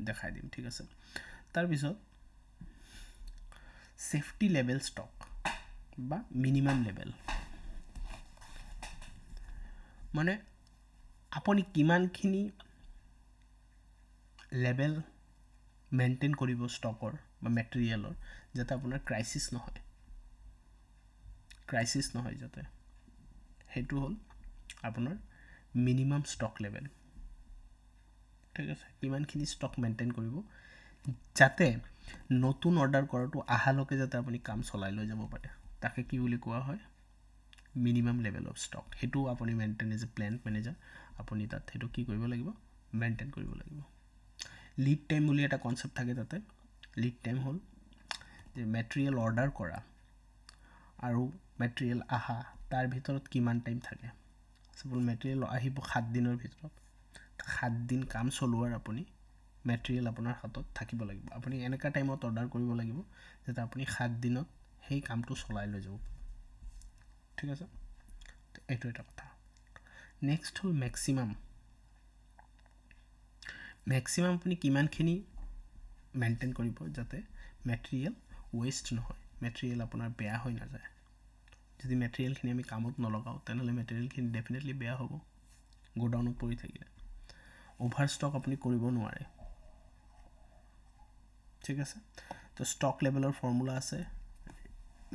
দেখাই দিম, ঠিক আছে। তাৰপিছত সেফটি লেভেল ষ্টক বা মিনিমাম লেভেল, মানে আপুনি কিমানখিনি লেভেল মেইনটেইন কৰিব ষ্টকৰ বা মেটেৰিয়েলৰ যাতে আপোনাৰ ক্ৰাইচিছ নহয় যাতে, সেইটো হ'ল আপোনাৰ মিনিমাম ষ্টক লেভেল, ঠিক আছে। কিমানখিনি ষ্টক মেইনটেইন কৰিব যাতে নতুন অৰ্ডাৰ কৰাটো আহালৈকে যাতে আপুনি কাম চলাই লৈ যাব পাৰে, তাকে কি বুলি কোৱা হয়, মিনিমাম লেভেল অফ ষ্টক। সেইটো আপুনি maintain as a plant manager আপুনি তাত সেইটো কি কৰিব লাগিব, মেইনটেইন কৰিব লাগিব। লিড টাইম বুলি এটা কনচেপ্ট থাকে তাতে। লিড টাইম হ'ল যে মেটেৰিয়েল অৰ্ডাৰ কৰা আৰু মেটেৰিয়েল আহা তাৰ ভিতৰত কিমান টাইম থাকে। চাপ'জ মেটেৰিয়েল আহিব 7 দিনৰ ভিতৰত, 7 দিন কাম চলোৱাৰ আপুনি মেটেৰিয়েল আপোনাৰ হাতত থাকিব লাগিব। আপুনি এনেকুৱা টাইমত অৰ্ডাৰ কৰিব লাগিব যাতে আপুনি 7 দিনত সেই কামটো চলাই লৈ যাব, ঠিক আছে। এইটো এটা কথা। নেক্সট হ'ল মেক্সিমাম আপুনি কিমানখিনি মেইনটেইন কৰিব যাতে মেটেৰিয়েল ৱেষ্ট নহয়, মেটেৰিয়েল আপোনাৰ বেয়া হৈ নাযায়। যদি মেটেৰিয়েলখিনি আমি কামত নলগাওঁ তেনেহ'লে মেটেৰিয়েলখিনি ডেফিনেটলি বেয়া হ'ব, গোডাউনত পৰি থাকিলে। অভাৰ ষ্টক আপুনি কৰিব নোৱাৰে, ঠিক আছে। তো ষ্টক লেভেলৰ ফৰ্মুলা আছে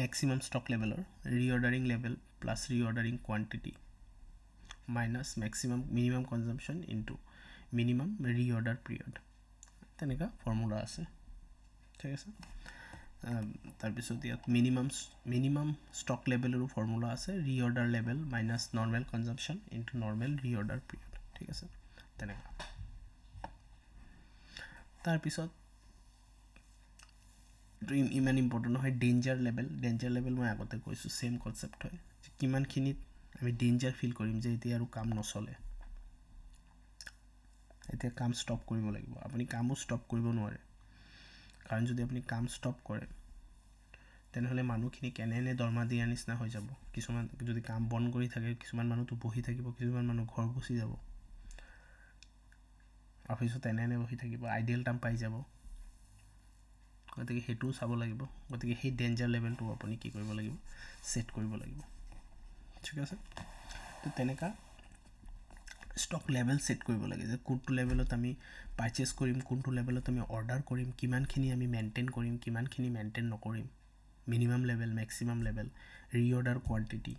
মেক্সিমাম ষ্টক লেভেলৰ, reordering level plus reordering quantity minus minimum consumption into minimum reorder period, তেনেকুৱা ফৰ্মুলা আছে, ঠিক আছে। তাৰপিছত ইয়াত মিনিমাম ষ্টক লেভেলৰো ফৰ্মুলা আছে, reorder level minus normal consumption into normal reorder period, ঠিক আছে, তেনেকুৱা। তাৰপিছত ইমান ইম্পৰ্টেণ্ট নহয় ডেঞ্জাৰ লেভেল মই আগতে কৈছোঁ, ছেইম কনচেপ্ট হয় যে কিমানখিনিত আমি ডেঞ্জাৰ ফিল কৰিম যে এতিয়া আৰু কাম নচলে, এতিয়া কাম ষ্টপ কৰিব লাগিব। আপুনি কামো ষ্টপ কৰিব নোৱাৰে, কাৰণ যদি আপুনি কাম ষ্টপ কৰে তেনেহ'লে মানুহখিনি কেনে দৰমহা দিয়াৰ নিচিনা হৈ যাব। কিছুমান যদি কাম বন্ধ কৰি থাকে, কিছুমান মানুহতো বহি থাকিব, কিছুমান মানুহ ঘৰ গুচি যাব, অফিচত এনে বহি থাকিব, আইডিয়েল টাইম পাই যাব। গতিকে সেইটোও চাব লাগিব। গতিকে সেই ডেঞ্জাৰ লেভেলটো আপুনি কি কৰিব লাগিব, ছেট কৰিব লাগিব, ঠিক আছে। তো তেনেকুৱা ষ্টক লেভেল ছেট কৰিব লাগে যে কোনটো লেভেলত আমি পাৰচেছ কৰিম, কোনটো লেভেলত আমি অৰ্ডাৰ কৰিম, কিমানখিনি আমি মেইনটেইন কৰিম, কিমানখিনি মেইনটেইন নকৰিম, minimum level, maximum level, reorder quantity,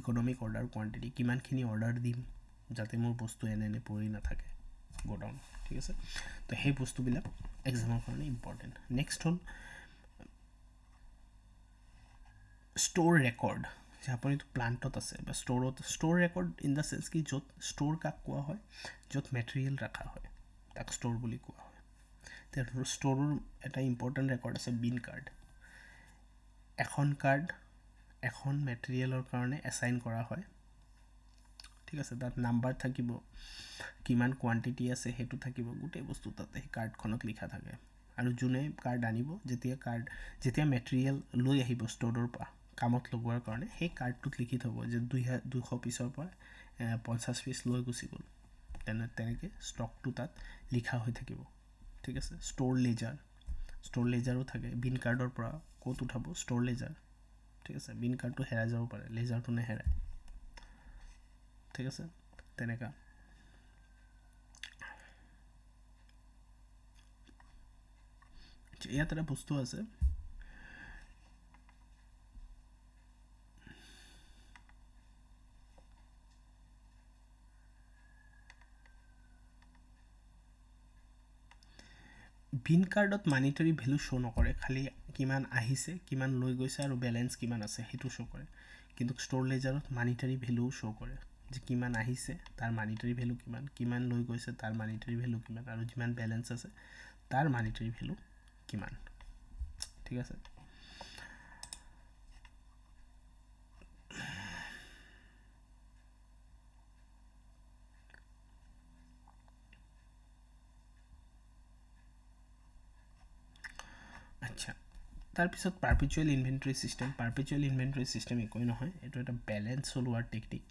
economic order quantity, কিমানখিনি অৰ্ডাৰ দিম যাতে মোৰ বস্তু এনে পৰি নাথাকে গোডাউন, ঠিক আছে। তো সেই বস্তুবিলাক এক্সামৰ কাৰণে ইম্পৰ্টেণ্ট। নেক্সট হ'ল ষ্ট'ৰ ৰেকৰ্ড, যে আপুনিতো প্লাণ্টত আছে বা store record in the sense কি য'ত ষ্ট'ৰ কাক কোৱা হয়, য'ত মেটেৰিয়েল ৰখা হয় তাক ষ্ট'ৰ বুলি কোৱা হয়। এতিয়া ষ্ট'ৰৰ এটা ইম্পৰ্টেণ্ট ৰেকৰ্ড আছে বিন কাৰ্ড। এখন কাৰ্ড এখন মেটেৰিয়েলৰ কাৰণে এছাইন কৰা হয়, ঠিক আছে। তাত নাম্বাৰ থাকিব, কিমান কোৱান্টিটি আছে সেইটো থাকিব, গোটেই বস্তু তাতে সেই কাৰ্ডখনত লিখা থাকে। আৰু যোনে কাৰ্ড আনিব, যেতিয়া মেটেৰিয়েল লৈ আহিব ষ্ট'ৰৰ পৰা কামত লগোৱাৰ কাৰণে, সেই কাৰ্ডটোত লিখি থ'ব যে 200 পিছৰ পৰা 50 পিচ লৈ গুচি গ'ল। তেনেকৈ ষ্টকটো তাত লিখা হৈ থাকিব, ঠিক আছে। ষ্ট'ৰ লেজাৰো থাকে। বিন কাৰ্ডৰ পৰা ক'ত উঠাব, ষ্ট'ৰ লেজাৰ, ঠিক আছে। বিন কাৰ্ডটো হেৰাই যাব পাৰে, লেজাৰটো নেহেৰাই, ঠিক আছে। তেনেকুৱা ইয়াত এটা বস্তু আছে, বিন কাৰ্ডত মানিটাৰী ভেলু শ্ব' নকৰে, খালি কিমান আহিছে, কিমান লৈ গৈছে আৰু বেলেঞ্চ কিমান আছে সেইটো শ্ব' কৰে। কিন্তু ষ্ট'ৰ লেজাৰত মানিটাৰী ভেলুও শ্ব' কৰে, যে কিমান আহিছে তাৰ মানিটাৰী ভেলু কিমান, কিমান লৈ গৈছে তাৰ মানিটাৰী ভেলু কিমান, আৰু যিমান বেলেঞ্চ আছে তাৰ মানিটাৰী ভেলু কিমান, ঠিক আছে। আচ্ছা, তাৰপিছত পাৰ্পিচুৱেল ইনভেণ্টৰী ছিষ্টেম একোৱেই নহয়, এইটো এটা বেলেঞ্চ চলোৱাৰ টেকনিক।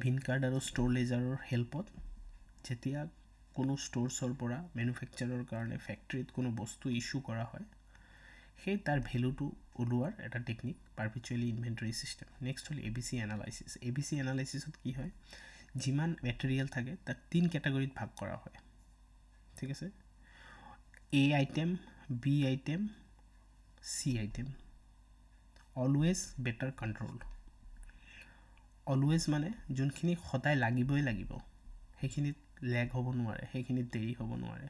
ভিন কাৰ্ড আৰু ষ্ট'ৰ লেজাৰৰ হেল্পত যেতিয়া কোনো ষ্ট'ৰ্ছৰ পৰা মেনুফেকচাৰৰ কাৰণে ফেক্টৰীত কোনো বস্তু ইছ্যু কৰা হয়, সেই তাৰ ভেলুটো ওলোৱাৰ এটা টেকনিক পাৰ্পিচুৱেলি ইনভেণ্টৰী ছিষ্টেম। নেক্সট হ'ল ABC এনালাইচিছ। ABC এনালাইচিছত কি হয়, যিমান মেটেৰিয়েল থাকে তাক 3 কেটাগৰীত ভাগ কৰা হয়, ঠিক আছে। A item, B item, C item. Always better control. Always মানে যোনখিনি সদায় লাগিবই লাগিব, সেইখিনিত লেগ হ'ব নোৱাৰে, সেইখিনিত দেৰি হ'ব নোৱাৰে।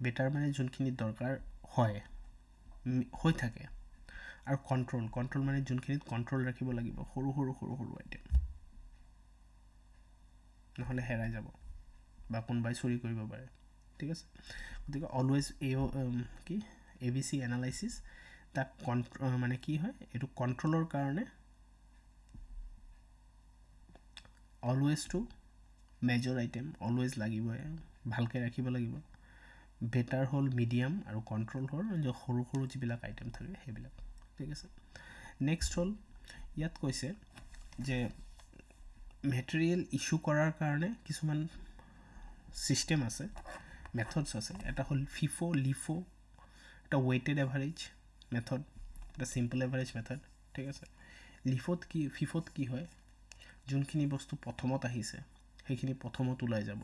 বেটাৰ মানে যোনখিনি দৰকাৰ হয়, হৈ থাকে। আৰু কণ্ট্ৰল মানে যোনখিনিত কণ্ট্ৰল ৰাখিব লাগিব, সৰু আইটেম, নহ'লে হেৰাই যাব বা কোনোবাই চুৰি কৰিব পাৰে, ঠিক আছে। গতিকে অলৱেজ ABC এনালাইচিছ তাক মানে কি হয়, এইটো কণ্ট্ৰলৰ কাৰণে অলৱেজটো মেজৰ আইটেম, অলৱেজ লাগিবই, ভালকৈ ৰাখিব লাগিব। বেটাৰ হ'ল মিডিয়াম, আৰু কণ্ট্ৰল হ'ল সৰু যিবিলাক আইটেম থাকে সেইবিলাক, ঠিক আছে। নেক্সট হ'ল, ইয়াত কৈছে যে মেটেৰিয়েল ইছ্যু কৰাৰ কাৰণে কিছুমান ছিষ্টেম আছে, মেথডছ আছে। এটা হ'ল FIFO, LIFO, এটা ৱেইটেড এভাৰেজ মেথড, এটা চিম্পল এভাৰেজ মেথড, ঠিক আছে। FIFOত কি হয়, যোনখিনি বস্তু প্ৰথমত আহিছে সেইখিনি প্ৰথমত ওলাই যাব।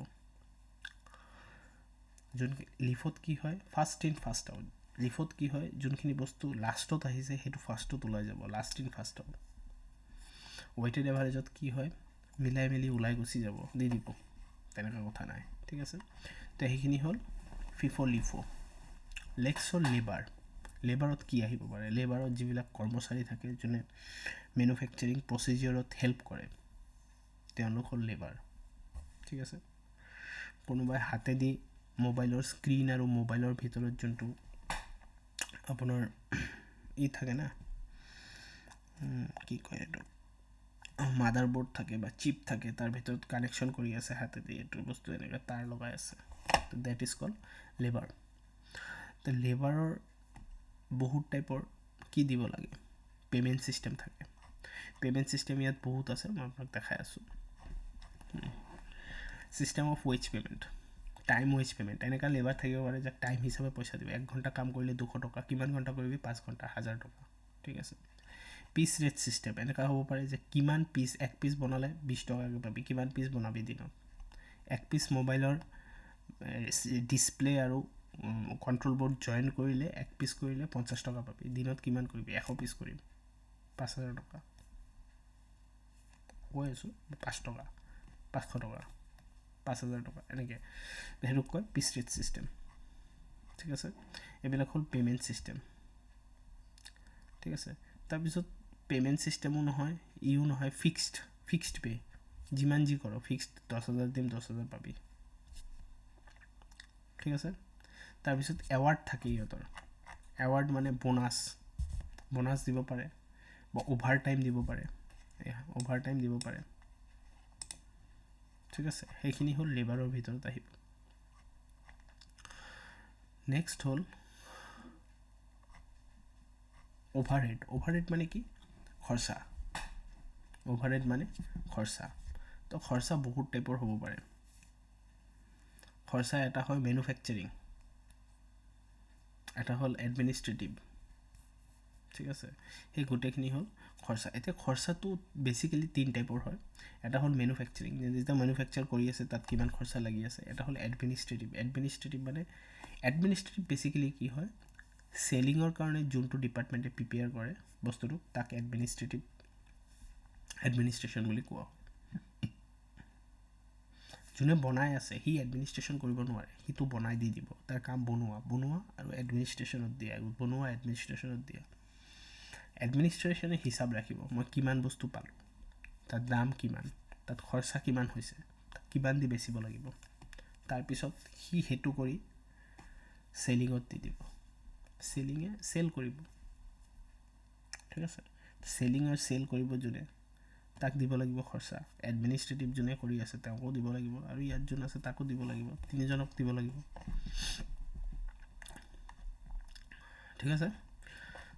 লিফত কি হয়, ফাৰ্ষ্ট ইন ফাৰ্ষ্ট আউট। লিফত কি হয়, যোনখিনি বস্তু লাষ্টত আহিছে সেইটো ফাৰ্ষ্টত ওলাই যাব, লাষ্ট ইন ফাৰ্ষ্ট আউট। ৱেইটেড এভাৰেজত কি হয়, মিলাই মেলি ওলাই গুচি যাব, দি দিব, তেনেকুৱা কথা নাই, ঠিক আছে। তো সেইখিনি হ'ল FIFO, LIFO। নেক্সট হ'ল লেবাৰত কি আহিব পাৰে, লেবাৰত যিবিলাক কৰ্মচাৰী থাকে যোনে মেনুফেকচাৰিং প্ৰচিজিয়ৰত হেল্প কৰে, তেওঁলোক হ'ল লেবাৰ, ঠিক আছে। কোনোবাই হাতেদি মোবাইলৰ স্ক্ৰীণ আৰু মোবাইলৰ ভিতৰত যোনটো আপোনাৰ থাকে না, কি কয় এইটো, মাদাৰ বৰ্ড থাকে বা চিপ থাকে, তাৰ ভিতৰত কানেকশ্যন কৰি আছে হাতেদি, এইটো বস্তু এনেকৈ তাৰ লগাই আছে, দেট ইজ কল লেবাৰ। তো লেবাৰৰ বহুত টাইপৰ কি দিব লাগে, পে'মেণ্ট ছিষ্টেম থাকে। পে'মেণ্ট ছিষ্টেম ইয়াত বহুত আছে, মই আপোনাক দেখাই আছোঁ। System of ways payment, time ways payment. এনেকুৱা লেবাৰ থাকিব পাৰে যে টাইম হিচাপে পইচা দিব, 1 ঘণ্টা কাম কৰিলে 200 টকা, কিমান ঘণ্টা কৰিবি 5 ঘণ্টা 1000 টকা, ঠিক আছে। পিচ ৰেট ছিষ্টেম, এনেকুৱা হ'ব পাৰে যে কিমান পিচ, 1 পিচ বনালে 20 টকাকৈ পাবি, কিমান পিচ বনাবি দিনত। 1 পিচ মোবাইলৰ ডিছপ্লে আৰু কণ্ট্ৰল বৰ্ড জইন কৰিলে 1 পিচ কৰিলে 50 টকা পাবি, দিনত কিমান কৰিবি, 100 পিচ কৰিবি, 5000 টকা কৈ আছোঁ, 5 টকা 500 টকা 5000 টকা, এনেকৈ সেইটোক কয় পিচ ৰেট ছিষ্টেম, ঠিক আছে। এইবিলাক হ'ল পে'মেণ্ট ছিষ্টেম, ঠিক আছে। তাৰপিছত পে'মেণ্ট ছিষ্টেমো নহয়, নহয় ফিক্সড পে', যিমান যি কৰ ফিক্সড, 10,000 দিম 10,000 পাবি, ঠিক আছে। তাৰপিছত এৱাৰ্ড থাকে ইহঁতৰ, এৱাৰ্ড মানে বোনাছ, বোনাছ দিব পাৰে বা অভাৰ টাইম দিব পাৰে, অভাৰ টাইম দিব পাৰে, ঠিক আছে। সেইখিনি হ'ল লেবাৰৰ ভিতৰত আহিব। নেক্সট হ'ল অভাৰহেড। অভাৰহেড মানে কি? খৰচা। অভাৰহেড মানে খৰচা। তো খৰচা বহুত টাইপৰ হ'ব পাৰে। খৰচা এটা হয় মেনুফেকচাৰিং, এটা হ'ল এডমিনিষ্ট্ৰেটিভ, ঠিক আছে। সেই গোটেইখিনি হ'ল খৰচা। এতিয়া খৰচাটো বেচিকেলি 3 টাইপৰ হয়। এটা হ'ল মেনুফেকচাৰিং, যেতিয়া মেনুফেকচাৰ কৰি আছে তাত কিমান খৰচা লাগি আছে। এটা হ'ল এডমিনিষ্ট্ৰেটিভ। এডমিনিষ্ট্ৰেটিভ বেচিকেলি কি হয়, চেলিঙৰ কাৰণে যোনটো ডিপাৰ্টমেণ্টে প্ৰিপেয়াৰ কৰে বস্তুটো তাক এডমিনিষ্ট্ৰেশ্যন বুলি কোৱা হয়। যোনে বনাই আছে সি এডমিনিষ্ট্ৰেশ্যন কৰিব নোৱাৰে, সিটো বনাই দি দিব। তাৰ কাম বনোৱা আৰু এডমিনিষ্ট্ৰেশ্যনত দিয়া। এডমিনিষ্ট্ৰেশ্যনে হিচাপ ৰাখিব, মই কিমান বস্তু পালোঁ, তাত দাম কিমান, তাত খৰচা কিমান হৈছে, কিমান দি বেচিব লাগিব। তাৰপিছত সি সেইটো কৰি চেলিঙত দি দিব, চেলিঙে চেল কৰিব, ঠিক আছে। চেলিং আৰু চেল কৰিব যোনে তাক দিব লাগিব খৰচা। এডমিনিষ্ট্ৰেটিভ যোনে কৰি আছে তেওঁকো দিব লাগিব, আৰু ইয়াত যোন আছে তাকো দিব লাগিব, 3জনক দিব লাগিব, ঠিক আছে।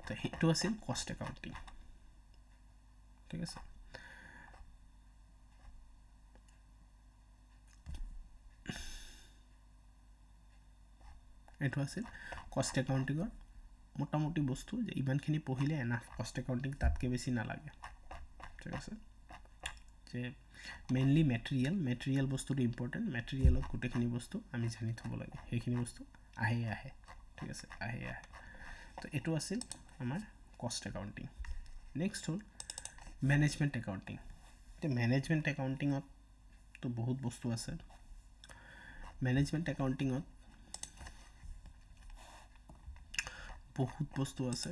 তো সেইটো আছিল কষ্ট একাউণ্টিং, ঠিক আছে। এইটো আছিল কষ্ট একাউণ্টিঙৰ মোটামুটি বস্তু, যে ইমানখিনি পঢ়িলে এনাফ। কষ্ট একাউণ্টিং তাতকৈ বেছি নালাগে, ঠিক আছে। যে মেইনলি মেটেৰিয়েল বস্তুটো ইম্পৰ্টেণ্ট। মেটেৰিয়েলত গোটেইখিনি বস্তু আমি জানি থ'ব লাগে, সেইখিনি বস্তু আহে, ঠিক আছে, আহে। তো এইটো আছিল আমাৰ কষ্ট একাউণ্টিং। নেক্সট হ'ল মেনেজমেণ্ট একাউণ্টিং। এতিয়া মেনেজমেণ্ট একাউণ্টিঙততো বহুত বস্তু আছে। মেনেজমেণ্ট একাউণ্টিঙত বহুত বস্তু আছে।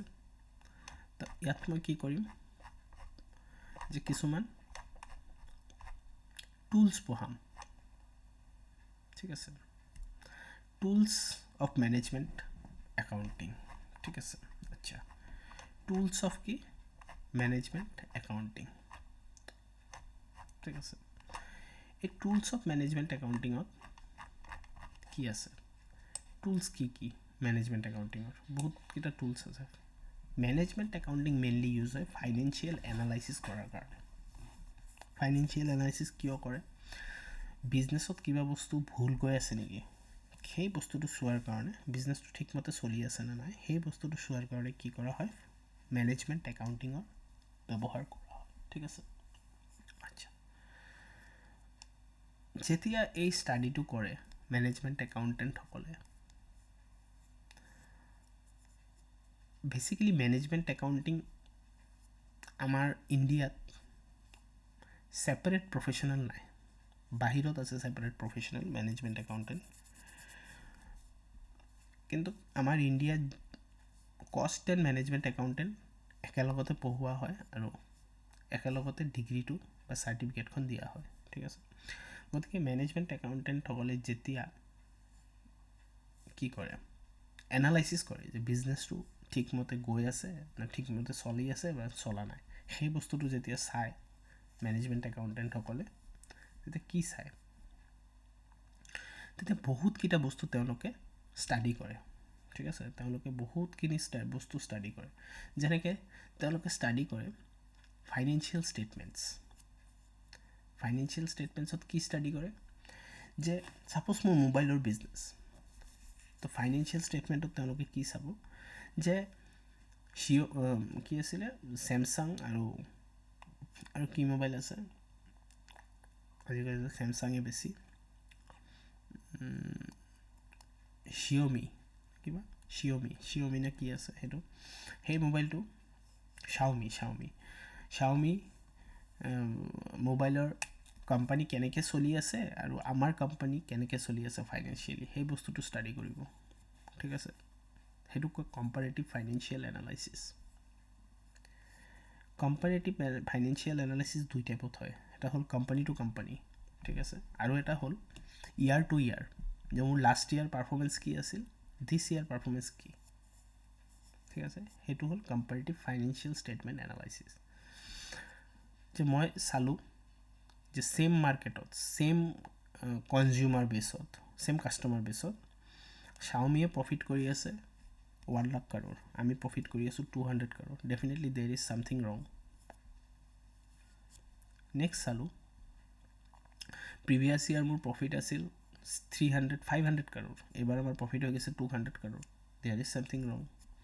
তো ইয়াত মই কি কৰিম, যে কিছুমান টুলছ পঢ়াম, ঠিক আছে। টুলছ অফ মেনেজমেণ্ট একাউণ্টিং, ঠিক আছে। আচ্ছা, টুলছ অফ কি? মেনেজমেণ্ট একাউণ্টিং, ঠিক আছে। এই টুলছ অফ মেনেজমেণ্ট একাউণ্টিঙত কি আছে? টুলছ কি মেনেজমেণ্ট একাউণ্টিঙৰ? বহুতকেইটা টুলছ আছে। মেনেজমেণ্ট একাউণ্টিং মেইনলি ইউজ হয় ফাইনেন্সিয়েল এনালাইচিছ কৰাৰ কাৰণে। ফাইনেন্সিয়েল এনালাইচিছ কিয় কৰে? বিজনেছত কিবা বস্তু ভুল গৈ আছে নেকি, সেই বস্তুটো চোৱাৰ কাৰণে, বিজনেছটো ঠিকমতে চলি আছে নে নাই, সেই বস্তুটো চোৱাৰ কাৰণে কি কৰা হয়? মেনেজমেণ্ট একাউণ্টিঙৰ ব্যৱহাৰ কৰা হয়, ঠিক আছে। আচ্ছা, যেতিয়া এই ষ্টাডিটো কৰে মেনেজমেণ্ট একাউণ্টেণ্টসকলে, বেচিকেলি মেনেজমেণ্ট একাউণ্টিং আমাৰ ইণ্ডিয়াত ছেপাৰেট প্ৰফেশ্যনেল নাই। বাহিৰত আছে ছেপাৰেট প্ৰফেশ্যনেল মেনেজমেণ্ট একাউণ্টেণ্ট, কিন্তু আমাৰ ইণ্ডিয়াত কষ্ট এণ্ড মেনেজমেণ্ট একাউণ্টেণ্ট একেলগতে পঢ়োৱা হয় আৰু একেলগতে ডিগ্ৰীটো বা চাৰ্টিফিকেটখন দিয়া হয়, ঠিক আছে। গতিকে মেনেজমেণ্ট একাউণ্টেণ্টসকলে যেতিয়া কি কৰে, এনালাইচিছ কৰে যে বিজনেছটো ঠিকমতে গৈ আছে নে ঠিকমতে চলি আছে বা চলা নাই, সেই বস্তুটো যেতিয়া চায় মেনেজমেণ্ট একাউণ্টেণ্টসকলে, তেতিয়া কি চায়? তেতিয়া বহুতকেইটা বস্তু তেওঁলোকে ষ্টাডি কৰে, ঠিক আছে। তেওঁলোকে বহুতখিনি বস্তু ষ্টাডি কৰে। যেনেকৈ তেওঁলোকে ষ্টাডি কৰে ফাইনেন্সিয়েল ষ্টেটমেণ্টছত কি ষ্টাডি কৰে? যে ছাপ'জ মোৰ মোবাইলৰ বিজনেছ, তো ফাইনেন্সিয়েল ষ্টেটমেণ্টত তেওঁলোকে কি চাব? যে কি আছিলে, ছেমছাং আৰু কি মোবাইল আছে আজিকালি? ছেমছাঙে বেছি, শিঅ'মি নে কি আছে সেইটো, সেই মোবাইলটো শাওমি মোবাইলৰ কোম্পানী কেনেকৈ চলি আছে আৰু আমাৰ কোম্পানী কেনেকৈ চলি আছে ফাইনেন্সিয়েলি, সেই বস্তুটো ষ্টাডি কৰিব, ঠিক আছে। সেইটো কয় comparative financial analysis. Comparative financial analysis দুই টাইপত হয়। এটা হ'ল কোম্পানী টু কোম্পানী, ঠিক আছে, আৰু এটা হ'ল ইয়াৰ টু ইয়াৰ, যে মোৰ লাষ্ট ইয়াৰ পাৰফৰ্মেঞ্চ কি আছিল, দিছ ইয়াৰ পাৰফৰ্মেঞ্চ কি, ঠিক আছে সেইটো হ'ল কম্পাৰেটিভ ফাইনেন্সিয়েল ষ্টেটমেণ্ট এনালাইচিছ যে মই চালোঁ যে সেম মাৰ্কেটত সেম কনজিউমাৰ বেছত সেম কাষ্টমাৰ বেছত Xiaomi প্ৰফিট কৰি আছে 1 লাখ crore আমি প্ৰফিট কৰি আছোঁ 200 crore ডেফিনেটলি দেৰ ইজ সামথিং ৰং নেক্সট চালোঁ প্ৰিভিয়াছ ইয়াৰ মোৰ প্ৰফিট আছিল 500 crore এইবাৰ আমাৰ প্ৰফিট হৈ গৈছে 200 crore দেৰ ইজ সামথিং ৰং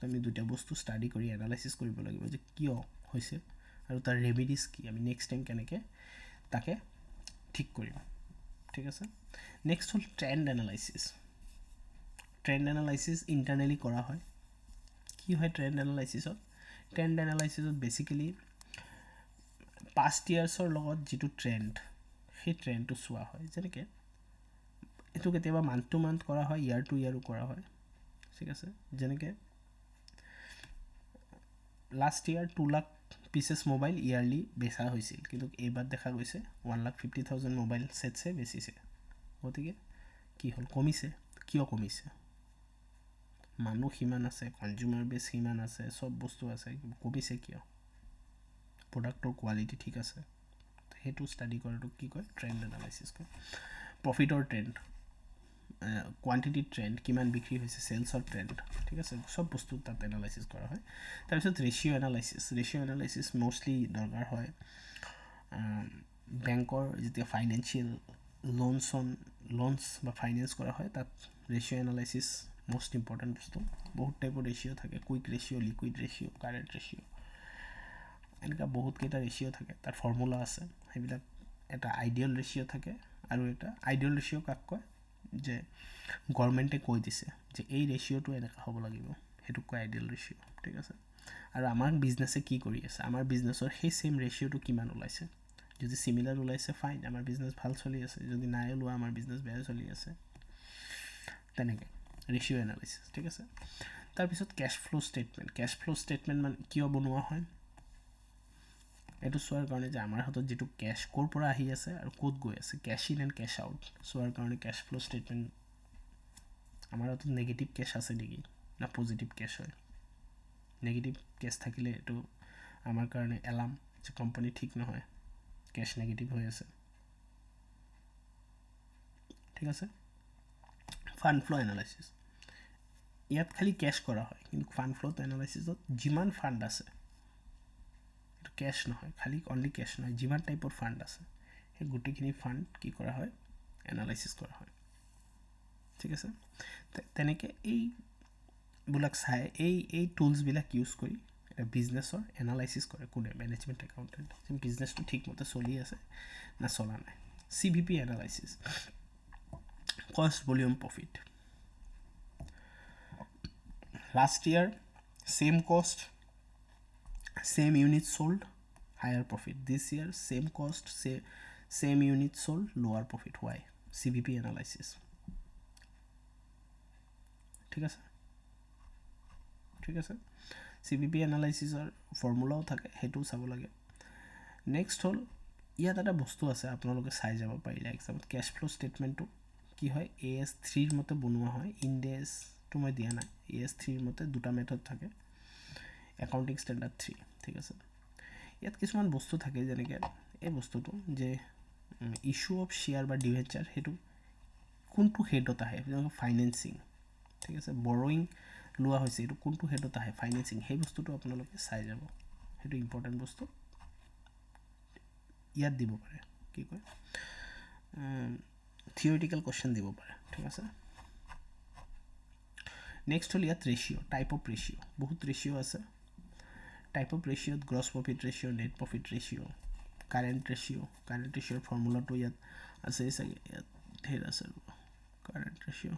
আমি দুটা বস্তু ষ্টাডি কৰি এনালাইচিছ কৰিব লাগিব যে কিয় হৈছে আৰু তাৰ ৰেমেডিজ কি আমি নেক্সট টাইম কেনেকৈ তাকে ঠিক কৰিম ঠিক আছে নেক্সট হ'ল ট্ৰেণ্ড এনালাইচিছ ট্ৰেণ্ড এনালাইচিছ ইণ্টাৰনেলি কৰা হয় কি হয় ট্ৰেণ্ড এনালাইচিছত বেচিকেলি পাষ্ট ইয়াৰ্ছৰ লগত যিটো ট্ৰেণ্ড সেই ট্ৰেণ্ডটো চোৱা হয় যেনেকৈ এইটো কেতিয়াবা মান্থ টু মান্থ কৰা হয় ইয়াৰ টু ইয়াৰো কৰা হয় ঠিক আছে যেনেকৈ last year 2 lakh pieces mobile yearly বেচা হৈছিল কিন্তু এইবাৰ দেখা গৈছে 1,50,000 মোবাইল ছেটছে বেচিছে গতিকে কি হ'ল কমিছে কিয় কমিছে মানুহ সিমান আছে কনজিউমাৰ বেছ সিমান আছে চব বস্তু আছে কমিছে কিয় প্ৰডাক্টৰ কোৱালিটি ঠিক আছে সেইটো ষ্টাডি কৰাটো কি কয় ট্ৰেণ্ড এনালাইচিছ কয় প্ৰফিটৰ ট্ৰেণ্ড কোৱান্টিটিৰ ট্ৰেণ্ড কিমান বিক্ৰী হৈছে চেলছৰ ট্ৰেণ্ড ঠিক আছে চব বস্তু তাত এনালাইচিছ কৰা হয় তাৰপিছত ৰেচিঅ' এনালাইচিছ মষ্টলি দৰকাৰ হয় বেংকৰ যেতিয়া ফাইনেন্সিয়েল লোনছ বা ফাইনেন্স কৰা হয় তাত ৰেচিঅ' এনালাইচিছ most important বস্তু বহুত টাইপৰ ৰেচিঅ' থাকে quick ratio' liquid ratio' current ratio' এনেকুৱা বহুত কেইটা ৰেচিঅ' থাকে তাৰ ফৰ্মুলা আছে সেইবিলাক এটা আইডিয়েল ৰেচিঅ' থাকে আৰু এটা আইডিয়েল ৰেচিঅ' কাক কয় যে গভৰ্ণমেণ্টে কৈ দিছে যে এই ৰেচিঅ'টো এনেকুৱা হ'ব লাগিব সেইটোক কয় আইডিয়েল ৰেচিঅ' ঠিক আছে আৰু আমাৰ বিজনেছে কি কৰি আছে আমাৰ বিজনেছৰ সেই সেম ৰেচিঅ'টো কিমান ওলাইছে যদি চিমিলাৰ ওলাইছে ফাইন আমাৰ বিজনেছ ভাল চলি আছে যদি নাই ওলোৱা আমাৰ বিজনেছ বেয়া চলি আছে তেনেকৈ ৰেচিঅ' এনালাইচিছ ঠিক আছে তাৰপিছত কেছ ফ্ল' ষ্টেটমেণ্ট মানে কিয় বনোৱা হয় এইটো চোৱাৰ কাৰণে যে আমাৰ হাতত যিটো কেছ ক'ৰ পৰা আহি আছে আৰু ক'ত গৈ আছে cash in and cash out চোৱাৰ কাৰণে কেছ ফ্ল' ষ্টেটমেণ্ট আমাৰ হাতত নেগেটিভ কেছ আছে নেকি না পজিটিভ কেছ হয় নেগেটিভ কেছ থাকিলে এইটো আমাৰ কাৰণে এলাৰ্ম যে কোম্পানী ঠিক নহয় কেছ নেগেটিভ হৈ আছে ঠিক আছে ফাণ্ড ফ্ল' এনালাইচিছ ইয়াত খালি কেছ কৰা হয় কিন্তু ফাণ্ড ফ্ল' এনালাইচিছত যিমান ফাণ্ড আছে এইটো কেছ নহয় খালি অনলি কেছ নহয় যিমান টাইপৰ ফাণ্ড আছে সেই গোটেইখিনি ফাণ্ড কি কৰা হয় এনালাইচিছ কৰা হয় ঠিক আছে তেনেকৈ এইবিলাক চাই এই টুলছবিলাক ইউজ কৰি এটা বিজনেছৰ এনালাইচিছ কৰে কোনে মেনেজমেণ্ট একাউণ্টেণ্ট বিজনেছটো ঠিকমতে চলি আছে না চলা নাই CVP এনালাইচিছ কষ্ট volume profit last year same cost same unit sold higher profit this year same cost same unit sold lower profit why CVP analysis ঠিক আছে CVP এনালাইচিছৰ ফৰ্মুলাও থাকে সেইটোও চাব লাগে নেক্সট হ'ল ইয়াত এটা বস্তু আছে আপোনালোকে চাই যাব পাৰিলে এক্সাম্পল কেছ ফ্ল' ষ্টেটমেণ্টটো কি হয় AS3 মতে বনোৱা হয় ইণ্ডেছটো মই দিয়া নাই AS3 মতে দুটা মেথড থাকে একাউণ্টিং ষ্টেণ্ডাৰ্ড 3 ঠিক আছে ইয়াত কিছুমান বস্তু থাকে যেনেকৈ এই বস্তুটো যে ইছ্যু অফ শ্বেয়াৰ বা ডিভেঞ্চাৰ সেইটো কোনটো হেডত আহে ফাইনেন্সিং ঠিক আছে বৰয়িং লোৱা হৈছে এইটো কোনটো হেডত আহে ফাইনেন্সিং সেই বস্তুটো আপোনালোকে চাই যাব সেইটো ইম্পৰ্টেণ্ট বস্তু ইয়াত দিব পাৰে কি কয় থিয়ৰিটিকেল কুৱেশ্যন দিব পাৰে ঠিক আছে নেক্সট হ'ল ইয়াত ৰেচিঅ' টাইপ অফ ৰেচিঅ' বহুত ৰেচিঅ' আছে টাইপ অফ ৰেচিঅ'ত gross profit ratio' net profit ratio' current ৰেচিঅ'ৰ ফৰ্মুলাটো ইয়াত আছে চাগে ইয়াত ধেৰ আছে current ratio'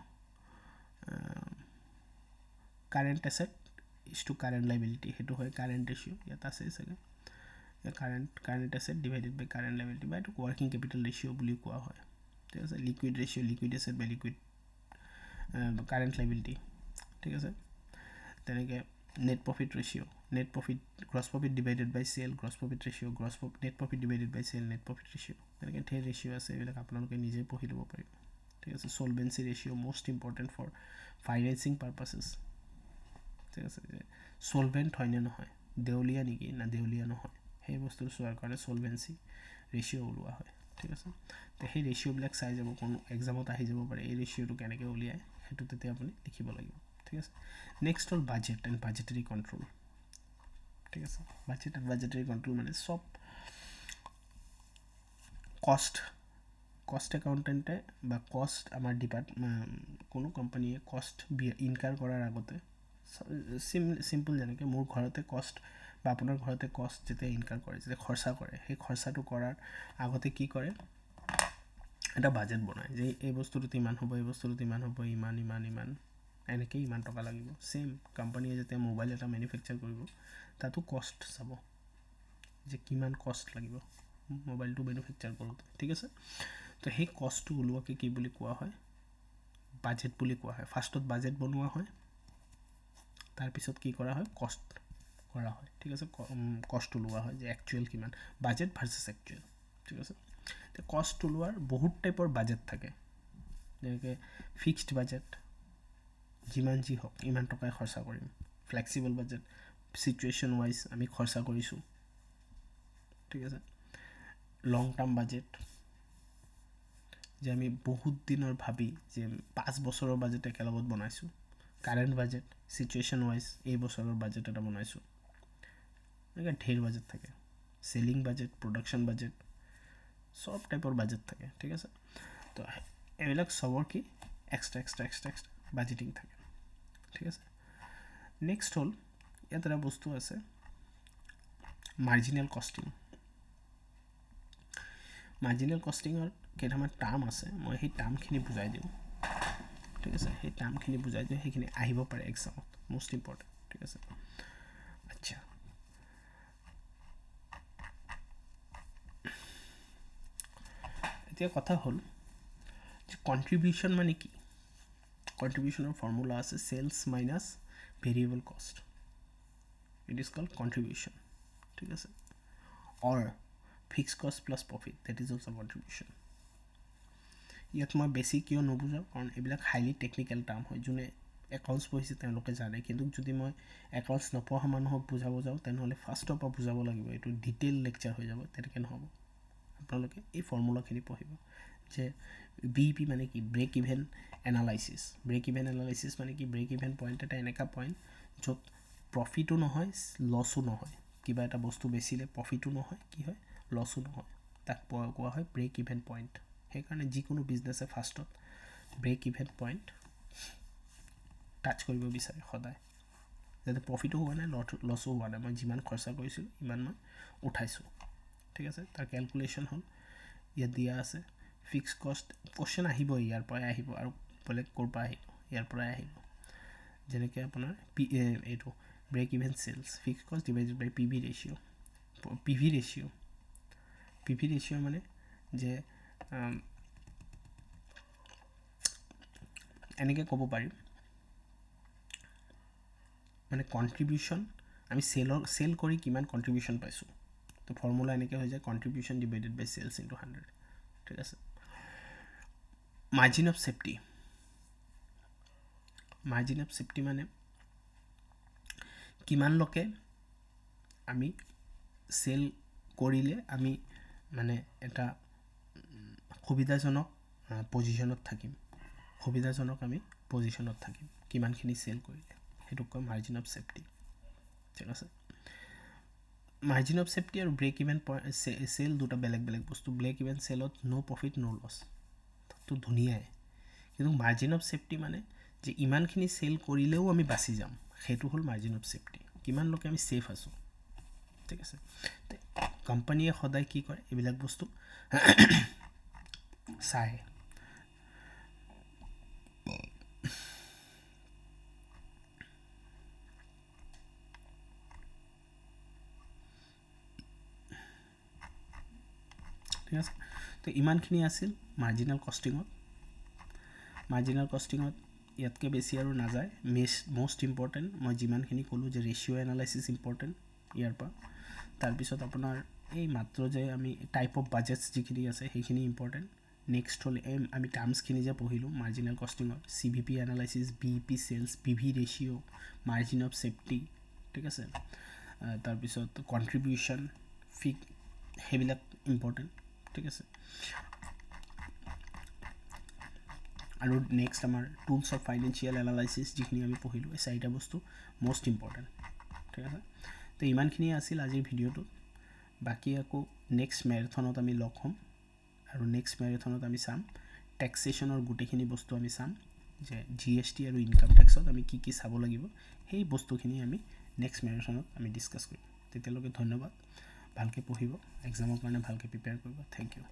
current asset is to current liability সেইটো হয় কাৰেণ্ট ৰেচিঅ' ইয়াত আছে চাগে current asset divided by current liability বা এইটো ৱৰ্কিং কেপিটেল ৰেচিঅ' বুলি কোৱা হয় ঠিক আছে liquid ratio' liquid asset by liquid current liability ঠিক আছে তেনেকৈ net profit ratio' gross profit divided by sale gross profit ratio' net profit divided by sale net profit ratio' তেনেকৈ ধেৰ ৰেচিঅ' আছে এইবিলাক আপোনালোকে নিজে পঢ়ি ল'ব পাৰিব ঠিক আছে solvency ratio' most important for financing purposes ঠিক আছে সলভেণ্ট হয়নে নহয়, দেউলীয়া নেকি না দেউলীয়া নহয়, সেই বস্তুটো চোৱাৰ কাৰণে সলভেঞ্চি ৰেচিঅ' ওলোৱা হয়। ঠিক আছে, তো সেই ৰেচিঅ'বিলাক চাই যাব, কোনো এক্সামত আহি যাব পাৰে এই ৰেচিঅ'টো কেনেকৈ উলিয়ায়, সেইটো তেতিয়া আপুনি লিখিব লাগিব। ঠিক আছে, নেক্সট হ'ল বাজেট এণ্ড বাজেটাৰী কণ্ট্ৰল। ঠিক আছে, বাজেট এণ্ড বাজেটাৰী কণ্ট্ৰল মানে চব কষ্ট একাউণ্টেণ্টে বা কষ্ট আমাৰ কোনো কোম্পানীয়ে কষ্ট ইনকাৰ কৰাৰ আগতে চিম্পল যেনেকৈ মোৰ ঘৰতে কষ্ট বা আপোনাৰ ঘৰতে কষ্ট যেতিয়া ইনকাৰ কৰে, যেতিয়া খৰচা কৰে, সেই খৰচাটো কৰাৰ আগতে কি কৰে, এটা বাজেট বনায় যে এই বস্তুটোত ইমান হ'ব, এই বস্তুটোত ইমান হ'ব, ইমান ইমান ইমান এনেকৈ ইমান টকা লাগিব। ছেইম কোম্পানীয়ে যেতিয়া মোবাইল এটা মেনুফেকচাৰ কৰিব, তাতো কষ্ট চাব যে কিমান কষ্ট লাগিব মোবাইলটো মেনুফেকচাৰ কৰোঁতে। ঠিক আছে, তো সেই কষ্টটো ওলোৱাকে কি বুলি কোৱা হয়, বাজেট বুলি কোৱা হয়। ফাৰ্ষ্টত বাজেট বনোৱা হয়, তাৰপিছত কি কৰা হয়, কষ্ট কৰা হয়। ঠিক আছে, কষ্ট ওলোৱা হয় যে একচুৱেল কিমান, বাজেট ভাৰ্চেছ একচুৱেল। ঠিক আছে, তো কষ্ট ওলোৱাৰ বহুত টাইপৰ বাজেট থাকে, যেনেকৈ ফিক্সড বাজেট, যিমান যি হওক ইমান টকাই খৰচা কৰিম। ফ্লেক্সিবল বাজেট, ছিটুৱেশ্যন ৱাইজ আমি খৰচা কৰিছোঁ। ঠিক আছে, লং টাৰ্ম বাজেট, যে আমি বহুত দিনৰ ভাবি যে 5 বছৰৰ বাজেট একেলগত বনাইছোঁ। কাৰেণ্ট বাজেট, ছিটুৱেশ্যন ৱাইজ এই বছৰৰ বাজেট এটা বনাইছোঁ। এনেকৈ ঢেৰ বাজেট থাকে। চেলিং বাজেট, প্ৰডাকশ্যন বাজেট, চব টাইপৰ বাজেট থাকে। ঠিক আছে, তো এইবিলাক চবৰ কি এক্সট্ৰা বাজেটিং থাকে। ঠিক আছে, নেক্সট হ'ল ইয়াত এটা বস্তু আছে মাৰ্জিনেল কষ্টিং। মাৰ্জিনেল কষ্টিঙৰ কেইটামান টাৰ্ম আছে, মই সেই টাৰ্মখিনি বুজাই দিওঁ। ঠিক আছে, সেই টাৰ্মখিনি বুজাই দিওঁ, সেইখিনি আহিব পাৰে এক্সামত, মষ্ট ইম্পৰ্টেণ্ট। ঠিক আছে, আচ্ছা, এতিয়া কথা হ'ল যে কণ্ট্ৰিবিউশ্যন মানে কি। কণ্ট্ৰিবিউশ্যনৰ ফৰ্মুলা আছে sales minus variable cost, it is called contribution. ঠিক আছে, or fix cost plus profit, that is also' contribution. ইয়াত মই বেছি কিয় নুবুজাওঁ, কাৰণ এইবিলাক হাইলি টেকনিকেল টাৰ্ম হয়, যোনে একাউণ্টছ পঢ়িছে তেওঁলোকে জানে। কিন্তু যদি মই একাউণ্টছ নপঢ়া মানুহক বুজাব যাওঁ, তেনেহ'লে ফাৰ্ষ্টৰ পৰা বুজাব লাগিব, এইটো ডিটেইল লেকচাৰ হৈ যাব, তেনেকৈ নহ'ব। আপোনালোকে এই ফৰ্মুলাখিনি পঢ়িব যে BEP মানে কি, break even analysis. Break even analysis মানে কি, ব্ৰেক ইভেন পইণ্ট এটা এনেকুৱা পইণ্ট য'ত প্ৰফিটো নহয় লছো নহয়, কিবা এটা বস্তু বেচিলে প্ৰফিটো নহয়, কি হয়, লছো নহয়, তাক কোৱা হয় ব্ৰেক ইভেন পইণ্ট। সেইকাৰণে যিকোনো বিজনেছে ফাৰ্ষ্টত ব্ৰেক ইভেন পইণ্ট টাচ কৰিব বিচাৰে সদায়, যাতে প্ৰফিটো হোৱা নাই, লছো হোৱা নাই, মই যিমান খৰচা কৰিছিলোঁ ইমান মই উঠাইছোঁ। ঠিক আছে, তাৰ কেলকুলেশ্যন হ'ল ইয়াত দিয়া আছে। ফিক্স কষ্ট কুৱেশ্যন আহিব, ইয়াৰ পৰাই আহিব, আৰু বেলেগ ক'ৰ পৰা আহিব, ইয়াৰ পৰাই আহিব। যেনেকৈ আপোনাৰ এইটো ব্ৰেক ইভেন চেলছ, ফিক্স কষ্ট ডিভাইডেড বাই PV ৰেচিঅ'। PV ৰেচিঅ' মানে যে এনেকৈ ক'ব পাৰিম, মানে কণ্ট্ৰিবিউশ্যন আমি চেল কৰি কিমান কণ্ট্ৰিবিউশ্যন পাইছোঁ, তো ফৰ্মুলা এনেকৈ হৈ যায় কণ্ট্ৰিবিউশ্যন ডিভাইডেড বাই চেলছ ইনটু 100। ঠিক আছে, margin of safety. Margin of safety মানে কিমানলৈকে আমি চেল কৰিলে আমি মানে এটা সুবিধাজনক পজিশ্যনত থাকিম, কিমানখিনি চেল কৰিলে, সেইটোক কয় মাৰ্জিন অফ ছেফটি। ঠিক আছে, মাৰ্জিন অফ ছেফটি আৰু ব্ৰেক ইভেন চেল দুটা বেলেগ বেলেগ বস্তু। ব্ৰেক ইভেন চেলত ন' প্ৰফিট ন' লছ, তো ধুনীয়াই। কিন্তু মাৰ্জিন অফ ছেফটি মানে যে ইমানখিনি চেল কৰিলেও আমি বাচি যাম, সেইটো হ'ল মাৰ্জিন অফ ছেফটি, কিমানলৈকে আমি ছেফ আছোঁ। ঠিক আছে, কোম্পানীয়ে সদায় কি কৰে, এইবিলাক বস্তু চায়। ঠিক আছে, তো ইমানখিনি আছিল মাৰ্জিনেল কষ্টিঙত। ইয়াতকৈ বেছি আৰু নাযায়। মষ্ট ইম্পৰ্টেণ্ট মই যিমানখিনি ক'লোঁ যে ৰেচিঅ' এনালাইচিছ ইম্পৰ্টেণ্ট ইয়াৰ পৰা। তাৰপিছত আপোনাৰ এই মাত্ৰ যে আমি টাইপ অফ বাজেটছ যিখিনি আছে সেইখিনি ইম্পৰ্টেণ্ট। নেক্সট হ'ল আমি টাৰ্মছখিনি যে পঢ়িলোঁ মাৰ্জিনেল কষ্টিঙত, CVP analysis, BEP sales, PV ratio', margin of safety, ঠিক আছে তাৰপিছত কণ্ট্ৰিবিউশ্যন ফি সেইবিলাক ইম্পৰ্টেণ্ট ঠিক আছে আৰু নেক্সট আমাৰ টুলছ অফ ফাইনেন্সিয়েল এনালাইচিছ যিখিনি আমি পঢ়িলোঁ এই চাৰিটা বস্তু মষ্ট ইম্পৰ্টেণ্ট ঠিক আছে তো ইমানখিনিয়ে আছিল আজিৰ ভিডিঅ'টো বাকী আকৌ নেক্সট মেৰাথনত আমি লগ হ'ম আৰু নেক্সট মেৰাথনত আমি চাম টেক্সেশ্যনৰ গোটেইখিনি বস্তু আমি চাম যে GST আৰু ইনকাম টেক্সত আমি কি কি চাব লাগিব সেই বস্তুখিনি আমি নেক্সট মেৰাথনত আমি ডিছকাছ কৰিম তেতিয়ালৈকে ধন্যবাদ ভালকৈ পঢ়িব এক্সামৰ কাৰণে ভালকৈ প্ৰিপেয়াৰ কৰিব থেংক ইউ